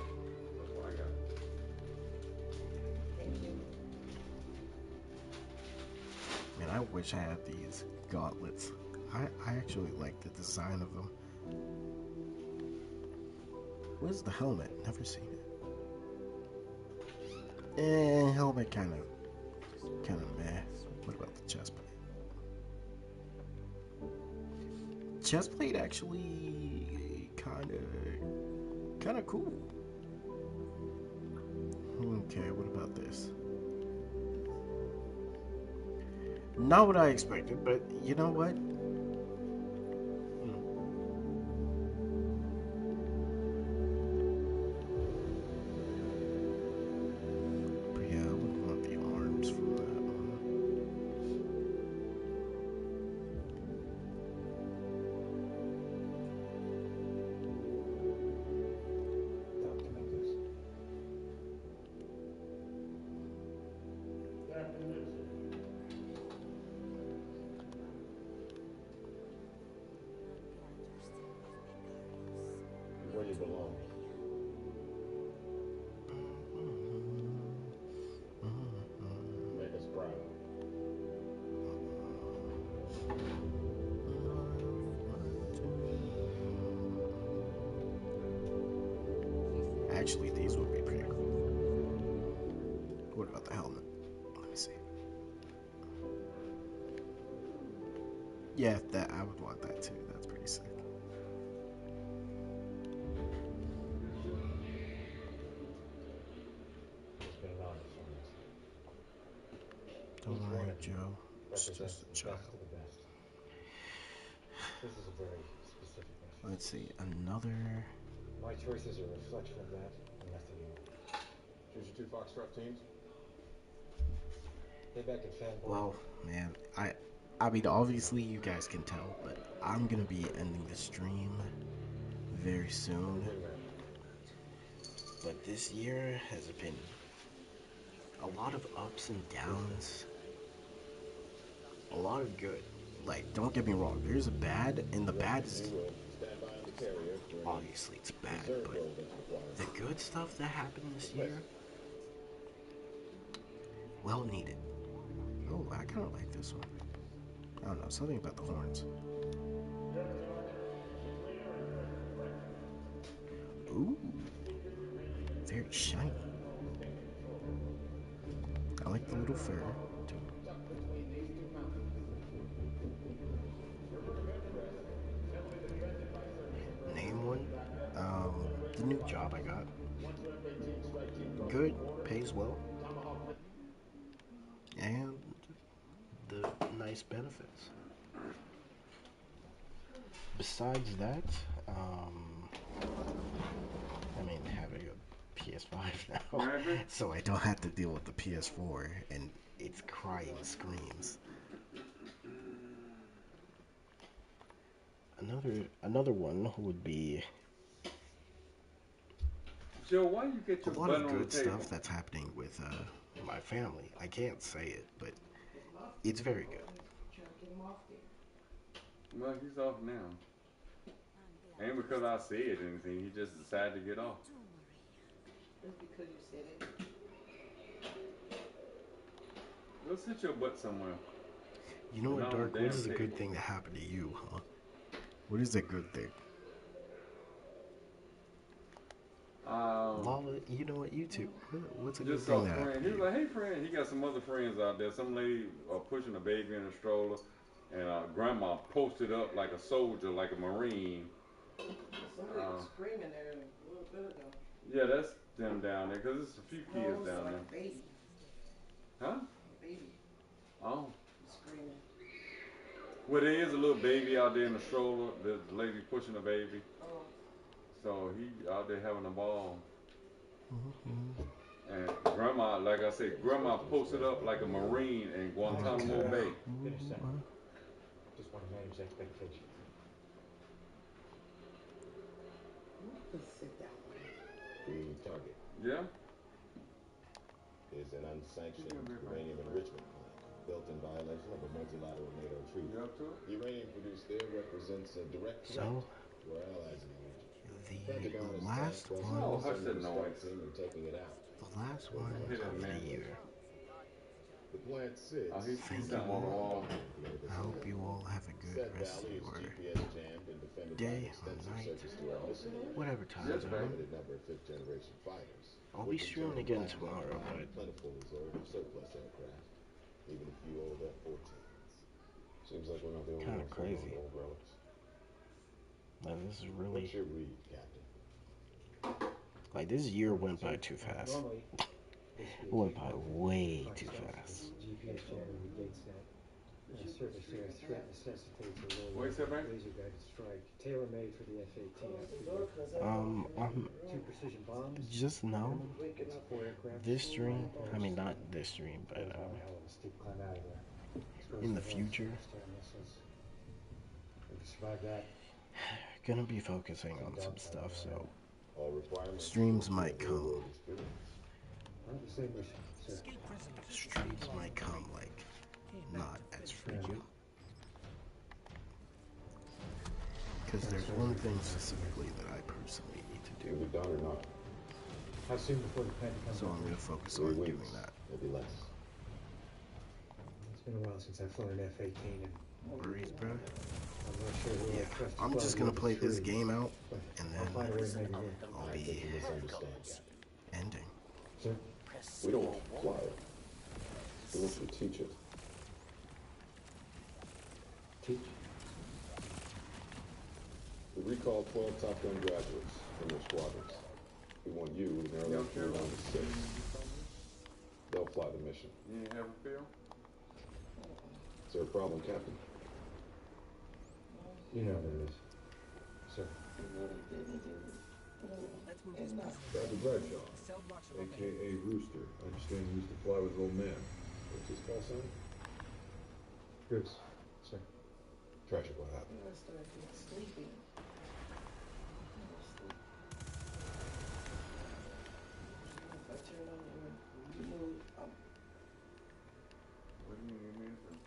That's what I got. Thank you. Man, I wish I had these gauntlets. I actually like the design of them. Where's the helmet? Never seen it. Helmet kind of meh. What about the chest plate? Chest plate actually kind of cool. Okay, what about this? Not what I expected, but you know what? But yeah, I wouldn't want the arms from that one. Dr. Mathers. Captain Vincent. You're where you belong. Make us proud. Actually, these would be pretty cool. What about the helmet? Let me see. Yeah, that I would want that too. That's pretty sick. It's been an honor serving with you. Don't Each one worry, of you Joe. It's represents just a the child. best of the best. This is a very specific mission. Let's see, another. My choice is a reflection of that and nothing more. Choose your 2 Foxtrot teams. Hey, back at Fanboy. Well, man, I mean, obviously you guys can tell, but I'm gonna be ending the stream very soon. But this year has been a lot of ups and downs, a lot of good. Like, don't get me wrong, there's a bad, and the bad is obviously it's bad, but the good stuff that happened this year, well needed. Oh, I kind of like this one. I don't know, something about the horns. Ooh, very shiny. I like the little fur too. Name one. The new job I got. Good, pays well, and the nice benefits. Besides that, I mean, having a PS5 now, so I don't have to deal with the PS4 and its crying screams. Another one would be Joe, why you get a your lot butt of on the good table? stuff that's happening with my family. I can't say it, but it's very good. Trying to get him off there. Well, he's off now. Ain't because I said anything. He just decided to get off. Just because you said it. Go sit your butt somewhere. You know And what, not on Dark? the What damn is a good table. thing that happened to you, huh? What is a good thing? Lala, you know what? You too. What's a good Just saw thing a that friend. happened He to was you? like, "Hey, friend." He got some other friends out there. Some lady pushing a baby in a stroller, and grandma posted up like a soldier, like a marine. Somebody was screaming there a little bit ago. Yeah, that's them down there, because there's a few No, kids it was down like there. a baby. Huh? A baby Oh. was screaming. Well, there is a little baby out there in the stroller. There's a lady pushing a baby. Oh. So he out there having a ball. And grandma, like I said, grandma posted up like a marine in Guantanamo Bay. In a second. I just want to manage expectations. sit that way. The target Yeah? is an unsanctioned Yeah, very uranium fine. enrichment plant built in violation of a multilateral NATO treaty. You up to it? The uranium produced there represents a direct threat So, to our allies in the region. the Pentagon has last tasked President Oh, one, hush that Summer's noise. team in taking it out. the last one Hit it, of the man. year. The plant sits Oh, he sees Thank something you on the all. wall. I hope you all have a good Said rest of valley is your GPS jammed and defended by an day or extensive night, searches to our missile area. whatever time Yes, zone. baby. Limited number of fifth generation fighters. I'll be Which in streaming turn again lack tomorrow, a but plentiful reserve of surplus aircraft, even a few old F-14s. Seems like we're not the only kind of ones holding on crazy. to old relics. Like, this is really, What's your read, Captain? like, this year went by too fast. Normally, this It would went be by taken off way the too front fast. steps. This GPS jammer negates that. Surface air threat necessitates a low Wait a second. laser guided strike, tailor made for the F-18. I'm Two precision bombs. just know It's 4 aircraft. this stream. I mean, not this stream, but That was one hell of a steep climb out of there. in the future, We can survive that. gonna be focusing on some stuff. So All requirements streams might come. real-world experience. On the same mission, sir. Streams might come like not as frequent. Because there's one thing specifically that I personally need to do. Will be done or not? How soon before the plan becomes So I'm going to focus 3 on weeks, doing that. maybe less. It's been a while since I've flown an F-18 and Worries, bro? I'm not sure who Yeah, I trust to I'm fly just the going to play this F-3, game out, but and I'll then find a way to make it work. I'll I think be you misunderstand, Captain. ending. Sir? We don't want you to fly it. We want you to teach it. Teach? We recalled 12 Top Gun graduates from your squadrons. We want you to narrow that down to 6. They'll fly the mission. You ain't have a feel? Is there a problem, Captain? You know there is. Sir. Dr. Bradshaw, a.k.a. Rooster. I understand you used to fly with old man. What's his call sign? Bruce. Sir. Tragic, what happened? I'm gonna start getting sleepy. If I turn on the move, What do you mean? You mean something?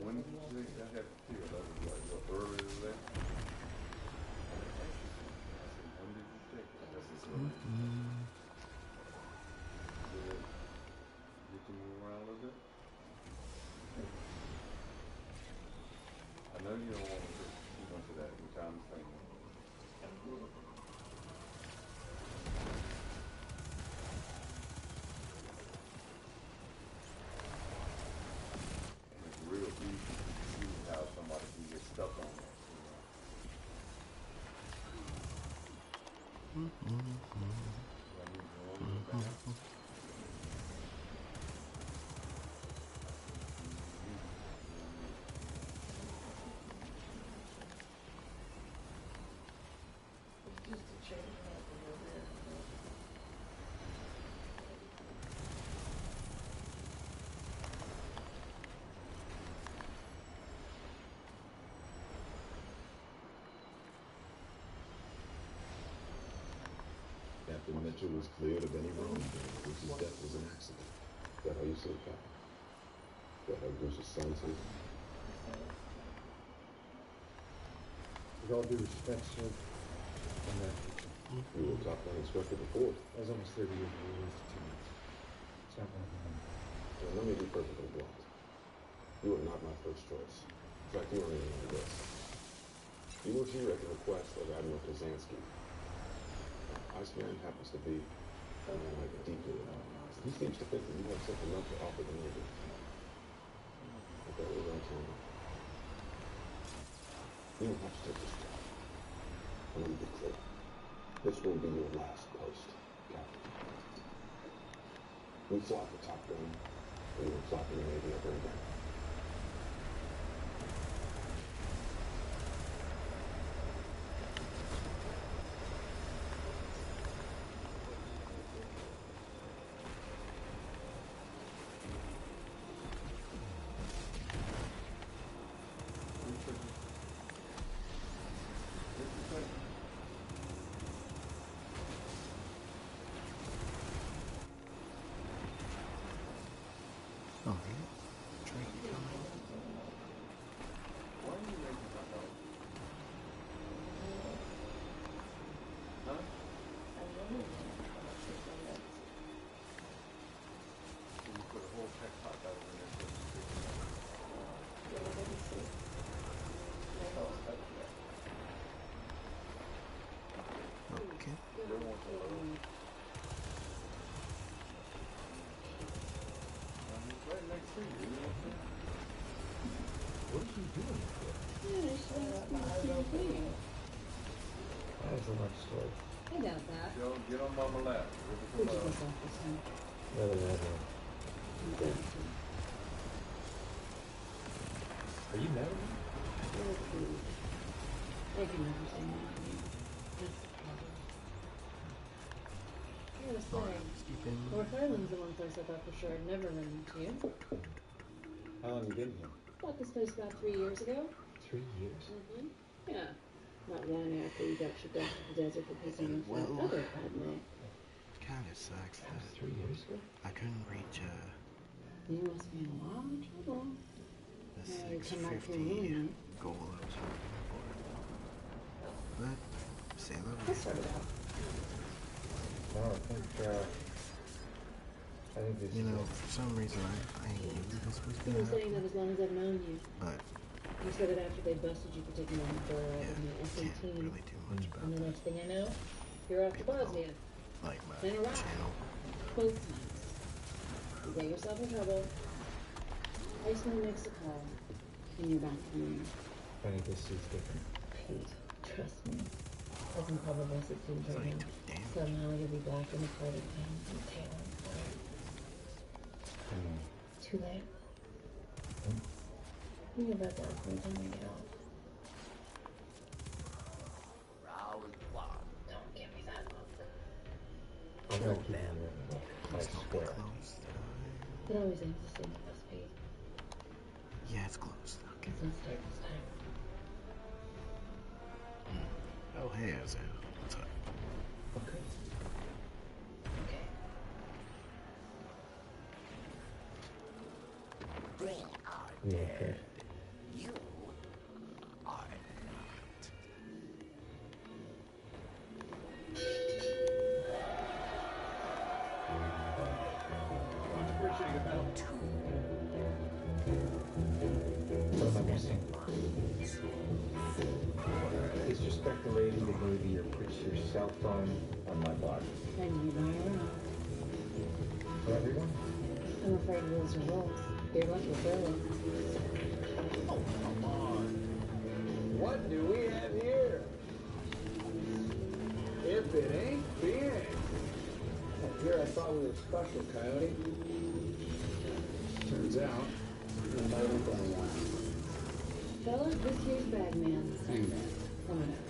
When did you say I had to feel? That was like what, earlier today? When did you take it? Did it get you move around a little bit? I know you don't want to do too much of that every time you think. And it's real easy to see how somebody can get stuck on that. just to change it up a little bit. Captain Mitchell was cleared of any wrongdoing. Bruce's death was an accident. Is that how you see it, Captain? Is that how Bruce's son sees it? With all due respect, sir, I'm not teaching. You were a top gun instructor before. I was almost 30 years of the Institute. It's not one of them. Well, let me be perfectly blunt. You are not my first choice. In fact, you aren't even on the list. You were here at the request of Admiral Kazansky. Iceman happens to be a man I deeply love. He seems to think that you have something else to offer the Navy. But that was untrue. You don't have to take this job. I want to be clear. This will be your last post, Captain. We fly for Top Gun, or you will fly for the Navy ever again. That was a much story. I doubt that. Get on mama lap. Who took us off this time? Rather than that. Are you mad at me? I can never say no. That's the problem. I gotta say, North Island's the one place I thought for sure I'd never run into you. How long you been here? Bought this place about 3 years ago. 3 years? Mm-hmm. Yeah. Not long after you got shipped out to the desert for pissing off that other admiral. Kind of sucks that 3 years ago? I couldn't reach You must be in a lot of trouble. the Now you come back to 650 ruin goal I was hoping for. But say it. that I started out. No, I think this you is know, for some reason I knew this was You've gonna been saying that happen. as long as I've known you. But You said it after they busted you for taking on the door out of my can't SAT. really do much about And the next thing I know, you're off to Bosnia. like my Then Iraq. channel. Both times. You get yourself in trouble. Iceman makes a call. And you're back to me. I think this is different. Pete, trust me. As improbable as it seems right now, somehow you'll be back in the part of town with Taylor and Claire. Too late. Think about that when we get off. Don't give me that look. I'm not keeping you in the look. I swear. It always ends the same with us, Pete. Yeah, it's close. Okay. Let's start this time. Oh, hey, Isaiah. What's up? Okay. You okay? What am I missing? Disrespect the lady behavior, puts your cell phone on my body. And you buy around. For everyone? I'm afraid rules are rules. You're lucky, Billy. Oh, come on. What do we have here? If it ain't Phoenix. Here I thought we were special, Coyote. Turns out, you're not even one. Fellas, this here's Bagman. Hangman. Coming up.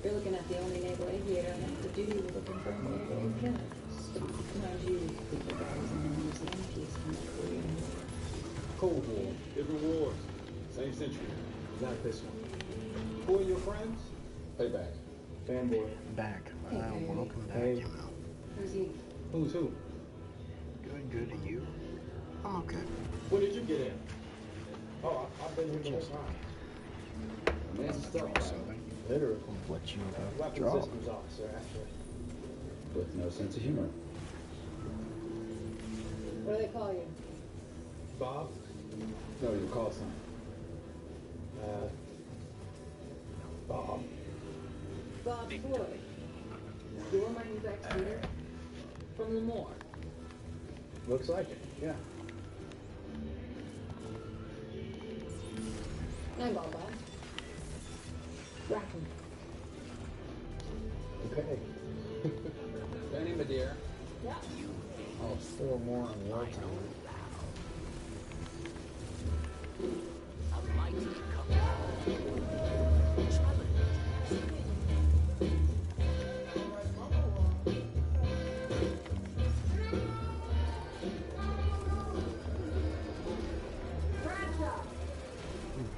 You're looking at the only naval aviator on active duty we're looking for in the area of Canada. Mind you, people guys in the museum piece from the Korean War. Cold War, different wars, same century. Not this one. Who are your friends? Payback. Fanboy. Back. Hey, Welcome back, Hey. you know. Who's he? Who's who? Good to you. I'm okay. When did you get in? Oh, I've been here the whole time. Man's stuff, right? Literally. What you about to Weapons draw? systems officer, actually. With no sense of humor. What do they call you? Bob? No, you call something. Bob. Bob Floyd. Door manufacturer from Lemoore. Looks like it, yeah. I'm Bob Bob. Rackham. Okay. Benny, my dear. Yeah. Oh, 4 more on war time.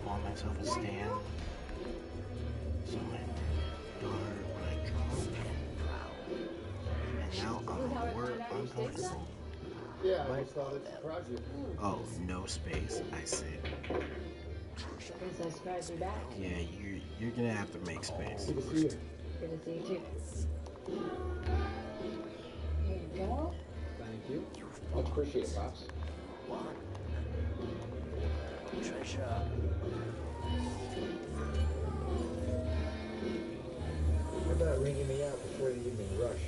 Bought myself a stand. So my daughter, when I come home, and now I'm more uncomfortable. Yeah, I just thought it'd surprise you. Oh, no space, I see. Guess I surprised you back. Yeah, you're gonna have to make space. Good to see you. Good to see you too. Here you go. Thank you. Much appreciated, Pops. Treasure. How about ringing me out before the evening rush?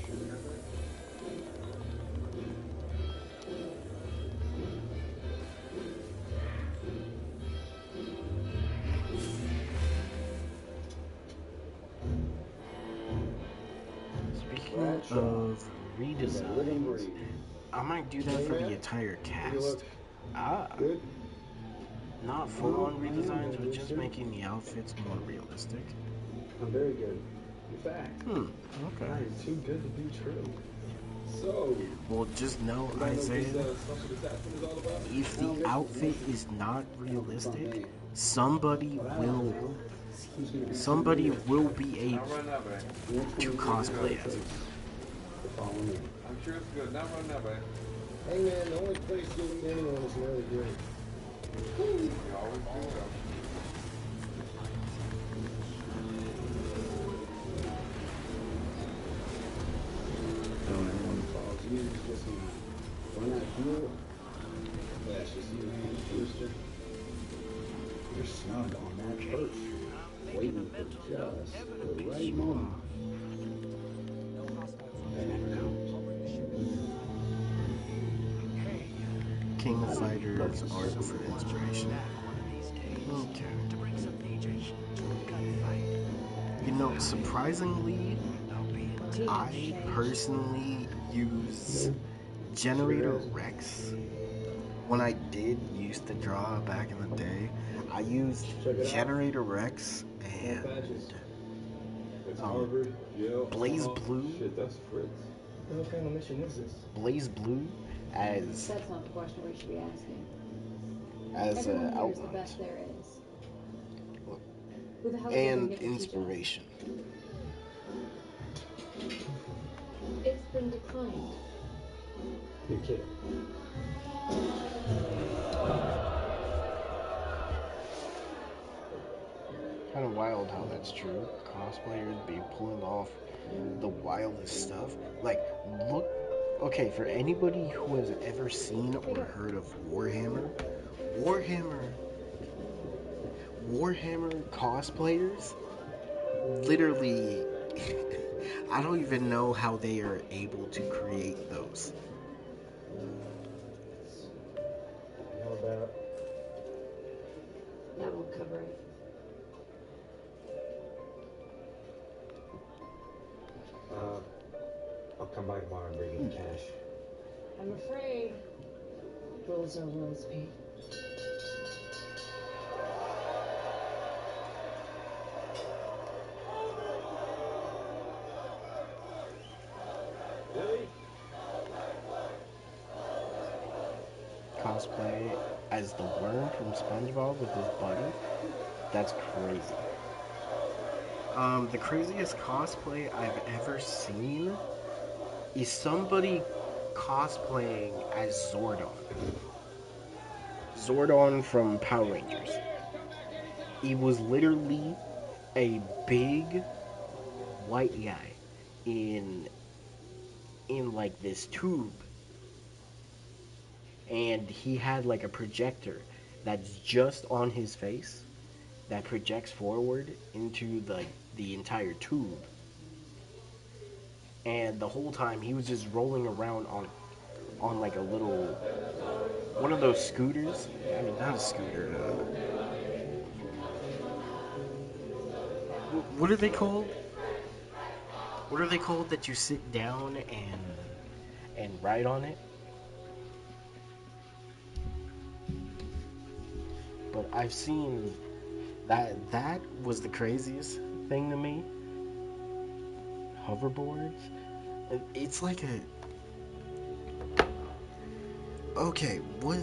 of Live and redesigns. breathe. I might do that for the entire cast. Ah, not full-on redesigns, but just making the outfits more realistic. I'm very good. In fact, Okay. I am too good to be true. So, Well, just know, you don't know what Isaiah, this special detachment is all about? if the outfit is not realistic, somebody will be able Not right now, babe. to cosplay as it. I'm sure it's good. Not right now, babe. Hey man, the only place you'll meet anyone is an early grave. You always do well. Don't anyone follows you, just run out of fuel. Flash just you, Brewster. You're snug on that perch, waiting for just the right moment. King of Fighters art for inspiration. Okay. You know, surprisingly, I personally use Generator Rex. When I did used to draw back in the day, I used Generator Rex and Blaze Blue. Shit, that's Fritz. What kind of mission is this? Blaze Blue as That's not the question we should be asking. as Everyone here is the outlines best there is. Who the hell and get to teach us? inspiration. It's been declined. You're kidding. Kind of wild how that's true. Cosplayers be pulling off the wildest stuff. Like, look. Okay, for anybody who has ever seen or heard of Warhammer cosplayers, literally, I don't even know how they are able to create those. How about That won't cover it. I'll come by tomorrow and bring you the cash. I'm afraid rules are rules, Pete. Cosplay as the worm from SpongeBob with his buddy. That's crazy. The craziest cosplay I've ever seen is somebody cosplaying as Zordon. Zordon from Power Rangers. He was literally a big white guy in like this tube, and he had like a projector that's just on his face that projects forward into the entire tube, and the whole time he was just rolling around on like a little one of those scooters. I mean, not a scooter. What are they called? What are they called that you sit down and ride on it? But I've seen that was the craziest thing to me. Hoverboards. It's like a okay. What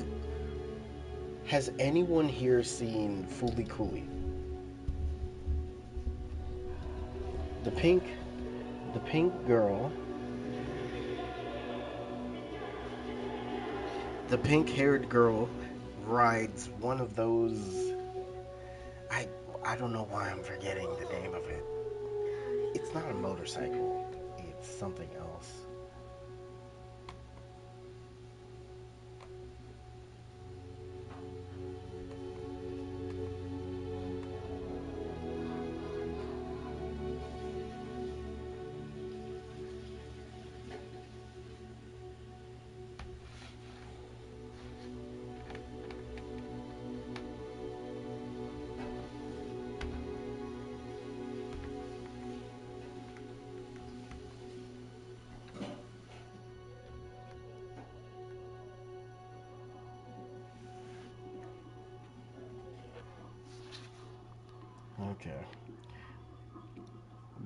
has anyone here seen Fooly Cooly? The pink girl. The pink-haired girl rides one of those. I don't know why I'm forgetting the name of it. It's not a motorcycle. It's something else. Okay.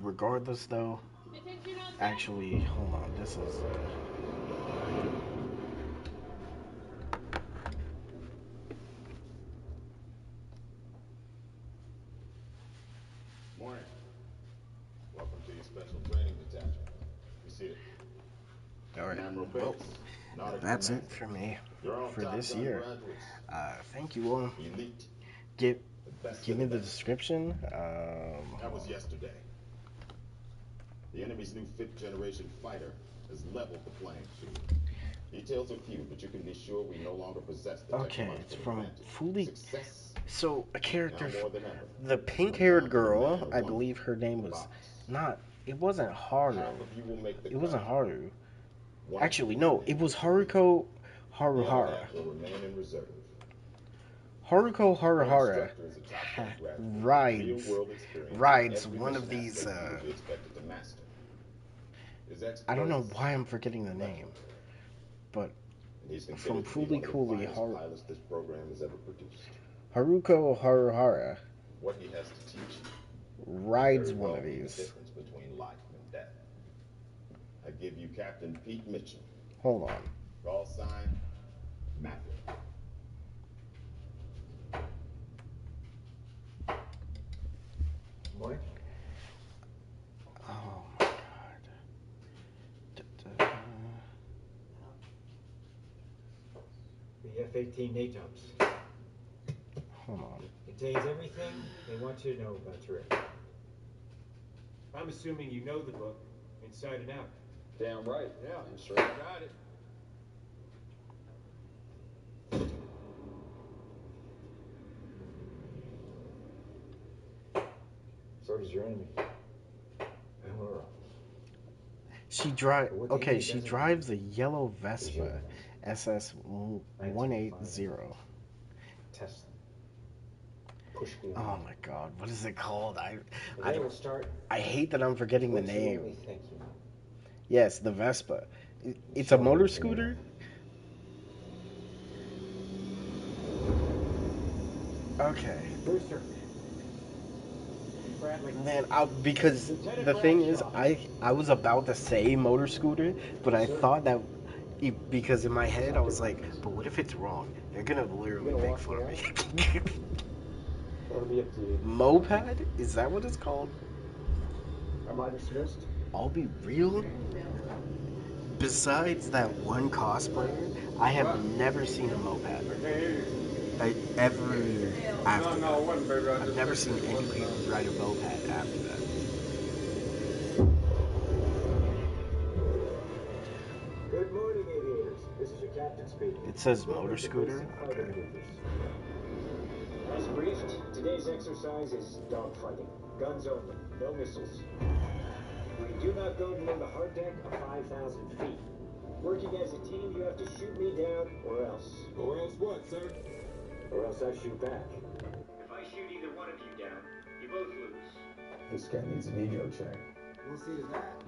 Regardless, though, actually, hold on. This is. Morning. Welcome to your special training detachment. Be seated. All right. Admiral Well, Bates, Nautic that's it Commander. for me You're all for Top this Gun year. graduates. Thank you all. Elite. Give The best give of me the the best. description. That was yesterday. The enemy's new fifth-generation fighter has leveled the playing field. Details are few, but you can be sure we no longer possess the Okay, it's technological from advantage. Fully. Success So a character, now more than ever. the Comes pink-haired down to the man girl. who I won believe her name the was box. not. It wasn't Haru. Half of you will make the It wasn't cut. Haru. One of Actually, you no. will It was remain in the Haruko The other Haruhara. half will remain in reserve. Haruko Your Haruhara instructor is a Top Gun graduate with rides real-world experience in rides every one mission of these. aspect you will be expected to master. His I don't know exploits why I'm forgetting the name, legendary. but And he's from considered to be Fully one of the Coolly finest pilots this program has ever produced. Haruko Haruhara What he has to teach you rides very one well of be the these. difference between life and death. I give you Captain Pete Mitchell. Hold on. Call sign Maverick. What? Oh my god. The F-18 NATOMS. Hold on. Contains everything they want you to know about your Earth. I'm assuming you know the book, inside and out. Damn right. Yeah, I'm sure I got it. So does your enemy. Elora. She drives a yellow Vespa SS 180. Test them. Push beyond. Oh my god, what is it called? Today will start. I hate that I'm forgetting the What you name. only think you know. Yes, the Vespa. It's a motor scooter? Okay. Brewster. Bradley. Man, because the thing is, I was about to say motor scooter, but I thought that because in my head I was like, but what if it's wrong? They're gonna literally make fun of me. That'll be up to you. Moped? Is that what it's called? Am I dismissed? I'll be real. Besides that one cosplayer, I have never seen a moped. Ever after that. I've never seen anybody ride a moped after that. Good morning, aviators. This is your captain speaking. It says motor scooter? Okay. As briefed, today's exercise is dogfighting. Guns only, no missiles. We do not go below the hard deck of 5,000 feet. Working as a team, you have to shoot me down, or else. Or else what, sir? Or else I shoot back. If I shoot either one of you down, you both lose. This guy needs an ego check. We'll see to that.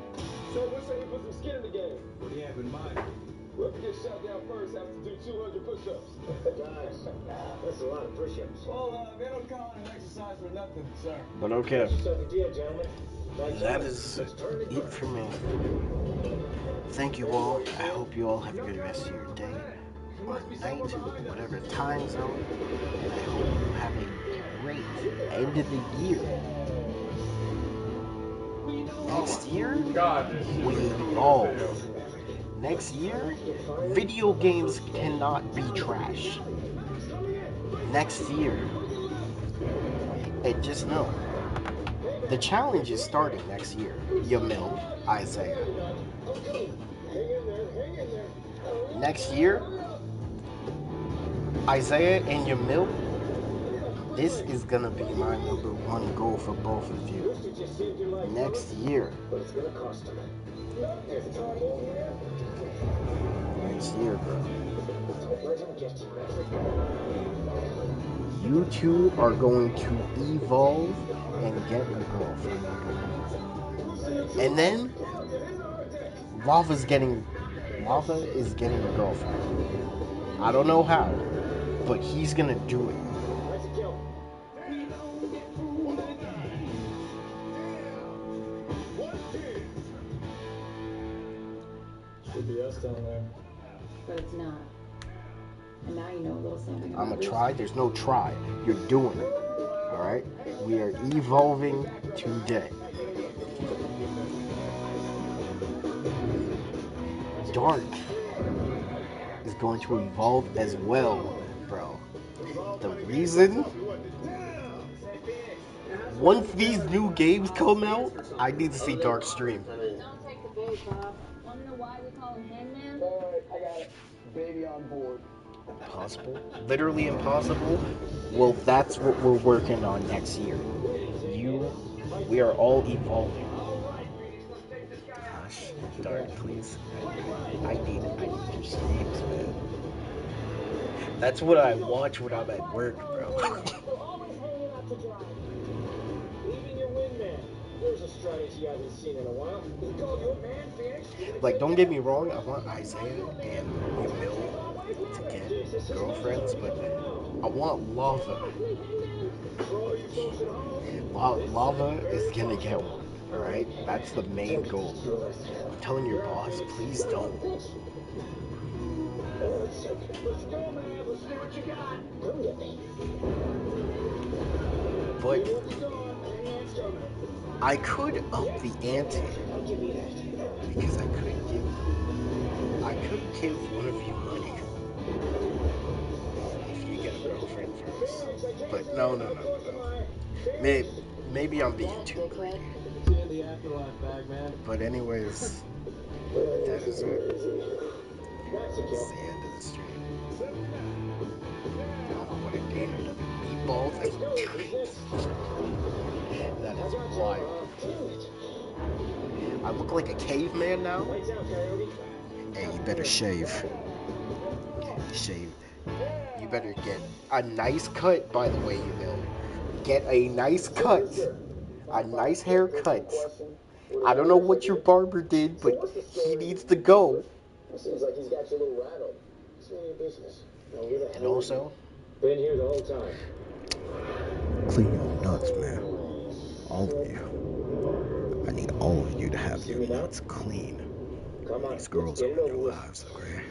So what say you put some skin in the game? What do you have in mind? Whoever gets shot down first has to do 200 push-ups. Guys, that's a lot of push-ups. Well, they don't call it an exercise for nothing, sir. But okay. That's a deal, gentlemen. That is it for me. Thank you all. I hope you all have a good rest of your day or night, whatever time zone. And I hope you have a great end of the year. Next year, we evolve. Next year, video games cannot be trash. Next year, and just know, the challenge is starting next year. Yamil, Isaiah. Next year, Isaiah and Yamil, this is gonna be my #1 goal for both of you. Next year. Next year, bro. You two are going to evolve and get a girlfriend. And then Lava is getting a girlfriend. I don't know how, but he's gonna do it. on there. But it's not. And now you know a little something about I'm a try. There's no try. You're doing it. All right. We are evolving today. Dark is going to evolve as well, bro. The reason, once these new games come out, I need to see Dark stream. Don't take the bait, Bob. Want to know why we call him Hangman? Alright, I got it. Baby on board. Impossible? Literally impossible? Well, that's what we're working on next year. We are all evolving. Gosh, Dark, please. I need your streams, man. That's what I watch when I'm at work, bro. Always hanging out to dry. Leaving your wingman. There's a strategy I haven't seen in a while. He called you a man, Phoenix. Like, don't get me wrong, I want Isaiah and Emil to get girlfriends, but I want Lava. Lava is gonna get one, alright? That's the main goal. I'm telling your boss, please don't. Let's go, man. Let's see what you got. Come get me. But I could up the ante because I could give one of you money if you get a girlfriend first. But no. Maybe I'm being too greedy. But anyways, that is it. It's the end of the stream. What a day to live in meatballs. That is wild. I look like a caveman now? Hey, you better shave. Shave. You better get a nice cut, by the way, you know. Get a nice cut. A nice haircut. I don't know what your barber did, but he needs to go. Seems like he's got you a little rattled. It's none of your business. And also, Been here the whole time. clean your nuts, man. All of you. I need all of you to have your nuts clean. These girls are in your lives, okay?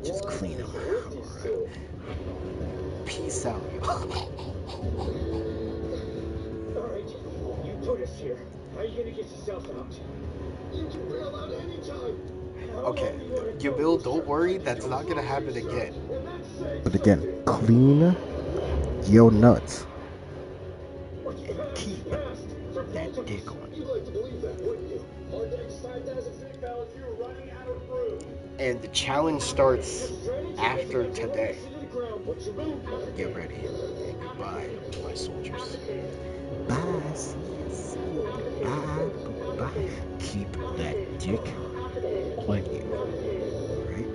Just clean them. Alright. Peace out, y'all. Alright, you put us here. How are you gonna get yourself out? You can bail out anytime. Okay, Bill, don't worry, that's not gonna happen again. But again, clean your nuts and keep that dick on. You'd like to believe that, wouldn't you? Our next 5,000 feet, fellas, you're running out of room. And the challenge starts after today. Get ready. And goodbye, my soldiers. Bye. Bye. Keep that dick on you. Alright?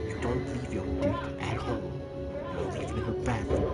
You don't leave your dick at home. You don't leave it in the bathroom.